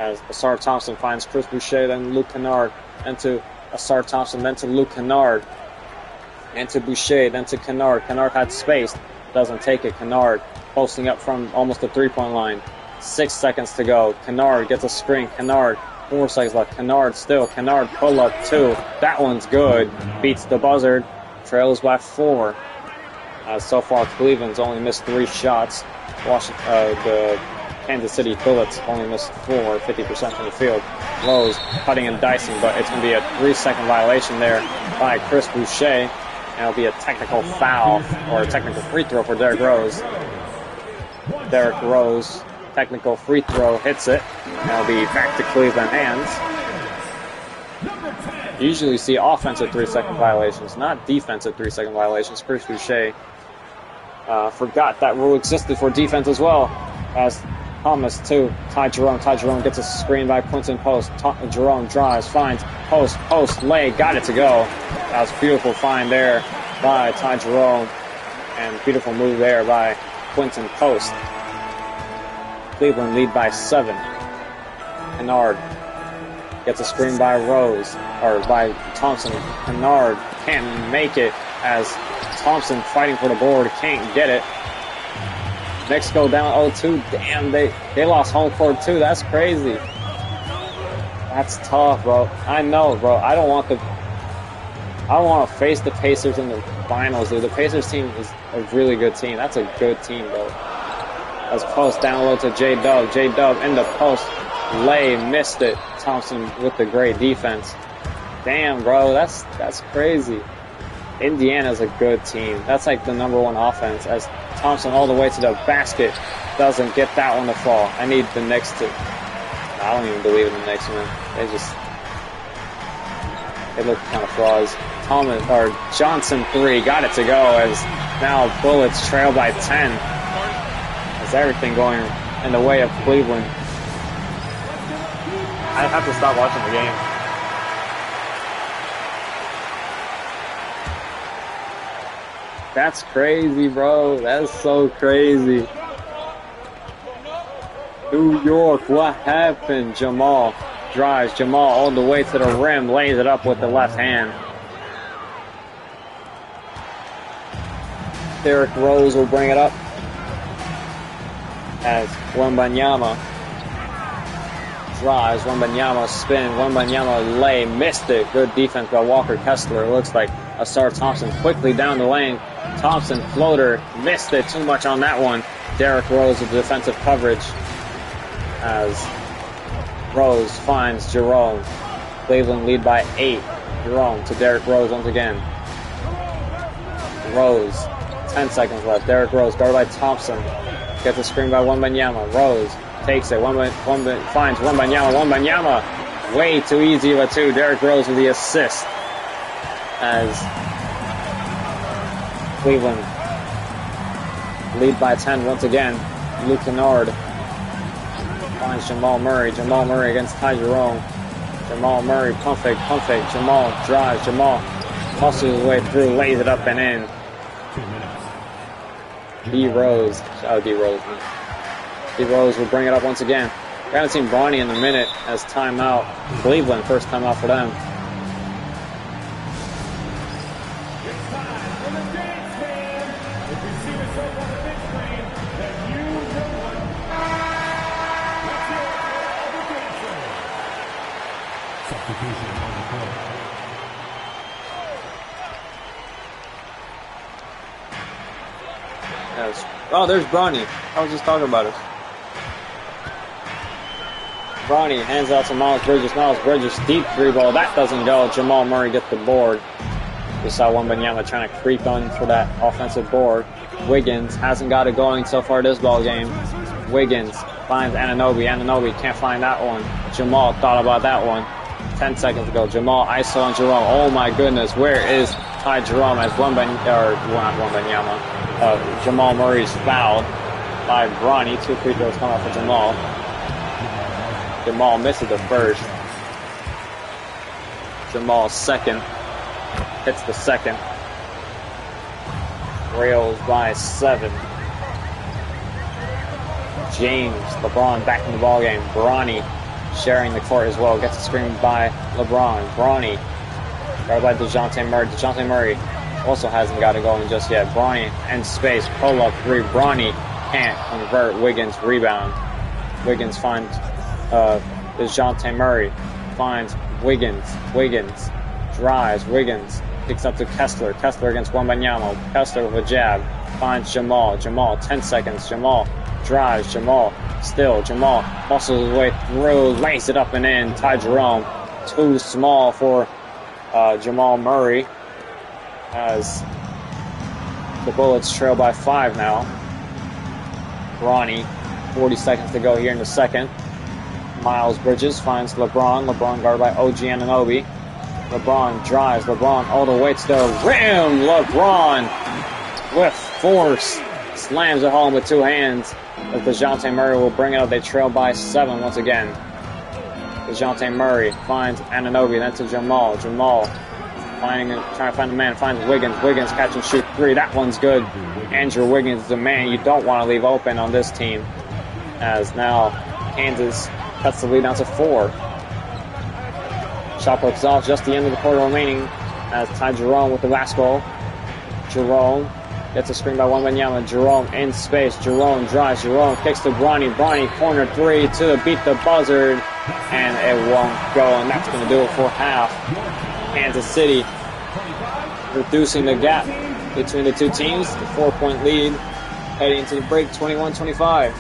As Asar Thompson finds Chris Boucher, then Luke Kennard, into Asar Thompson, then to Luke Kennard, and to Boucher, then to Kennard. Kennard had space, doesn't take it. Kennard posting up from almost the 3-point line. 6 seconds to go. Kennard gets a screen. Kennard, 4 seconds left. Kennard still. Kennard pull up 2. That one's good. Beats the buzzer. Trails by 4. So far, Cleveland's only missed 3 shots. The Kansas City Bullets only missed 4, 50% from the field. Rose cutting and dicing, but it's going to be a 3-second violation there by Chris Boucher. And it'll be a technical foul or a technical free throw for Derrick Rose. Derrick Rose, technical free throw, hits it. And it'll be back to Cleveland hands. Usually you see offensive 3-second violations, not defensive 3-second violations. Chris Boucher forgot that rule existed for defense as well. As Thomas to Ty Jerome. Ty Jerome gets a screen by Quinton Post. Jerome drives, finds Post, lay, got it to go. That was a beautiful find there by Ty Jerome. And beautiful move there by Quinton Post. Cleveland lead by 7. Kennard gets a screen by Rose, or by Thompson. Kennard can't make it as Thompson fighting for the board, can't get it. Knicks go down 0-2. Damn, they lost home court too. That's crazy. That's tough, bro. I know, bro. I don't want to face the Pacers in the finals, dude. The Pacers team is a really good team. That's a good team, bro. As Post down low to J-Dub. J-Dub in the post. Lay missed it. Thompson with the great defense. Damn, bro. That's crazy. Indiana's a good team. That's like the #1 offense. As Thompson all the way to the basket, doesn't get that one to fall. I need the Knicks to. I don't even believe in the Knicks, man. They look kind of frauds. Johnson 3 got it to go as now Bullets trail by 10. There's everything going in the way of Cleveland. I have to stop watching the game. That's crazy, bro. That's so crazy. New York, what happened? Jamal drives. Jamal all the way to the rim, lays it up with the left hand. Derrick Rose will bring it up as Wembanyama drives. Wembanyama spin. Wembanyama lay. Missed it. Good defense by Walker Kessler. Looks like Asar Thompson quickly down the lane. Thompson floater. Missed it. Too much on that one. Derrick Rose with defensive coverage as Rose finds Jerome. Cleveland lead by 8. Jerome to Derrick Rose once again. Rose. 10 seconds left. Derrick Rose guarded by Thompson. Gets a screen by Wembanyama. Rose takes it. Finds Wembanyama. Wembanyama. Way too easy of a 2. Derrick Rose with the assist. As Cleveland lead by 10 once again. Luke Kennard finds Jamal Murray. Jamal Murray against Ty Jerome. Jamal Murray, pump fake. Jamal drives. Jamal hustles his way through, lays it up and in. D Rose will bring it up once again. We haven't seen Bronny in a minute as timeout. Cleveland, first timeout for them. Oh, there's Bronny. I was just talking about it. Bronny hands out to Miles Bridges. Miles Bridges, deep 3 ball. That doesn't go. Jamal Murray gets the board. We saw Wembanyama trying to creep on for that offensive board. Wiggins hasn't got it going so far this ball game. Wiggins finds Anunoby. Anunoby can't find that one. Jamal thought about that one. 10 seconds ago. Jamal ISO on Jerome. Oh my goodness. Where is Ty Jerome as Jamal Murray's fouled by Bronny. 2 free throws come out for Jamal. Jamal misses the first. Jamal's second. Hits the second. Rails by 7. James, LeBron back in the ballgame. Bronny sharing the court as well. Gets a screen by LeBron. Bronny, guarded by DeJounte Murray. DeJounte Murray also hasn't got it going just yet. Bronny in space, pull-up three. Bronny can't convert. Wiggins rebound. Wiggins finds DeJounte Murray. Finds Wiggins. Wiggins drives. Wiggins picks up to Kessler. Kessler against Wembanyama. Kessler with a jab. Finds Jamal. Jamal, 10 seconds. Jamal drives. Jamal still. Jamal muscles his way through. Lays it up and in. Ty Jerome. Too small for Jamal Murray. As the Bullets trail by 5 now. Bronny, 40 seconds to go here in the second. Miles Bridges finds LeBron. LeBron guarded by OG Anunoby. LeBron drives. LeBron all the way to the rim. LeBron with force slams it home with 2 hands. As DeJounte Murray will bring it up. They trail by 7 once again. DeJounte Murray finds Anunoby, then to Jamal. Jamal trying to find the man, finds Wiggins. Wiggins catch and shoot 3. That one's good. Andrew Wiggins is the man you don't want to leave open on this team. As now Kansas cuts the lead down to 4. Shot clock is off, just the end of the quarter remaining. As Ty Jerome with the basketball. Jerome gets a screen by Wembanyama. Jerome in space. Jerome drives. Jerome kicks to Bronny. Bronny corner 3 to beat the buzzer. And it won't go. And that's going to do it for half. Kansas City reducing the gap between the two teams. The 4-point lead heading into the break, 21-25.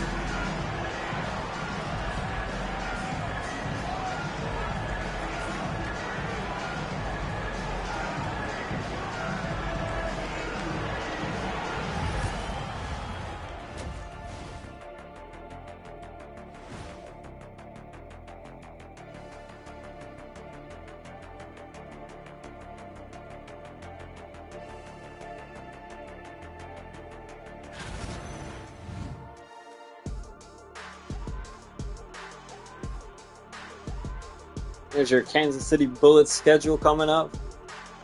Here's your Kansas City Bullets schedule coming up.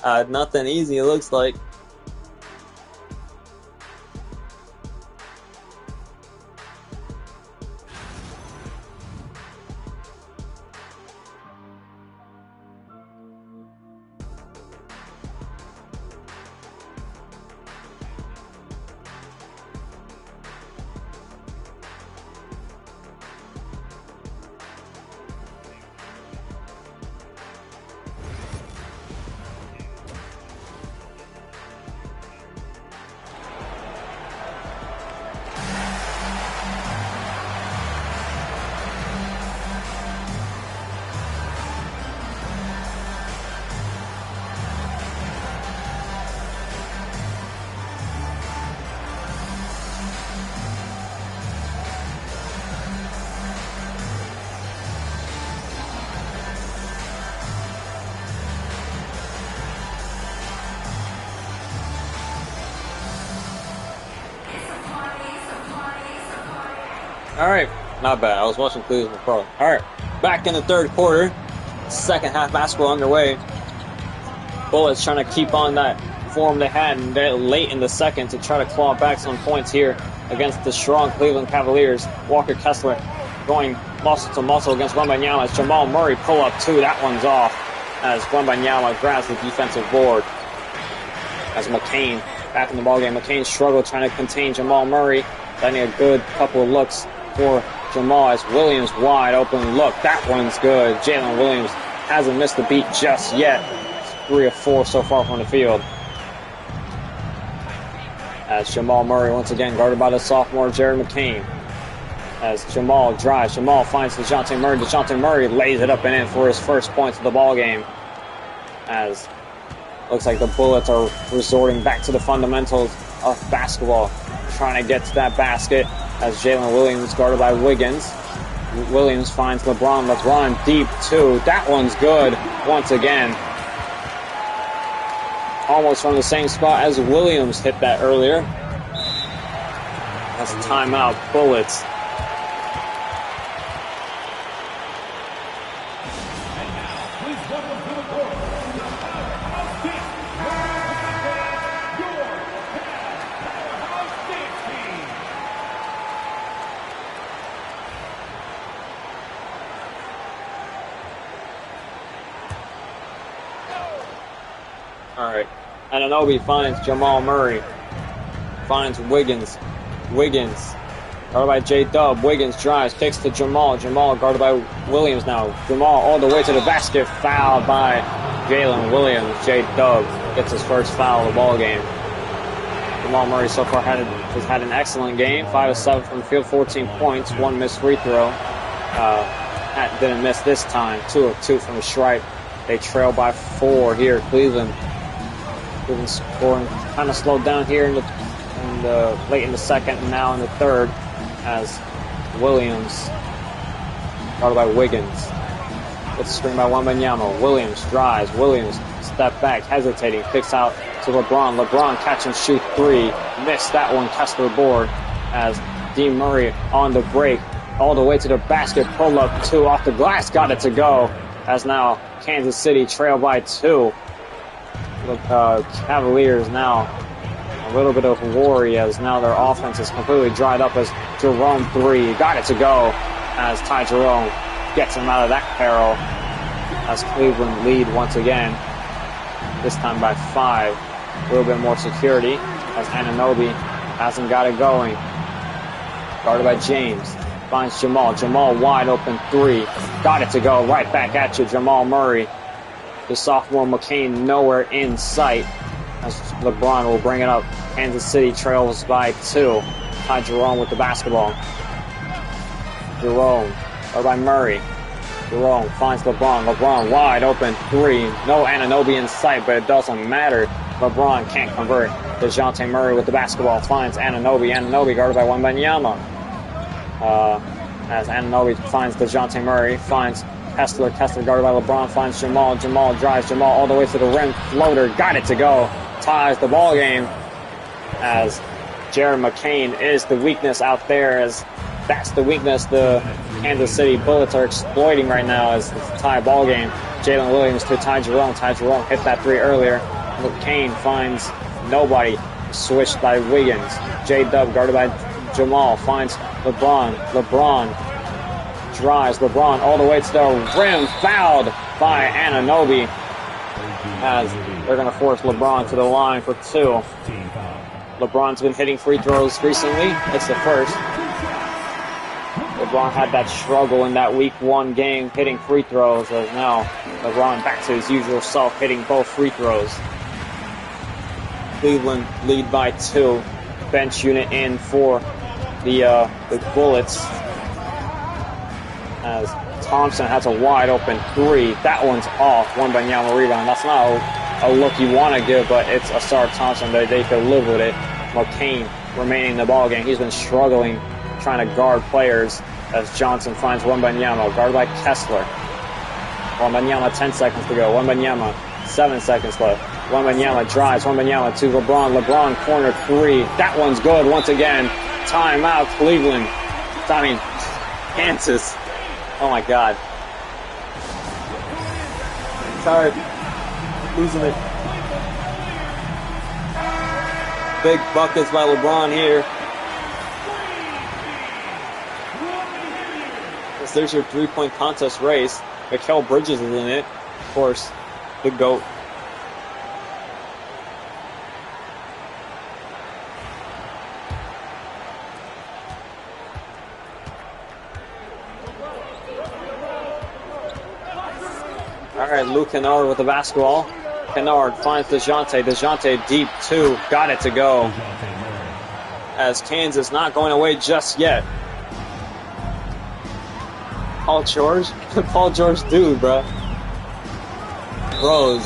Nothing easy, it looks like. Alright, not bad. I was watching Cleveland before. Alright, back in the third quarter. Second half basketball underway. Bullets trying to keep on that form they had late in the second to try to claw back some points here against the strong Cleveland Cavaliers. Walker Kessler going muscle to muscle against Wembanyama. As Jamal Murray pull up 2. That one's off as Wembanyama grabs the defensive board. As McCain back in the ballgame. McCain struggled trying to contain Jamal Murray. Letting a good couple of looks for Jamal as Williams wide open look. That one's good. Jalen Williams hasn't missed a beat just yet. 3 of 4 so far from the field. As Jamal Murray once again guarded by the sophomore Jared McCain. As Jamal drives. Jamal finds DeJounte Murray. DeJounte Murray lays it up and in for his first points of the ball game. As looks like the Bullets are resorting back to the fundamentals of basketball. Trying to get to that basket as Jalen Williams guarded by Wiggins. Williams finds LeBron. LeBron deep 2. That one's good once again. Almost from the same spot as Williams hit that earlier. That's a timeout. Bullets. All right. Anunoby finds Jamal Murray. Finds Wiggins. Wiggins. Guarded by J-Dub. Wiggins drives. Kicks to Jamal. Jamal guarded by Williams now. Jamal all the way to the basket. Fouled by Jalen Williams. J-Dub gets his first foul of the ball game. Jamal Murray so far has had an excellent game. 5 of 7 from the field, 14 points, 1 missed free throw. Didn't miss this time. 2 of 2 from the stripe. They trail by 4 here. Cleveland scoring kind of slowed down here in the late in the second and now in the third as Williams guarded by Wiggins. Gets screened by Wembanyama. Williams drives. Williams step back, hesitating, kicks out to LeBron. LeBron catch and shoot 3. Missed that one. Kessler board as D. Murray on the break. All the way to the basket. Pull up 2 off the glass. Got it to go. As now Kansas City trail by 2. Cavaliers now a little bit of worry as now their offense is completely dried up as Jerome 3. Got it to go as Ty Jerome gets him out of that peril as Cleveland lead once again. This time by 5. A little bit more security as Anunoby hasn't got it going. Guarded by James. Finds Jamal. Jamal wide open 3. Got it to go. Right back at you, Jamal Murray. The sophomore McCain nowhere in sight as LeBron will bring it up. Kansas City trails by 2. Ty Jerome with the basketball. Jerome. Or by Murray. Jerome finds LeBron. LeBron wide open 3. No Anunoby in sight, but it doesn't matter. LeBron can't convert. DeJounte Murray with the basketball finds Anunoby. Anunoby guarded by Wembanyama. As Anunoby finds DeJounte Murray. Finds Kessler. Kessler guarded by LeBron. Finds Jamal. Jamal drives. Jamal all the way to the rim. Floater. Got it to go. Ties the ball game. As Jared McCain is the weakness out there. As that's the weakness the Kansas City Bullets are exploiting right now as it's a tie ball game. Jalen Williams to Ty Jerome. Ty Jerome hit that 3 earlier. McCain finds nobody. Switched by Wiggins. J-Dub guarded by Jamal. Finds LeBron. LeBron drives. LeBron all the way to the rim. Fouled by Anunoby. As they're going to force LeBron to the line for 2. LeBron's been hitting free throws recently. It's the first. LeBron had that struggle in that week 1 game hitting free throws. As now LeBron back to his usual self hitting both free throws. Cleveland lead by 2. Bench unit in for the Bullets. As Thompson has a wide open 3. That one's off. Wembanyama rebound. That's not a look you want to give, but it's Asar Thompson. They can live with it. McCain remaining in the ball game. He's been struggling trying to guard players as Johnson finds Wembanyama. Guarded by Kessler. Wembanyama 10 seconds to go. Wembanyama 7 seconds left. Wembanyama drives. Wembanyama to LeBron. LeBron corner 3. That one's good once again. Timeout Cleveland. Kansas. Oh my God. Sorry. Losing it. Big buckets by LeBron here. There's your 3-point contest race. Mikal Bridges is in it. Of course, the GOAT. All right, Luke Kennard with the basketball. Kennard finds DeJounte. DeJounte deep 2. Got it to go. As Kansas not going away just yet. Paul George? Paul George dude, bro. Rose.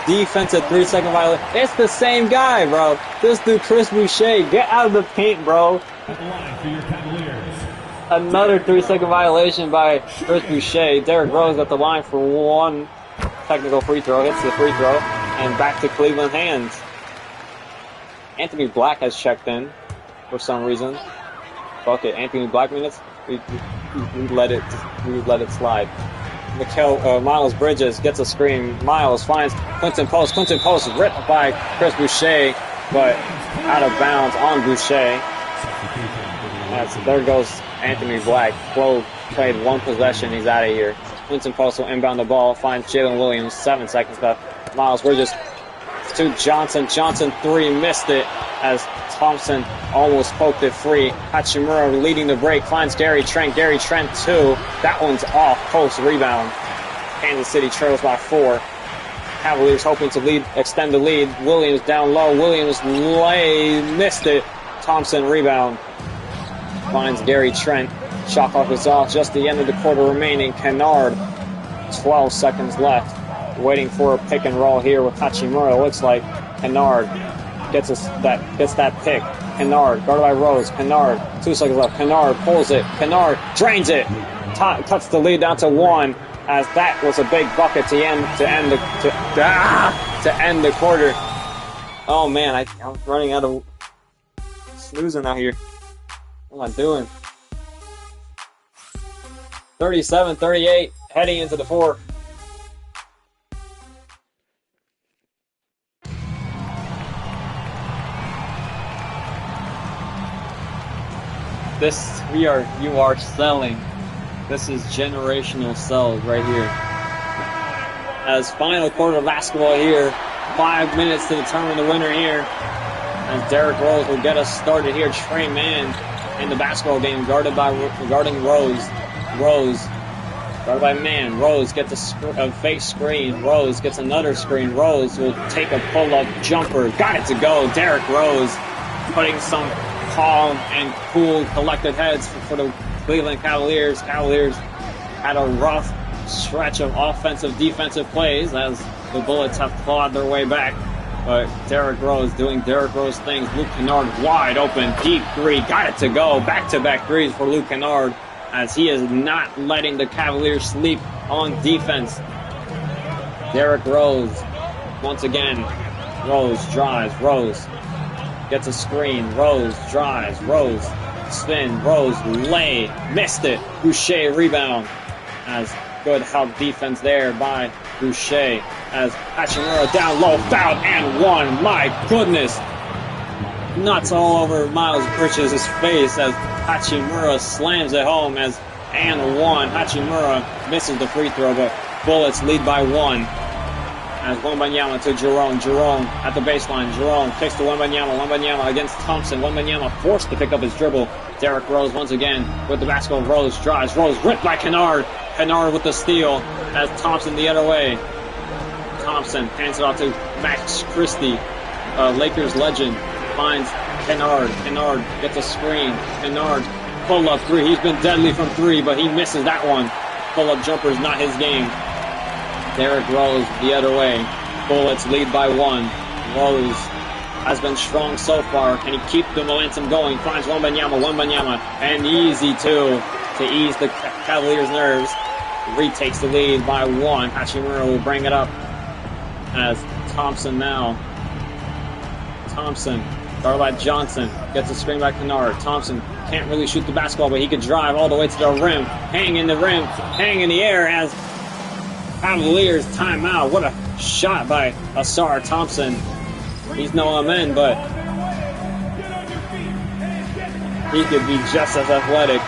Defensive 3-second violation. It's the same guy, bro. This dude, Chris Boucher. Get out of the paint, bro. Another 3-second violation by Chris Boucher. Derrick Rose at the line for 1 technical free throw. Hits the free throw. And back to Cleveland hands. Anthony Black has checked in for some reason. Fuck it. Anthony Black minutes. We let it slide. Miles Bridges gets a screen. Miles finds Quentin Post. Quentin Post ripped by Chris Boucher, but out of bounds on Boucher. There goes Anthony Black. Flo played 1 possession. He's out of here. Quentin Post will inbound the ball. Finds Jalen Williams. 7 seconds left. Miles Bridges to Johnson. Johnson 3, missed it as Thompson almost poked it free. Hachimura leading the break, finds Gary Trent. Gary Trent 2. That one's off, post rebound. Kansas City trails by 4. Cavaliers hoping to extend the lead. Williams down low. Williams missed it. Thompson rebound. Finds Gary Trent. Shot clock is off. Just the end of the quarter remaining. Kennard, 12 seconds left. Waiting for a pick and roll here with Hachimura. Looks like Kennard gets that pick. Kennard, guarded by Rose. Kennard, 2 seconds left. Kennard pulls it. Kennard drains it. Cuts the lead down to 1. As that was a big bucket to end the quarter. Oh man, I'm running out of snoozing out here. What am I doing? 37-38, heading into the 4th. You are selling. This is generational sells right here. As final quarter of basketball here, 5 minutes to determine the winner here. As Derrick Rose will get us started here. Trey Mann in the basketball game, guarding Rose. Rose, guarded by Mann. Rose gets a fake screen. Rose gets another screen. Rose will take a pull-up jumper. Got it to go. Derrick Rose putting some calm and cool, collected heads for the Cleveland Cavaliers. Cavaliers had a rough stretch of offensive, defensive plays as the Bullets have clawed their way back. But Derrick Rose doing Derrick Rose things. Luke Kennard wide open, deep 3. Got it to go. Back-to-back 3s for Luke Kennard as he is not letting the Cavaliers sleep on defense. Derrick Rose, once again. Rose drives. Rose gets a screen. Rose drives. Rose spin. Rose lay. Missed it. Boucher rebound. As good help defense there by Boucher. As Hachimura down low. Fouled and 1. My goodness. Nuts all over Miles Bridges' face as Hachimura slams it home as and 1. Hachimura misses the free throw, but Bullets lead by 1. As Wembanyama to Jerome. Jerome at the baseline. Jerome kicks to Wembanyama. Wembanyama against Thompson. Wembanyama forced to pick up his dribble. Derrick Rose once again with the basketball. Rose drives. Rose ripped by Kennard. Kennard with the steal as Thompson the other way. Thompson hands it off to Max Christie, Lakers legend. Finds Kennard. Kennard gets a screen. Kennard pull-up 3. He's been deadly from 3, but he misses that one. Pull-up jumper is not his game. Derrick Rose the other way. Bullets lead by 1. Rose has been strong so far. Can he keep the momentum going? Finds Wembanyama. Wembanyama. And easy, too, to ease the Cavaliers' nerves. Retakes the lead by 1. Hachimura will bring it up as Thompson now. Thompson, guarded by Johnson, gets a screen by Kennard. Thompson can't really shoot the basketball, but he could drive all the way to the rim. Hang in the rim, hang in the air as Cavaliers timeout. What a shot by Ausar Thompson. He's no amen, but he could be just as athletic.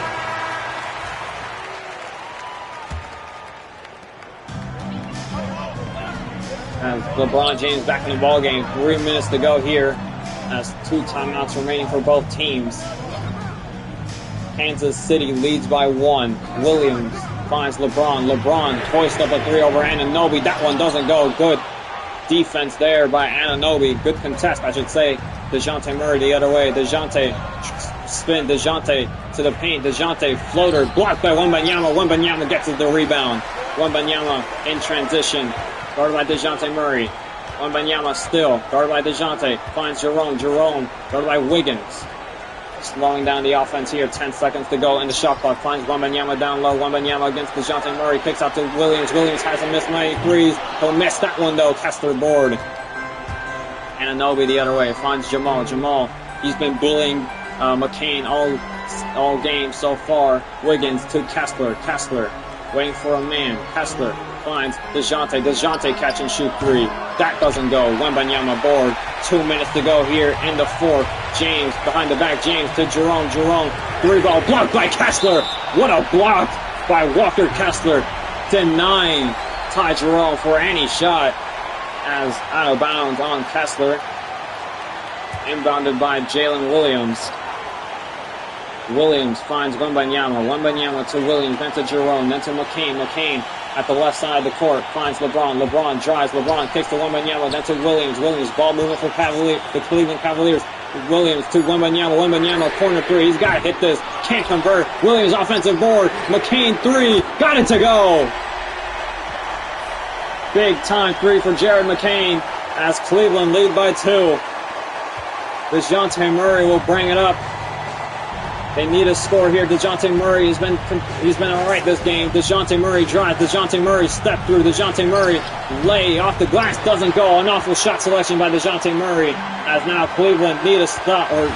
As LeBron James back in the ball game. 3 minutes to go here as 2 timeouts remaining for both teams. Kansas City leads by 1. Williams finds LeBron. LeBron hoists up a 3 over Anunoby. That one doesn't go. Good defense there by Anunoby. Good contest, I should say. DeJounte Murray the other way. DeJounte spin. DeJounte to the paint. DeJounte floater blocked by Wembanyama. Wembanyama gets the rebound. Wembanyama in transition. Guarded by DeJounte Murray. Wembanyama still. Guarded by DeJounte. Finds Jerome. Jerome guarded by Wiggins. Slowing down the offense here. 10 seconds to go in the shot clock. Finds Wembanyama down low. Wembanyama against DeJounte Murray. Kicks out to Williams. Williams hasn't missed many threes. He'll miss that one though. Kessler board. Anunoby the other way. Finds Jamal. Jamal. He's been bullying McCain all game so far. Wiggins to Kessler. Kessler waiting for a man. Kessler finds DeJounte. DeJounte catch and shoot 3. That doesn't go. Wembanyama board. 2 minutes to go here in the 4th. James behind the back. James to Jerome. Jerome. 3-ball blocked by Kessler. What a block by Walker Kessler. Denying Ty Jerome for any shot. as out of bounds on Kessler. Inbounded by Jalen Williams. Williams finds Wembanyama. Wembanyama to Williams, then to Jerome, then to McCain. McCain at the left side of the court finds LeBron. LeBron drives. LeBron kicks to Wembanyama, then to Williams. Williams, ball movement for the Cleveland Cavaliers. Williams to Wembanyama. Wembanyama, corner three. He's got to hit this. Can't convert. Williams, offensive board. McCain, three. Got it to go. Big time three for Jared McCain as Cleveland lead by 2. DeJounte Murray will bring it up. They need a score here. DeJounte Murray he's been all right this game. DeJounte Murray drives. DeJounte Murray step through. DeJounte Murray lay off the glass. Doesn't go. An awful shot selection by DeJounte Murray. As now Cleveland need a stop, or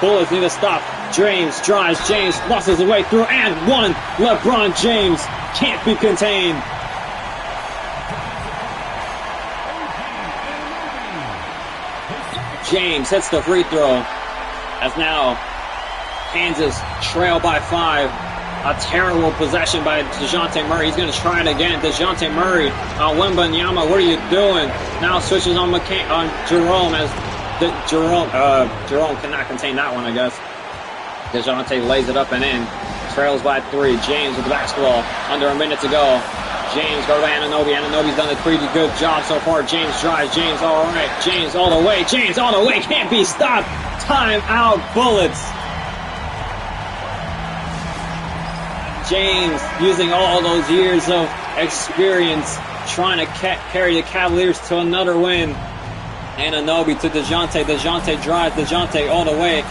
Bullets need a stop. James drives. James muscles his way through and one. LeBron James can't be contained. James hits the free throw. As now Kansas trail by 5. A terrible possession by DeJounte Murray. He's going to try it again. DeJounte Murray on Wembanyama. What are you doing? Now switches on Jerome as Jerome cannot contain that one, I guess. DeJounte lays it up and in. Trails by 3. James with the basketball. Under a minute to go. James go to Anunoby. Anunoby's done a pretty good job so far. James drives. James all right. James all the way. James all the way. Can't be stopped. Time out, Bullets. James using all those years of experience trying to carry the Cavaliers to another win. Anunoby to DeJounte. DeJounte drives. DeJounte all the way.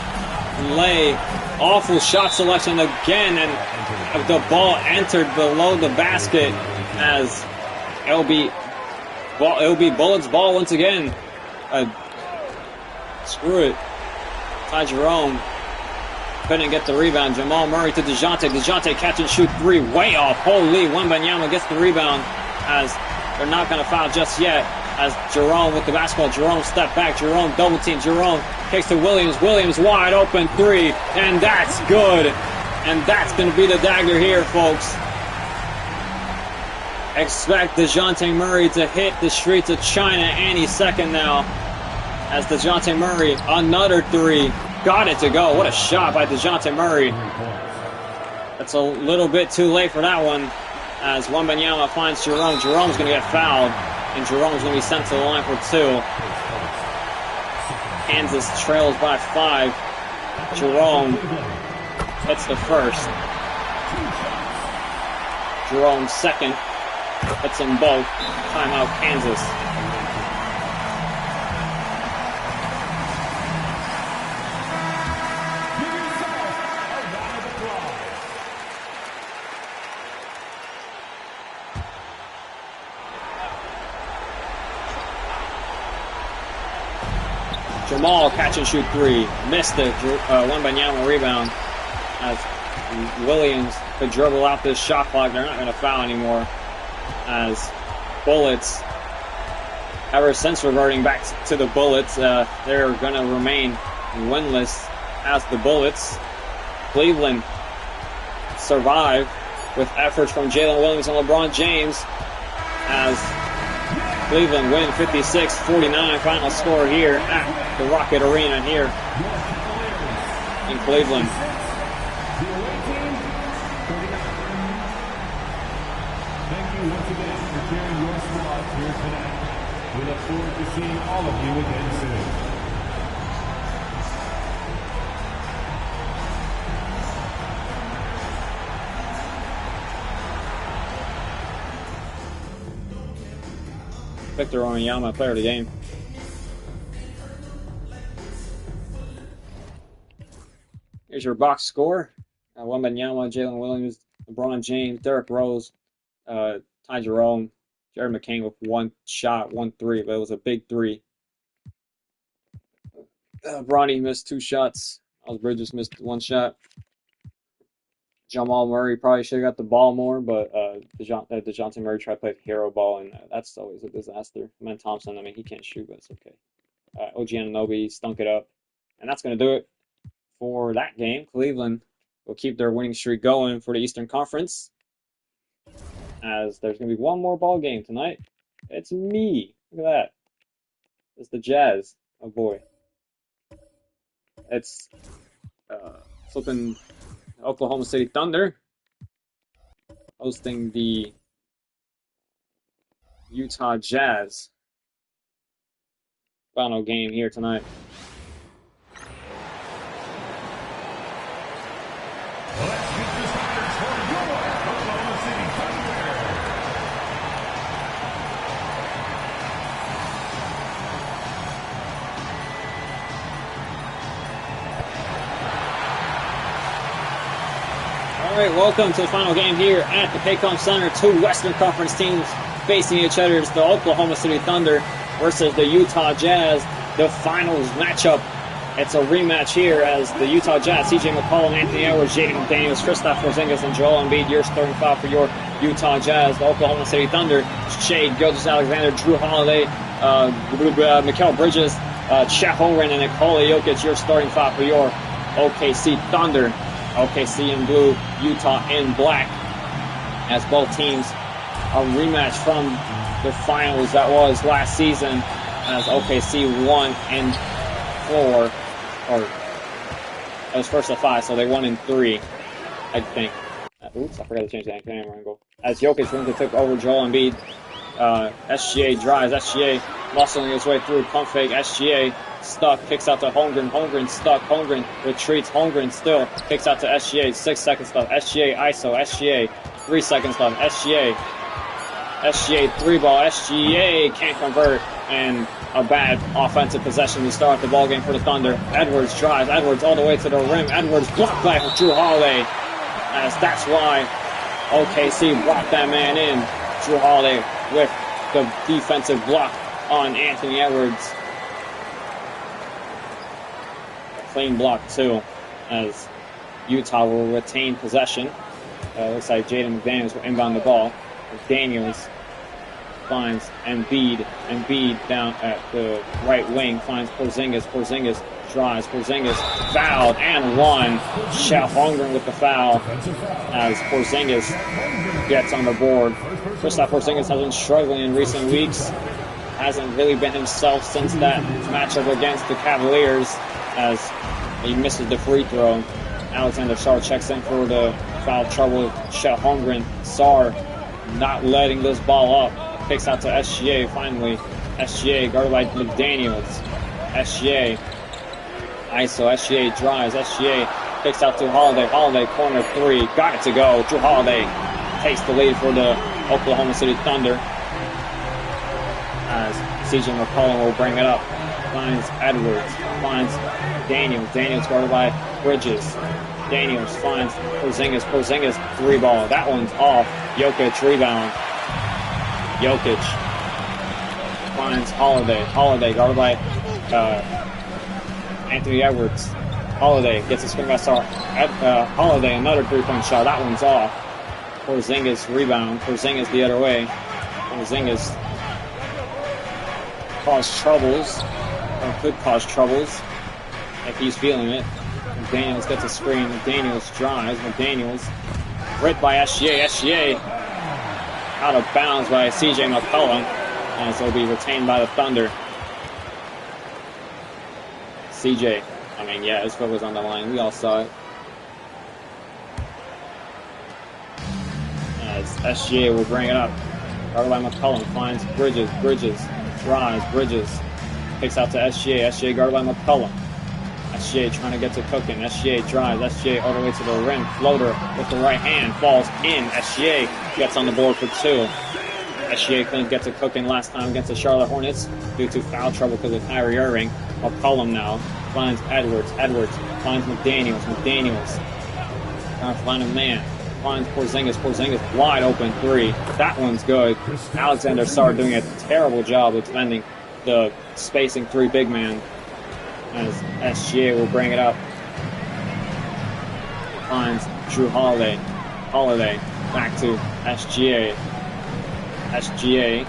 Lay. Awful shot selection again, and the ball entered below the basket as it'll be Bullets' ball once again. Screw it. Ty Jerome couldn't get the rebound. Jamal Murray to DeJounte. DeJounte catch and shoot 3 way off. Holy, Wembanyama gets the rebound as they're not going to foul just yet. As Jerome with the basketball. Jerome step back. Jerome double team. Jerome kicks to Williams. Williams wide open 3. And that's good. And that's going to be the dagger here, folks. Expect DeJounte Murray to hit the streets of China any second now. As DeJounte Murray, another 3. Got it to go. What a shot by DeJounte Murray. That's a little bit too late for that one. As Wembanyama finds Jerome. Jerome's going to get fouled. And Jerome's going to be sent to the line for 2. Kansas trails by 5. Jerome hits the first. Jerome's second. Hits them both. Timeout, Kansas. Jamal catch and shoot 3. Missed it. Wembanyama rebound. As Williams could dribble out this shot clock. They're not going to foul anymore. As Bullets, ever since reverting back to the Bullets, they're going to remain winless as the Bullets. Cleveland survive with efforts from Jalen Williams and LeBron James as Cleveland win 56-49. Final score here at the Rocket Arena here in Cleveland. Thank you once again for cheering your squad here tonight. We look forward to seeing all of you again soon. Victor Wembanyama, player of the game. Here's your box score. Wembanyama, Jalen Williams, LeBron James, Derrick Rose, Ty Jerome, Jared McCain with 1 shot, 1 3, but it was a big 3. Bronny missed 2 shots. Miles Bridges missed 1 shot. Jamal Murray probably should have got the ball more, but DeJounte Murray tried to play hero ball, and that's always a disaster. Man Thompson, I mean, he can't shoot, but it's okay. OG Anunoby stunk it up. And that's going to do it for that game. Cleveland will keep their winning streak going for the Eastern Conference, as there's going to be one more ball game tonight. It's me Look at that. It's the Jazz. Oh boy. It's flipping Oklahoma City Thunder hosting the Utah Jazz. Final game here tonight. Let's get the starters for your Oklahoma City Thunder. All right, welcome to the final game here at the Paycom Center. Two Western Conference teams facing each other. It's the Oklahoma City Thunder versus the Utah Jazz. The finals matchup. It's a rematch here as the Utah Jazz, C.J. McCollum, Anthony Edwards, Jaden McDaniels, Kristaps Porzingis, and Joel Embiid. Your starting five for your Utah Jazz. The Oklahoma City Thunder, Shai Gilgeous-Alexander, Jrue Holiday, Mikal Bridges, Chet Holmgren, and Nikola Jokic. Your starting five for your OKC Thunder. OKC in blue, Utah in black, as both teams are rematch from the finals that was last season, as OKC won in 4, or it was first of 5, so they won in 3, I think. Oops, I forgot to change the camera angle. As Jokic went to took over Joel Embiid, SGA drives, SGA muscling his way through, pump fake, SGA stuck, kicks out to Holmgren, Holmgren stuck, Holmgren retreats, Holmgren still, kicks out to SGA, 6 seconds left, SGA ISO, SGA, 3 seconds left, SGA 3 ball, SGA can't convert, and a bad offensive possession to start the ball game for the Thunder. Edwards drives, Edwards all the way to the rim, Edwards blocked by Jrue Holiday, as that's why OKC brought that man in, Jrue Holiday with the defensive block on Anthony Edwards. Clean block too, as Utah will retain possession. Looks like Jaden McDaniels will inbound the ball. McDaniels finds Embiid. Embiid down at the right wing finds Porzingis. Porzingis drives. Porzingis fouled and won. Chet Holmgren with the foul as Porzingis gets on the board. Kristaps Porzingis has been struggling in recent weeks. Hasn't really been himself since that matchup against the Cavaliers, as he misses the free throw. Alexander Sarr checks in for the foul trouble. Chet Holmgren. Sarr not letting this ball up. Kicks out to SGA finally. SGA guarded by McDaniels. SGA ISO. SGA drives. SGA kicks out to Holiday. Holiday corner 3. Got it to go. Jrue Holiday takes the lead for the Oklahoma City Thunder, as C.J. McCollum will bring it up. Finds Edwards. Finds Daniels. Daniels guarded by Bridges. Daniels finds Porzingis. Porzingis 3 ball. That one's off. Jokic rebound. Jokic finds Holiday. Holiday guarded by Anthony Edwards. Holiday gets a screen by Sarr. Holiday another 3-point shot. That one's off. Porzingis rebound. Porzingis the other way. Porzingis cause troubles, or could cause troubles if he's feeling it. McDaniels gets a screen. McDaniels drives. McDaniels ripped by SGA. SGA out of bounds by C.J. McCollum, as it'll be retained by the Thunder. CJ, I mean, yeah, his foot was on the line. We all saw it. As SGA will bring it up. Guarded by McCollum, finds Bridges. Bridges drives. Bridges kicks out to SGA. SGA guarded by McCollum. SGA trying to get to cooking. SGA drives. SGA all the way to the rim. Floater with the right hand. Falls in. SGA gets on the board for 2. SGA couldn't get to cooking last time against the Charlotte Hornets due to foul trouble because of Kyrie Irving. McCollum now finds Edwards. Edwards finds McDaniels. McDaniels trying to find a man. Finds Porzingis. Porzingis wide open 3. That one's good. Alexander Sarr doing a terrible job of defending the spacing 3 big man, as SGA will bring it up. Finds Jrue Holiday. Holiday back to SGA. SGA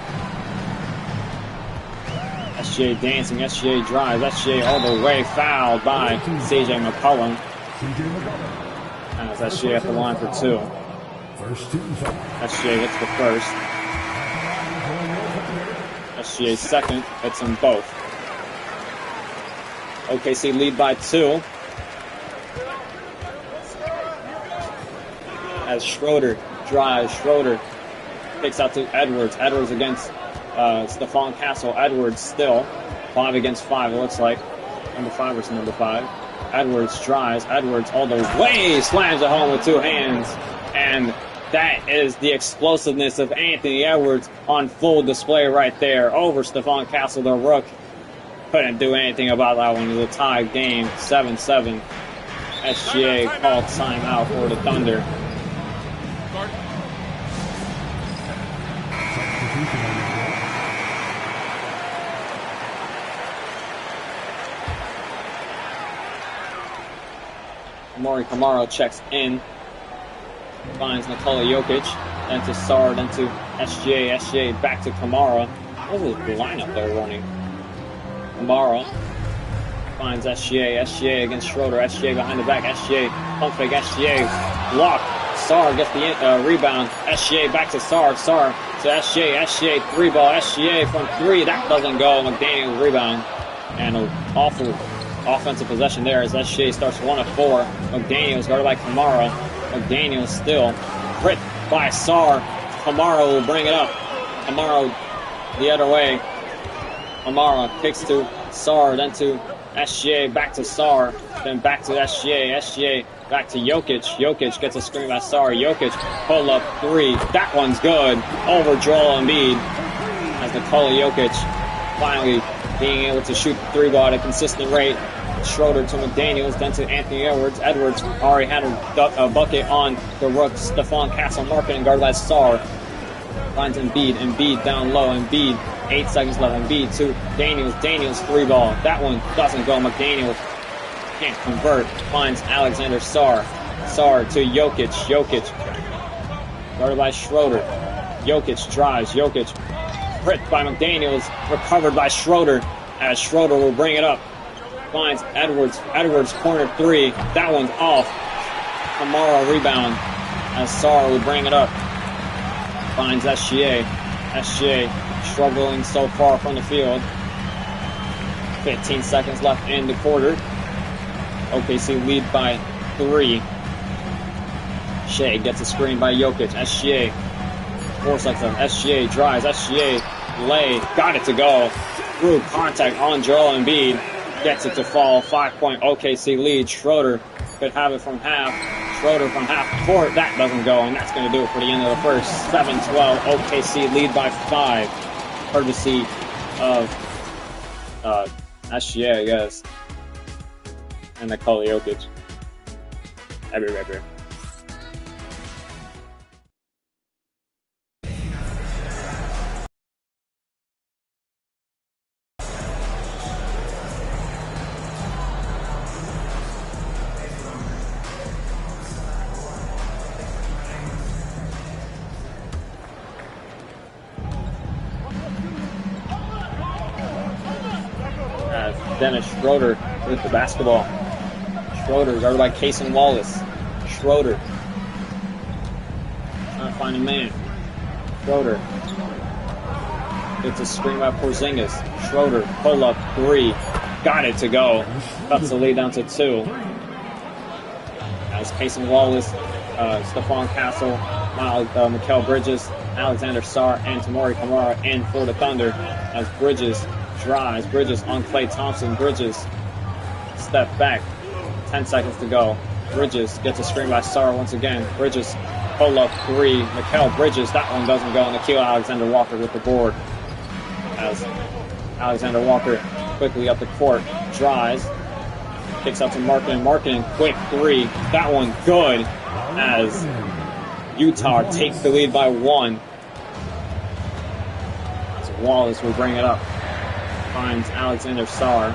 dancing. SGA drives. SGA all the way fouled by C.J. McCollum. As SGA at the line for 2. SGA gets the first. SGA second, hits them both. OKC lead by 2. As Schroeder drives, Schroeder kicks out to Edwards. Edwards against Stephon Castle. Edwards still 5 against 5, it looks like. Number 5 versus number 5. Edwards drives. Edwards all the way slams it home with 2 hands. And that is the explosiveness of Anthony Edwards on full display right there over Stephon Castle, the Rook. Couldn't do anything about that one. It was a tied game, 7-7. SGA called timeout for the Thunder. Maury Camaro checks in, finds Nikola Jokic, then to Sarr, then to SGA. SGA back to Camaro. What is the lineup they're running? Camaro finds SGA. SGA against Schroeder. SGA behind the back. SGA pump fake. SGA block. Sarr gets the rebound. SGA back to Sarr. Sarr to SGA. SGA 3-ball. SGA from 3. That doesn't go. McDaniels rebound. And an awful offensive possession there as SGA starts 1 of 4. McDaniels guarded by Camaro. McDaniels still hit by Sarr. Camaro will bring it up. Camaro the other way. Camaro kicks to Sarr, then to SGA, back to Sarr, then back to SGA. SGA back to Jokic. Jokic gets a screen by Sarr. Jokic pull up 3. That one's good over Joel Embiid as Nikola Jokic finally being able to shoot the 3-ball at a consistent rate. Schroeder to McDaniels, then to Anthony Edwards. Edwards already had a bucket on the Rook. Stephon Castle marking guarded by Sarr. Finds Embiid. Embiid down low. Embiid, 8 seconds left. Embiid to Daniels. Daniels 3-ball. That one doesn't go. McDaniels can't convert. Finds Alexander Sarr. Sarr to Jokic. Jokic guarded by Schroeder. Jokic drives. Jokic hit by McDaniels. Recovered by Schroeder as Schroeder will bring it up. Finds Edwards. Edwards corner 3. That one's off. Camaro rebound as Sarr will bring it up. Finds SGA. SGA struggling so far from the field. 15 seconds left in the quarter. OKC lead by 3. Shea gets a screen by Jokic. SGA. 4 seconds left. SGA drives. SGA lay. Got it to go. Through contact on Joel Embiid. Gets it to fall. 5-point OKC lead. Schroeder could have it from half. Schroeder from half court. That doesn't go, and that's going to do it for the end of the first. 7-12. OKC lead by 5. Courtesy of SGA, I guess. And Nikola Jokic. Every. Dennis Schroeder with the basketball. Schroeder guarded by Cason Wallace. Schroeder trying to find a man. Schroeder gets a screen by Porzingis. Schroeder pull up 3. Got it to go. Cuts the lead down to 2. As Cason Wallace, Stephon Castle, Mikal Bridges, Alexander Sarr, and Tamori Camara in for the Thunder as Bridges drives. Bridges on Klay Thompson. Bridges step back. 10 seconds to go. Bridges gets a screen by Sarr once again. Bridges pull up 3. Mikal Bridges. That one doesn't go. And Nickeil Alexander-Walker with the board. As Alexander Walker quickly up the court. Drives. Kicks out to Markkanen. Markkanen quick 3. That one good. As Utah takes the lead by 1. As Wallace will bring it up. Finds Alexander Sarr.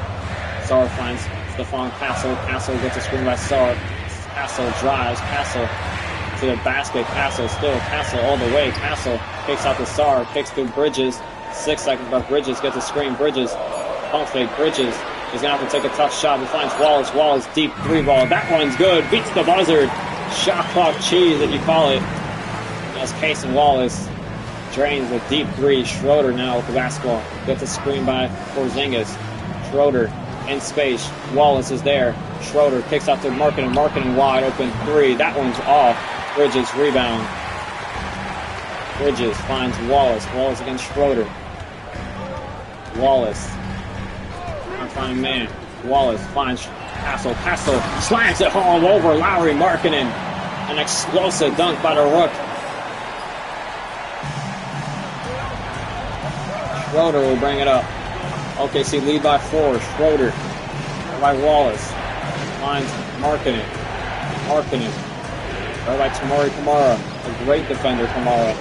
Sarr finds Stephon Castle. Castle gets a screen by Sarr. Castle drives. Castle to the basket. Castle still. Castle all the way. Castle kicks out to Sarr. Kicks to Bridges. 6 seconds left. Bridges gets a screen. Bridges. Pump fake. Bridges is going to have to take a tough shot. He finds Wallace. Wallace deep 3-ball. That one's good. Beats the buzzer. Shot clock cheese, if you call it. As Cason Wallace drains the deep three. Schroeder now with the basketball. Gets a screen by Porzingis. Schroeder in space. Wallace is there. Schroeder kicks out to Markkanen. Markkanen wide open three. That one's off. Bridges rebound. Bridges finds Wallace. Wallace against Schroeder. Wallace. Trying to find a man. Wallace finds Hassel. Hassel slams it home over Lauri Markkanen. An explosive dunk by the Rook. Schroeder will bring it up. OKC lead by 4. Schroeder by Wallace. Finds Markkanen. Markkanen. Right by Tamori Kamara. A great defender, Kamara.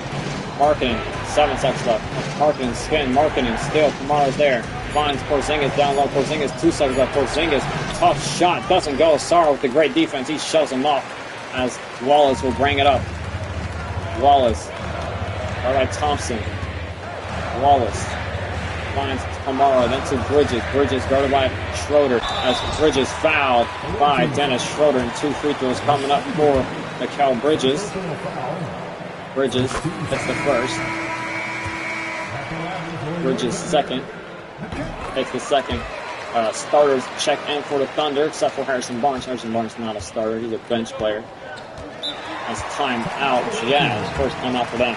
Markkanen. 7 seconds left. Markkanen spin. Markkanen still. Kamara's there. Finds Porzingis down low. Porzingis 2 seconds left. Porzingis. Tough shot. Doesn't go. Sarr with the great defense. He shoves him off as Wallace will bring it up. Wallace. Right by Thompson. Wallace. Finds Kamara, then to Bridges. Bridges guarded by Schroeder as Bridges fouled by Dennis Schroeder, and 2 free throws coming up for Mikal Bridges. Bridges hits the first. Bridges second. Hits the second. Starters check in for the Thunder, except for Harrison Barnes. Harrison Barnes is not a starter, he's a bench player. As time out, Jazz, first time out for them.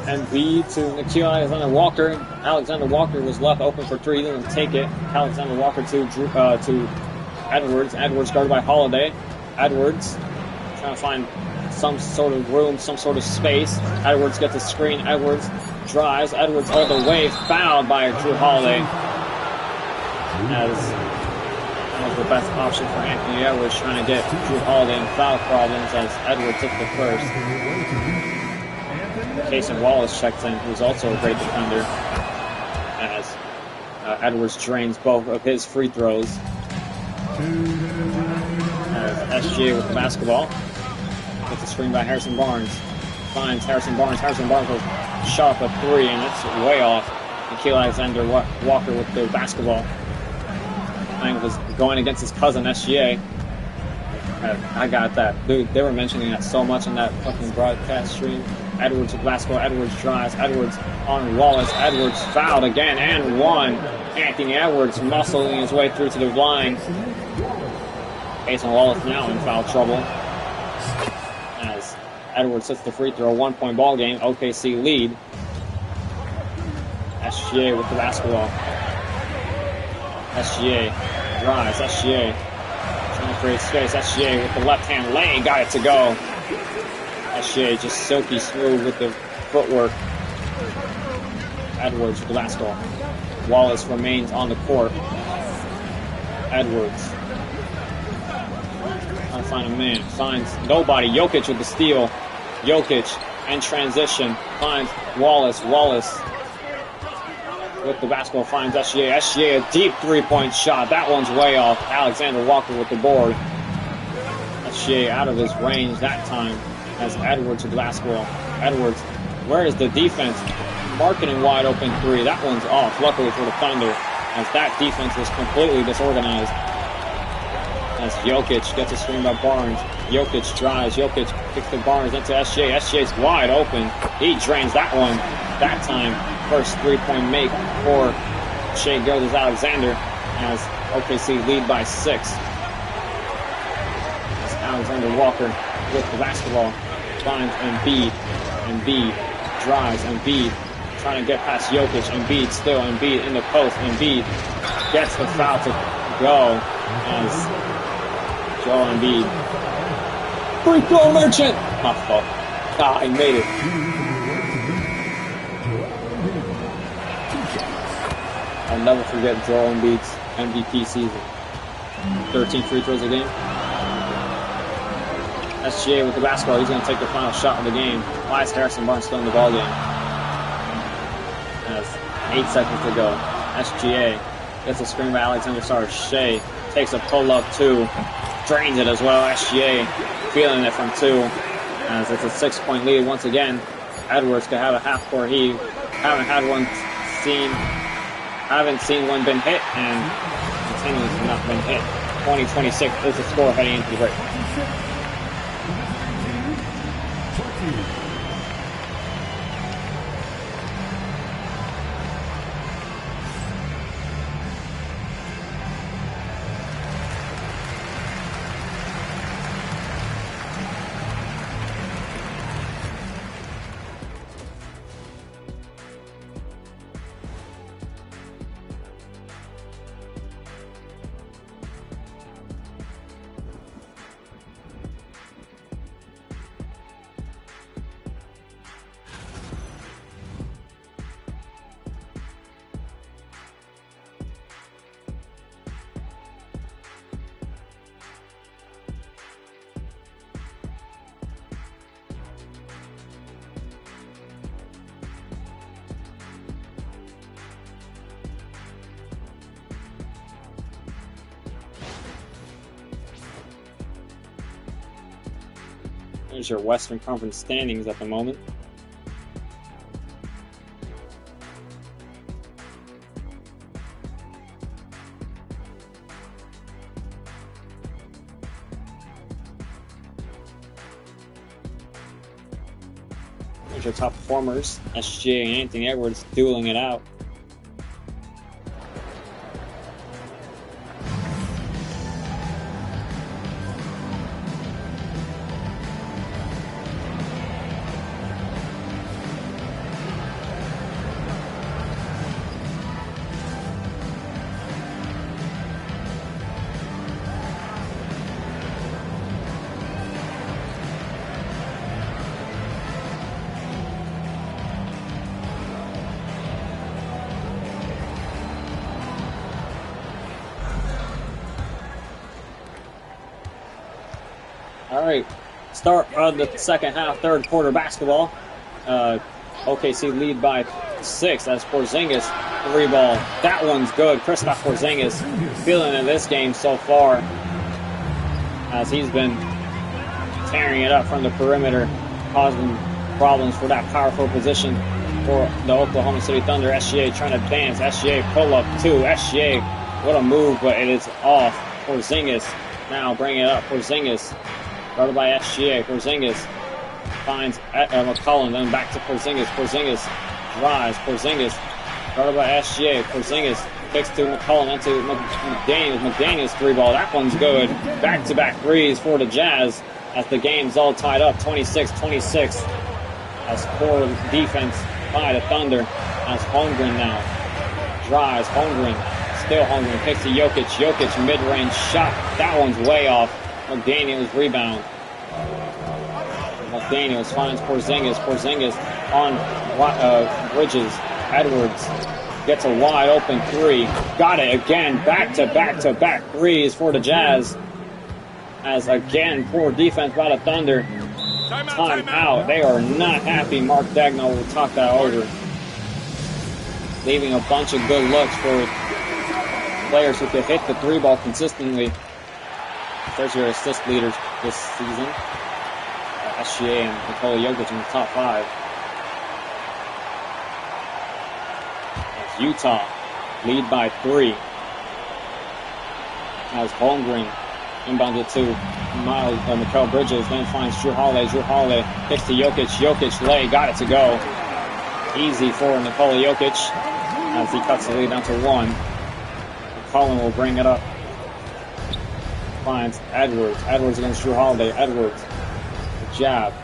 Embiid to Nickeil Alexander-Walker. Alexander-Walker was left open for 3. He didn't take it. Alexander-Walker to Edwards. Edwards guarded by Holiday. Edwards trying to find some sort of room, some sort of space. Edwards gets a screen. Edwards drives. Edwards all the way. Fouled by Drew Holiday. As that was the best option for Anthony Edwards, trying to get Drew Holiday in foul problems as Edwards took the first. Cason Wallace checks in, who's also a great defender, as Edwards drains both of his free throws. As SGA with the basketball. Gets a screen by Harrison Barnes. Finds Harrison Barnes. Harrison Barnes will shot up a 3, and it's way off. Nickeil Alexander-Walker with the basketball. Lang was going against his cousin, SGA. I got that. Dude, they were mentioning that so much in that fucking broadcast stream. Edwards with basketball. Edwards drives. Edwards on Wallace. Edwards fouled again and one. Anthony Edwards muscling his way through to the line. Cason Wallace now in foul trouble as Edwards hits the free throw. 1-point ball game. OKC lead. SGA with the basketball. SGA drives. SGA trying to create space. SGA with the left hand lane. Got it to go. SGA just silky smooth with the footwork. Edwards with the basketball. Wallace remains on the court. Edwards trying to find a man. Finds nobody. Jokic with the steal. Jokic in transition. Finds Wallace. Wallace with the basketball finds SGA. SGA a deep 3-point shot. That one's way off. Alexander-Walker with the board. SGA out of his range that time. As Edwards with the basketball. Edwards, where is the defense? Markkanen wide open 3. That one's off, luckily for the Thunder, as that defense was completely disorganized. As Jokic gets a screen by Barnes. Jokic drives. Jokic kicks to Barnes into SGA. SGA's wide open. He drains that one. That time, first 3-point make for Shai Gilgeous-Alexander as OKC lead by 6. As Alexander-Walker with the basketball finds Embiid. Embiid drives. Embiid trying to get past Jokic. Embiid still. Embiid in the post. Embiid gets the foul to go as Joel Embiid. Free throw merchant! My fault. Ah, he made it. I'll never forget Joel Embiid's MVP season. 13 free throws a game. SGA with the basketball. He's going to take the final shot of the game. Why is Harrison Barnes still in the ballgame? Has 8 seconds to go. SGA gets a screen by Alexander Sarge. Shea takes a pull-up 2. Drains it as well. SGA feeling it from 2. As it's a 6-point lead once again. Edwards could have a half-court heave. Haven't seen one been hit, and continues to not been hit. 20-26 is the score heading into the break. There's your Western Conference standings at the moment. There's your top performers, SGA and Anthony Edwards dueling it out. All right, start of the second half, third quarter basketball. OKC lead by 6 as Porzingis, 3-ball. That one's good. Kristaps Porzingis feeling in this game so far as he's been tearing it up from the perimeter, causing problems for that powerful position for the Oklahoma City Thunder. SGA trying to advance. SGA pull up 2. SGA, what a move, but it is off. Porzingis now bring it up. Porzingis. Guarded by SGA. Porzingis finds McCollum, then back to Porzingis. Porzingis drives. Porzingis guarded by SGA. Porzingis kicks to McCollum, then to McDaniels. McDaniels 3-ball. That one's good. Back-to-back threes for the Jazz as the game's all tied up. 26-26 as poor defense by the Thunder as Holmgren now drives. Holmgren, still Holmgren, kicks to Jokic. Jokic mid-range shot. That one's way off. McDaniels rebound. McDaniels finds Porzingis. Porzingis on Bridges. Edwards gets a wide open 3. Got it again. Back-to-back threes for the Jazz. As again, poor defense by the Thunder. Time out. They are not happy. Mark Daigneault will talk that over. Leaving a bunch of good looks for players who could hit the 3-ball consistently. There's your assist leaders this season. SGA and Nikola Jokic in the top 5. As Utah lead by 3. As Holmgren inbounds it to Mikal Bridges, then finds Jrue Holiday. Jrue Holiday kicks to Jokic. Jokic lay, got it to go. Easy for Nikola Jokic as he cuts the lead down to 1. Colin will bring it up. Finds Edwards. Edwards against Jrue Holiday. Edwards. Jab.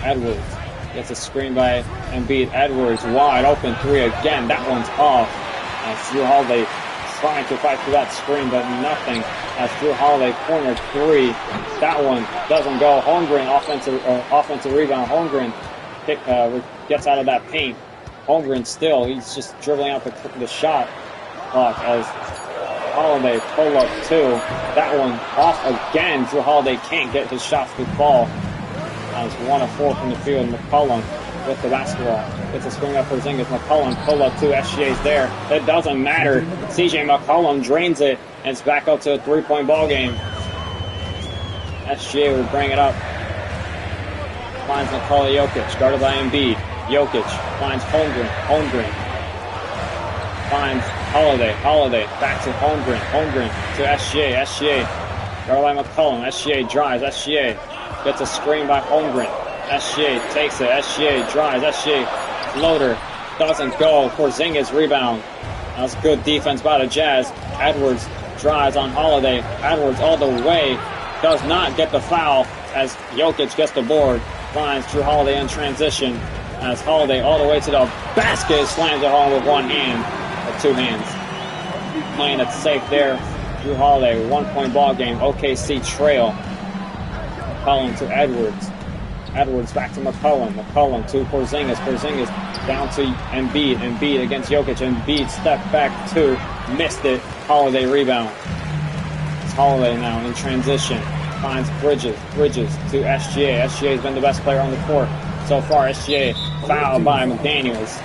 Edwards gets a screen by Embiid. Edwards wide open 3 again. That one's off. As Jrue Holiday trying to fight for that screen, but nothing. As Jrue Holiday corner 3. That one doesn't go. Holmgren offensive rebound. Holmgren gets out of that paint. Holmgren still, he's just dribbling out the shot clock as Holiday, pull up 2. That one off again. Drew Holiday can't get his shots with ball. That was 1 of 4 from the field. McCollum with the basketball. Gets a screen up for Porzingis. McCollum, pull up 2. SGA's there. It doesn't matter. CJ McCollum drains it, and it's back up to a 3-point ball game. SGA will bring it up. Finds Nikola Jokic, guarded by Embiid. Jokic finds Holmgren. Holmgren finds Holiday. Holiday back to Holmgren. Holmgren to SGA. SGA guarded by McCollum. SGA drives. SGA gets a screen by Holmgren. SGA takes it. SGA drives. SGA floater doesn't go. Porzingis rebound. That's good defense by the Jazz. Edwards drives on Holiday. Edwards all the way. Does not get the foul as Jokic gets the board. Finds Drew Holiday in transition as Holiday all the way to the basket. Slams it home with one hand. Or 2 hands. Playing it safe there. Drew Holiday, 1-point ball game. OKC trail. McCollum to Edwards. Edwards back to McCollum. McCollum to Porzingis. Porzingis down to Embiid. Embiid against Jokic. Embiid step back 2. Missed it. Holiday rebound. It's Holiday now in transition. Finds Bridges. Bridges to SGA. SGA has been the best player on the court so far. SGA fouled by McDaniels.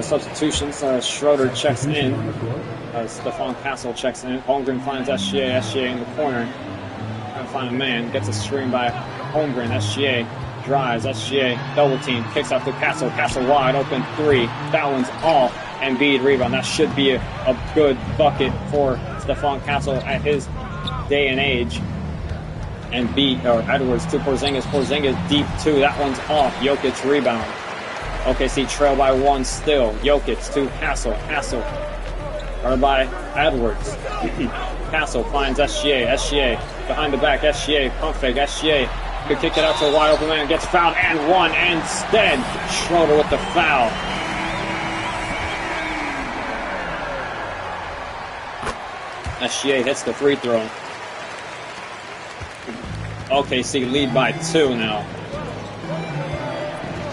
Substitutions. Schroeder checks in. Stephon Castle checks in. Holmgren finds SGA. SGA in the corner. Trying to find a man. Gets a screen by Holmgren. SGA drives. SGA double team. Kicks out to Castle. Castle wide open 3. That one's off. Embiid rebound. That should be a good bucket for Stephon Castle at his day and age. Edwards to Porzingis. Porzingis deep 2. That one's off. Jokic rebound. OKC trail by 1 still. Jokic to Castle. Castle guarded by Edwards. Castle finds SGA. SGA behind the back. SGA pump fake. SGA could kick it out to a wide open man. Gets fouled and one. Instead, Schroeder with the foul. SGA hits the free throw. OKC lead by 2 now.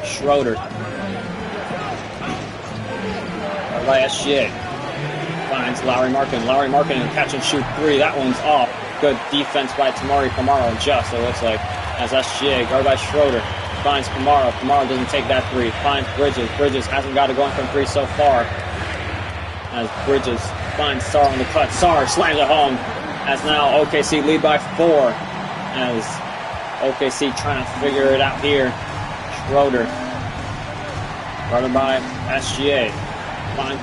Schroeder. By SGA. Finds Lauri Markkanen. Lauri Markkanen catch and shoot 3. That one's off. Good defense by Tamari Kamara. Just, it looks like. As SGA, guarded by Schroeder. Finds Kamara. Kamara doesn't take that 3. Finds Bridges. Bridges hasn't got it going from 3 so far. As Bridges finds Sarr on the cut. Sarr slams it home. As now OKC lead by 4. As OKC trying to figure it out here. Schroeder. Guarded by SGA. Finds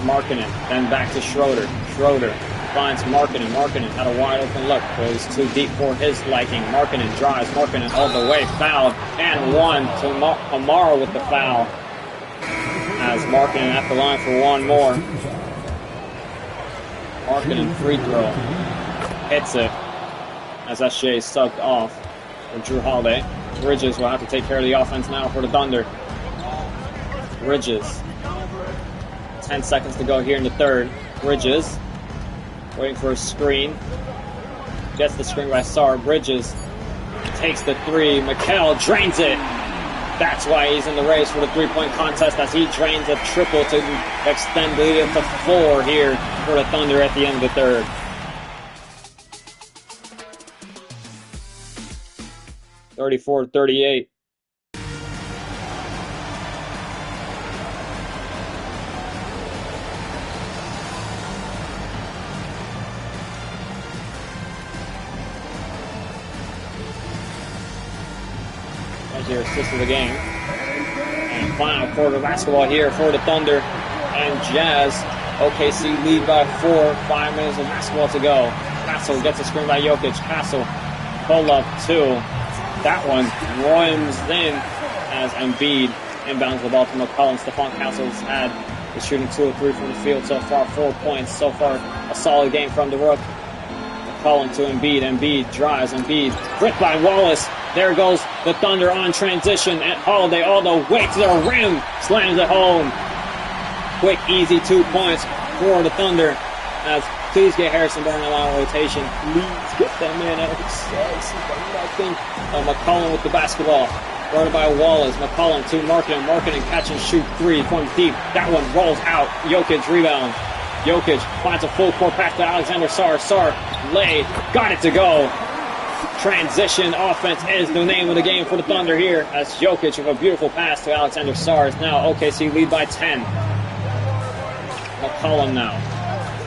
Markkanen. Then back to Schroeder. Schroeder finds Markkanen. Markkanen had a wide open look. But it was too deep for his liking. Markkanen drives. Markkanen all the way. Fouled. And 1 to Amara with the foul. As Markkanen at the line for 1 more. Markkanen free throw. Hits it. As SGA subbed off for Drew Holiday. Bridges will have to take care of the offense now for the Thunder. Bridges. 10 seconds to go here in the third. Bridges. Waiting for a screen. Gets the screen by Sarr. Bridges. Takes the 3. Mikal drains it. That's why he's in the race for the 3-point contest as he drains a triple to extend the lead to 4 here for the Thunder at the end of the third. (34-38). Your assist of the game. And final quarter basketball here for the Thunder and Jazz. OKC lead by 4. 5 minutes of basketball to go. Castle gets a screen by Jokic. Castle pull up 2. That one runs in as Embiid inbounds the ball to McCollum. Stephon Castle's is shooting 2 of 3 from the field so far. 4 points so far. A solid game from the rook. McCollum to Embiid. Embiid drives. Embiid ripped by Wallace. There goes the Thunder on transition at Holiday all the way to the rim. Slams it home. Quick, easy 2 points for the Thunder. As please get Harrison Barnes in a line of rotation. Please get them in. McCollum with the basketball. Guarded by Wallace. McCollum to Marketing. Marketing catch and shoot three from deep. That one rolls out. Jokic rebound. Jokic finds a full court pass to Alexander Sarr. Sarr laid. Got it to go. Transition offense is the name of the game for the Thunder here. As Jokic with a beautiful pass to Alexander Sarr. Now OKC lead by 10. McCollum now.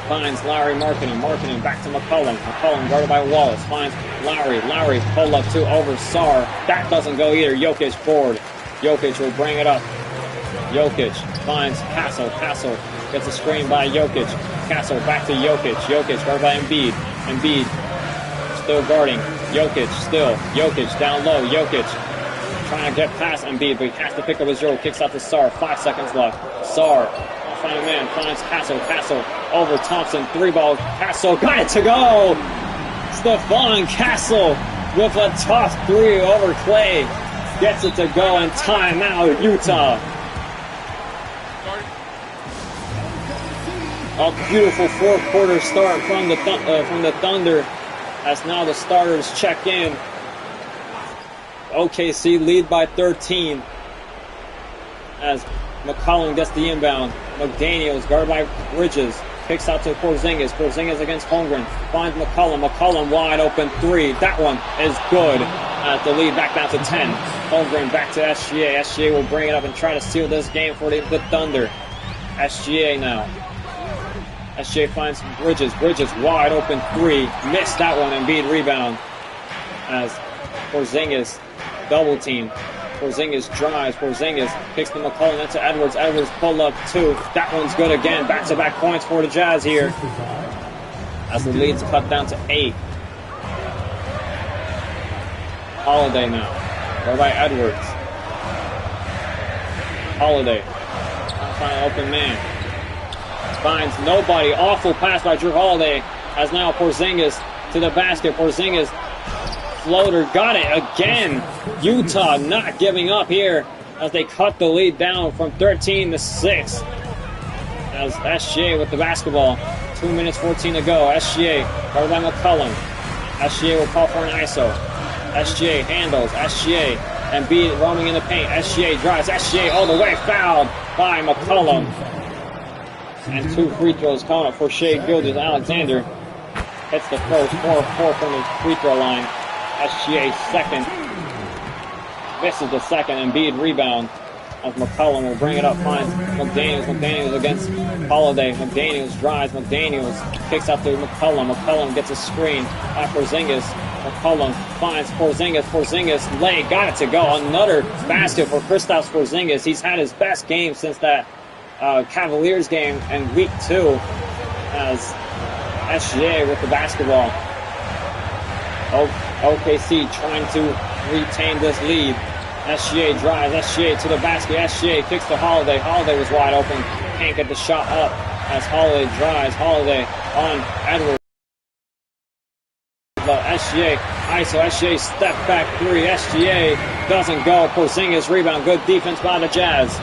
Finds Lowry Marketing. Marketing back to McCollum. McCollum guarded by Wallace. Finds Lowry. Lowry pull up to over Sarr. That doesn't go either. Jokic board. Jokic will bring it up. Jokic finds Castle. Castle gets a screen by Jokic. Castle back to Jokic. Jokic guarded by Embiid. Embiid still guarding. Jokic still. Jokic down low. Jokic trying to get past Embiid, but he has to pick up his dribble. Kicks out to Sarr. 5 seconds left. Sarr. Final man finds Castle. Castle over Thompson. 3-ball. Castle got it to go. Stephon Castle with a tough 3 over Clay. Gets it to go and timeout Utah. A beautiful fourth quarter start from the Thunder. As now the starters check in. OKC lead by 13. As McCollum gets the inbound. McDaniels guarded by Bridges. Kicks out to Porzingis. Porzingis against Holmgren. Finds McCollum. McCollum wide open 3. That one is good. The lead back down to 10. Holmgren back to SGA. SGA will bring it up and try to seal this game for the Thunder. SGA now. SGA finds Bridges. Bridges wide open 3. Missed that one. Embiid rebound. As Porzingis double team. Porzingis drives. Porzingis kicks to McCollum into Edwards. Edwards pull up 2. That one's good again. Back-to-back points for the Jazz here. As the lead's cut down to 8. Holiday now. Or by Edwards. Holiday. Find an open man. Finds nobody. Awful pass by Drew Holiday. As now Porzingis to the basket. Porzingis floater got it again. Utah not giving up here as they cut the lead down from 13 to 6. As SGA with the basketball. 2 minutes 14 to go. SGA guarded by McCollum. SGA will call for an ISO. SGA handles. SGA and Embiid roaming in the paint. SGA drives. SGA all the way. Fouled by McCollum. And 2 free throws coming up for Shai Gilgeous-Alexander. Hits the first. 4-4 from the free throw line. SGA second. Misses the second. Embiid rebound. As McCollum will bring it up. Finds McDaniels. McDaniels against Holiday. McDaniels drives. McDaniels kicks out to McCollum. McCollum gets a screen by Porzingis. McCollum finds Porzingis. Porzingis lay. Got it to go. Another basket for Kristaps Porzingis. He's had his best game since that Cavaliers game in week 2. As SGA with the basketball. OKC trying to retain this lead. SGA drives. SGA to the basket. SGA kicks to Holiday. Holiday was wide open. Can't get the shot up as Holiday drives. Holiday on Edwards. But SGA ISO. SGA step back 3. SGA doesn't go. Porzingis rebound. Good defense by the Jazz.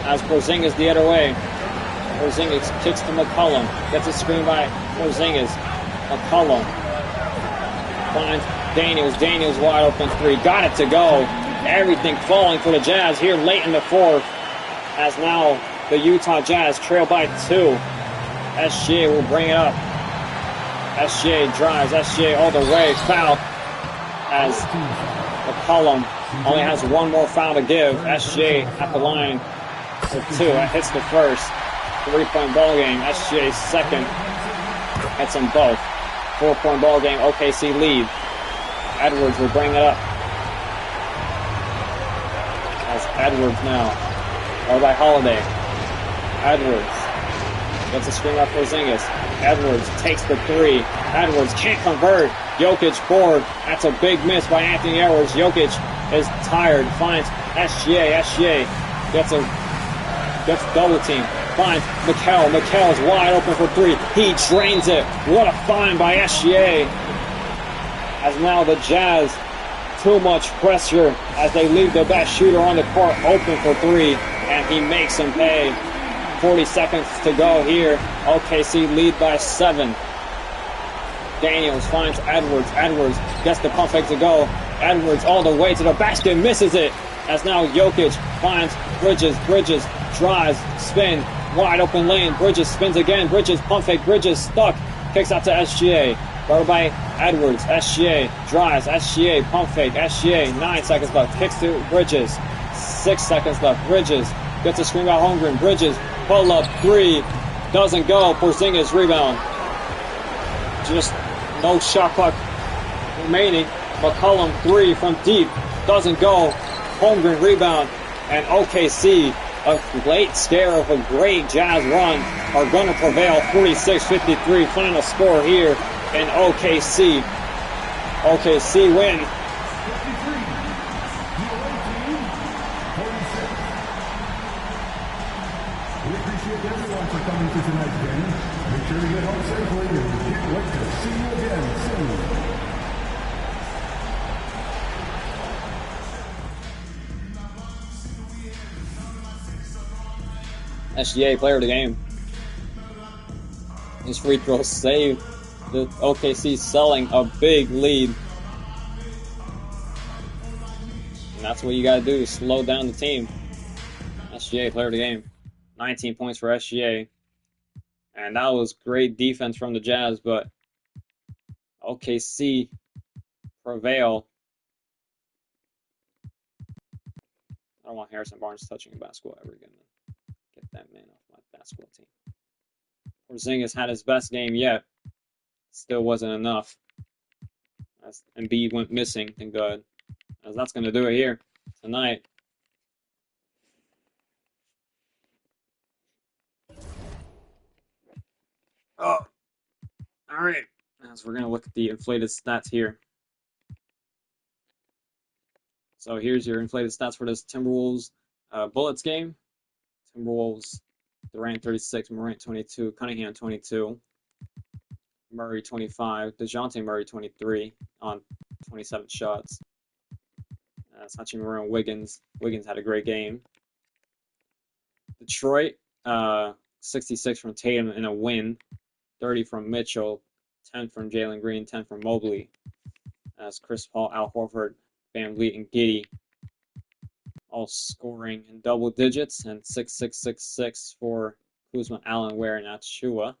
As Porzingis the other way. Porzingis kicks to McCollum. Gets a screen by Porzingis. McCollum finds Daniels. Daniels wide open 3. Got it to go. Everything falling for the Jazz here late in the fourth. As now the Utah Jazz trail by 2. SGA will bring it up. SGA drives. SGA all the way. Foul. As McCollum only has one more foul to give. SGA at the line for 2. That hits the first. 3-point ball game. SGA second. Hits them both. 4-point ball game. OKC lead. Edwards will bring it up. As Edwards now. Or by Holiday. Edwards gets a screen up for Porzingis. Edwards takes the 3. Edwards can't convert. Jokic board. That's a big miss by Anthony Edwards. Jokic is tired. Finds SGA. SGA gets double team. Finds Mikal. Mikal's wide open for 3. He drains it. What a find by SGA. As now the Jazz, too much pressure as they leave the best shooter on the court open for 3. And he makes him pay. 40 seconds to go here. OKC lead by 7. Daniels finds Edwards. Edwards gets the pump fake to go. Edwards all the way to the basket. Misses it. as now Jokic finds Bridges. Bridges drives, spin, wide open lane. Bridges spins again. Bridges pump fake. Bridges stuck. Kicks out to SGA. Guarded by Edwards. SGA drives. SGA pump fake. SGA 9 seconds left. Kicks to Bridges. 6 seconds left. Bridges gets a screen by Holmgren. Bridges pull up 3. Doesn't go. Porzingis rebound. Just no shot clock remaining. McCollum 3 from deep. Doesn't go. Holmgren rebound. And OKC, a late scare of a great Jazz run, are going to prevail 46-53. Final score here in OKC. OKC win. We appreciate everyone for coming to tonight's game. Make sure to get home safely and we can't wait to see you again soon. SGA player of the game. His free throw saved the OKC selling a big lead. And that's what you got to do, slow down the team. SGA player of the game. 19 points for SGA. And that was great defense from the Jazz, but OKC prevail. I don't want Harrison Barnes touching a basketball ever again. Get that man off my basketball team. Porzingis had his best game yet. Still wasn't enough. As Embiid went missing, thank God. As that's going to do it here tonight. Oh, all right. As we're going to look at the inflated stats here. So here's your inflated stats for this Timberwolves Bullets game. Timberwolves, Durant 36, Morant 22, Cunningham 22, Murray 25, DeJounte Murray 23 on 27 shots. Hachimura and Wiggins. Wiggins had a great game. Detroit, 66 from Tatum in a win, 30 from Mitchell, 10 from Jalen Green, 10 from Mobley. As Chris Paul, Al Horford, VanVleet, and Giddey all scoring in double digits, and 6-6-6-6 for Kuzma, Allen, Ware, and Achua.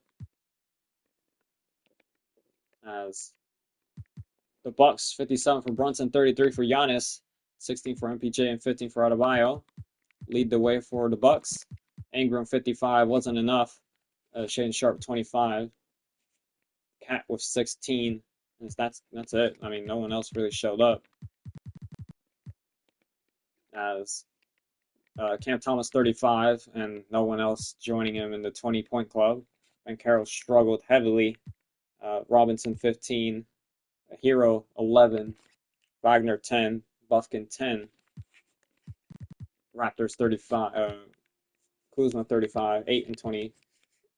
As the Bucks, 57 for Brunson, 33 for Giannis, 16 for MPJ, and 15 for Adebayo lead the way for the Bucks. Ingram 55 wasn't enough. Shaedon Sharpe 25. Cat with 16. And that's it. I mean, no one else really showed up. As Cam Thomas 35 and no one else joining him in the 20-point club. And Carroll struggled heavily. Robinson 15. Hero 11. Wagner 10. Buffkin 10. Raptors 35. Kuzma 35. 8 and 20.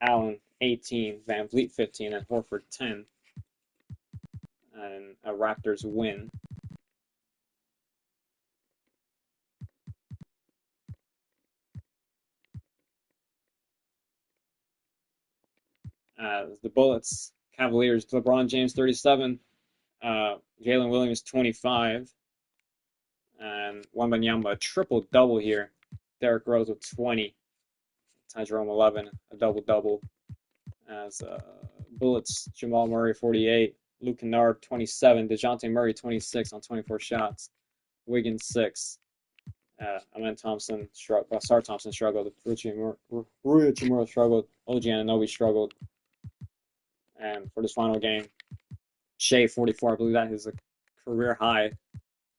Allen 18. VanVleet 15. And Horford 10. And a Raptors win. The Bullets, Cavaliers, LeBron James 37, Jalen Williams 25, and Wembanyama triple-double here. Derrick Rose with 20, Ty Jerome 11, a double-double. As Bullets, Jamal Murray 48, Luke Kennard 27, DeJounte Murray 26 on 24 shots, Wiggins 6. Amen Thompson struggled. Sar Thompson struggled. Rui Hachimura struggled. OG Anunoby struggled. And for this final game, Shea 44. I believe that is a career high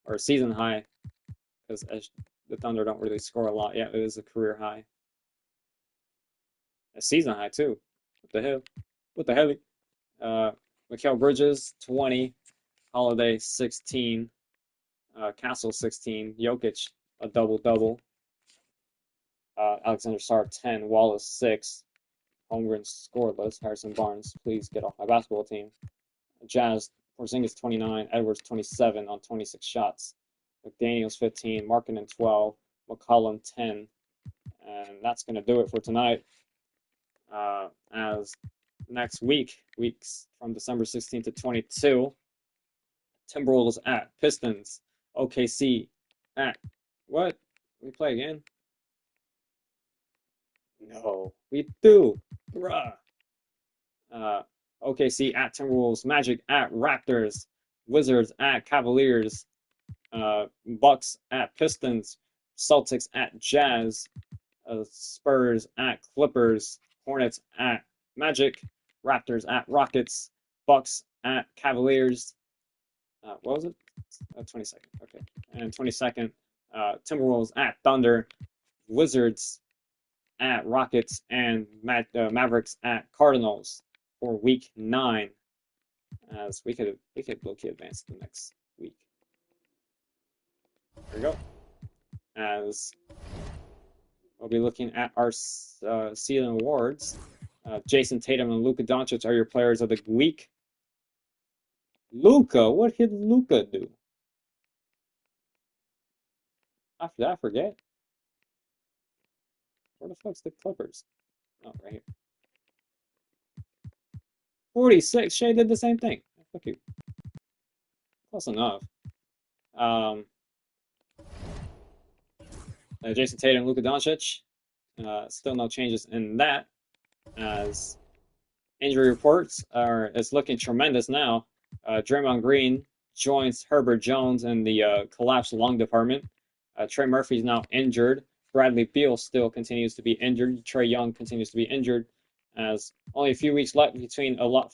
or a season high, because the Thunder don't really score a lot. Yeah, it is a career high. A season high too. What the hell? What the hell? Mikal Bridges 20, Holiday 16, Castle 16, Jokic a double-double, Alexander Sarr 10, Wallace 6, Holmgren scoreless, Harrison Barnes, please get off my basketball team. Jazz, Porzingis 29, Edwards 27 on 26 shots, McDaniels 15, Markkanen 12, McCollum 10, and that's going to do it for tonight. As next weeks from December 16th to 22, Timberwolves at Pistons, OKC at What? We play again? No, we do. Bruh. OKC at Timberwolves, Magic at Raptors, Wizards at Cavaliers, Bucks at Pistons, Celtics at Jazz, Spurs at Clippers, Hornets at Magic, Raptors at Rockets, Bucks at Cavaliers. What was it? 22nd. Okay. And 22nd, Timberwolves at Thunder, Wizards at Rockets, and Mavericks at Cardinals for week 9. As we could low-key advance to the next week. There we go. As we'll be looking at our season awards. Jason Tatum and Luka Doncic are your players of the week. Luka, what did Luka do? After that, I forget. Where the fuck's the Clippers? Oh, right here. 46. Shea did the same thing. Fuck you. Close enough. Jason Tatum, Luka Doncic. Still no changes in that. As injury reports it's looking tremendous now. Draymond Green joins Herbert Jones in the collapsed lung department. Trey Murphy's now injured. Bradley Beal still continues to be injured. Trae Young continues to be injured. As only a few weeks left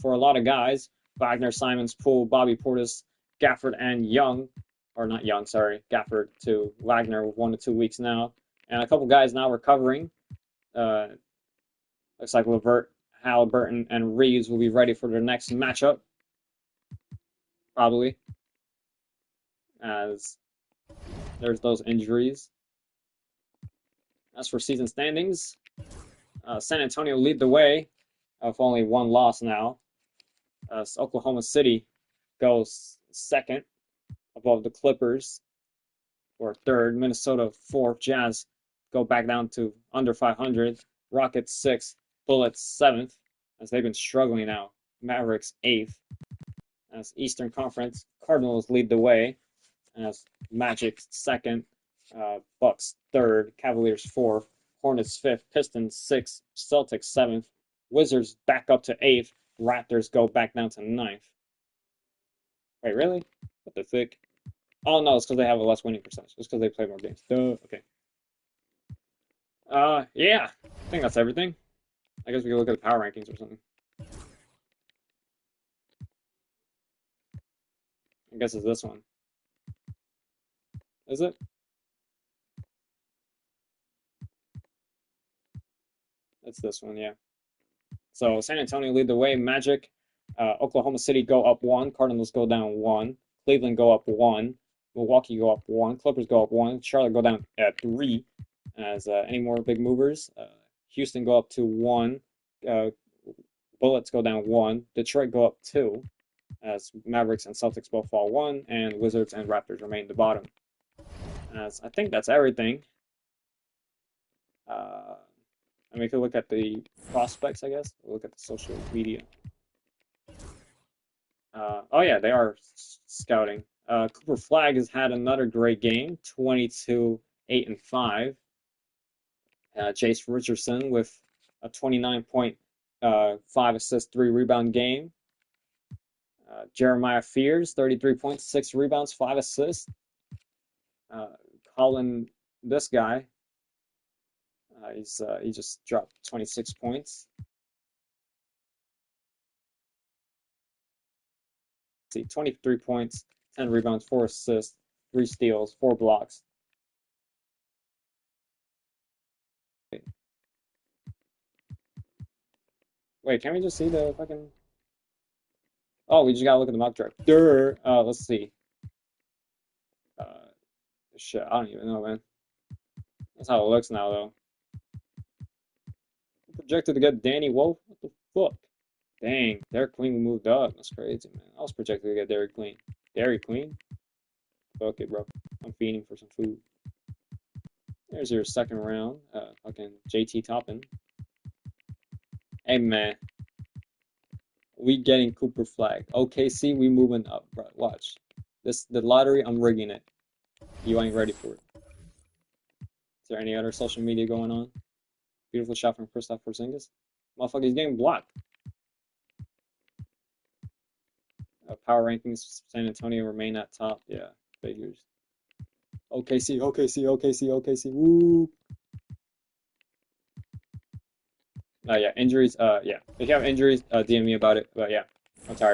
for a lot of guys. Wagner, Simons, Poole, Bobby Portis, Gafford, and Young. Or not Young, sorry. Gafford to Wagner with 1 to 2 weeks now. And a couple guys now recovering. Looks like LeVert, Halliburton, and Reeves will be ready for their next matchup. Probably. As there's those injuries. As for season standings, San Antonio lead the way of only 1 loss now. Oklahoma City goes second above the Clippers for third. Minnesota 4th. Jazz go back down to under 500. Rockets 6th. Bullets 7th as they've been struggling now. Mavericks 8th. As Eastern Conference, Cardinals lead the way as Magic 2nd. Bucks 3rd, Cavaliers 4th, Hornets 5th, Pistons 6th, Celtics 7th, Wizards back up to 8th, Raptors go back down to 9th. Wait, really? What the fuck? Oh no, it's because they have a less winning percentage. It's because they play more games. Duh. Okay. Yeah. I think that's everything. I guess we can look at the power rankings or something. I guess it's this one. Is it? It's this one, yeah. So San Antonio lead the way. Magic, Oklahoma City go up 1. Cardinals go down 1. Cleveland go up 1. Milwaukee go up 1. Clippers go up 1. Charlotte go down at 3. As any more big movers, Houston go up to 1. Bullets go down 1. Detroit go up 2. As Mavericks and Celtics both fall 1. And Wizards and Raptors remain the bottom. As I think that's everything. I mean, if you look at the prospects, I guess, we'll look at the social media. Oh yeah, they are scouting. Cooper Flagg has had another great game, 22, 8, and 5. Jace Richardson with a 29-point, 5 assists, 3 rebound game. Jeremiah Fears, 33 points, 6 rebounds, 5 assists. Colin, this guy, he just dropped 26 points. See, 23 points, 10 rebounds, 4 assists, 3 steals, 4 blocks. Wait, can we just see the fucking... Oh, we just gotta look at the mock draft. Let's see. Shit, I don't even know, man. That's how it looks now, though. Projected to get Danny Wolf? What the fuck? Dang, Derek Queen moved up. That's crazy, man. I was projected to get Derek Queen. Dairy Queen? Fuck it, bro. I'm feeding for some food. There's your second round. Fucking JT Toppin. Hey, man. We getting Cooper Flagg. OKC, we moving up, bro. Watch. The lottery, I'm rigging it. You ain't ready for it. Is there any other social media going on? Beautiful shot from Kristaps Porzingis. Motherfucker, he's getting blocked. Power rankings, San Antonio remain at top. Yeah, figures. OKC, OKC, OKC, OKC. Woo. Yeah, injuries. Yeah, if you have injuries, DM me about it. But yeah, I'm tired.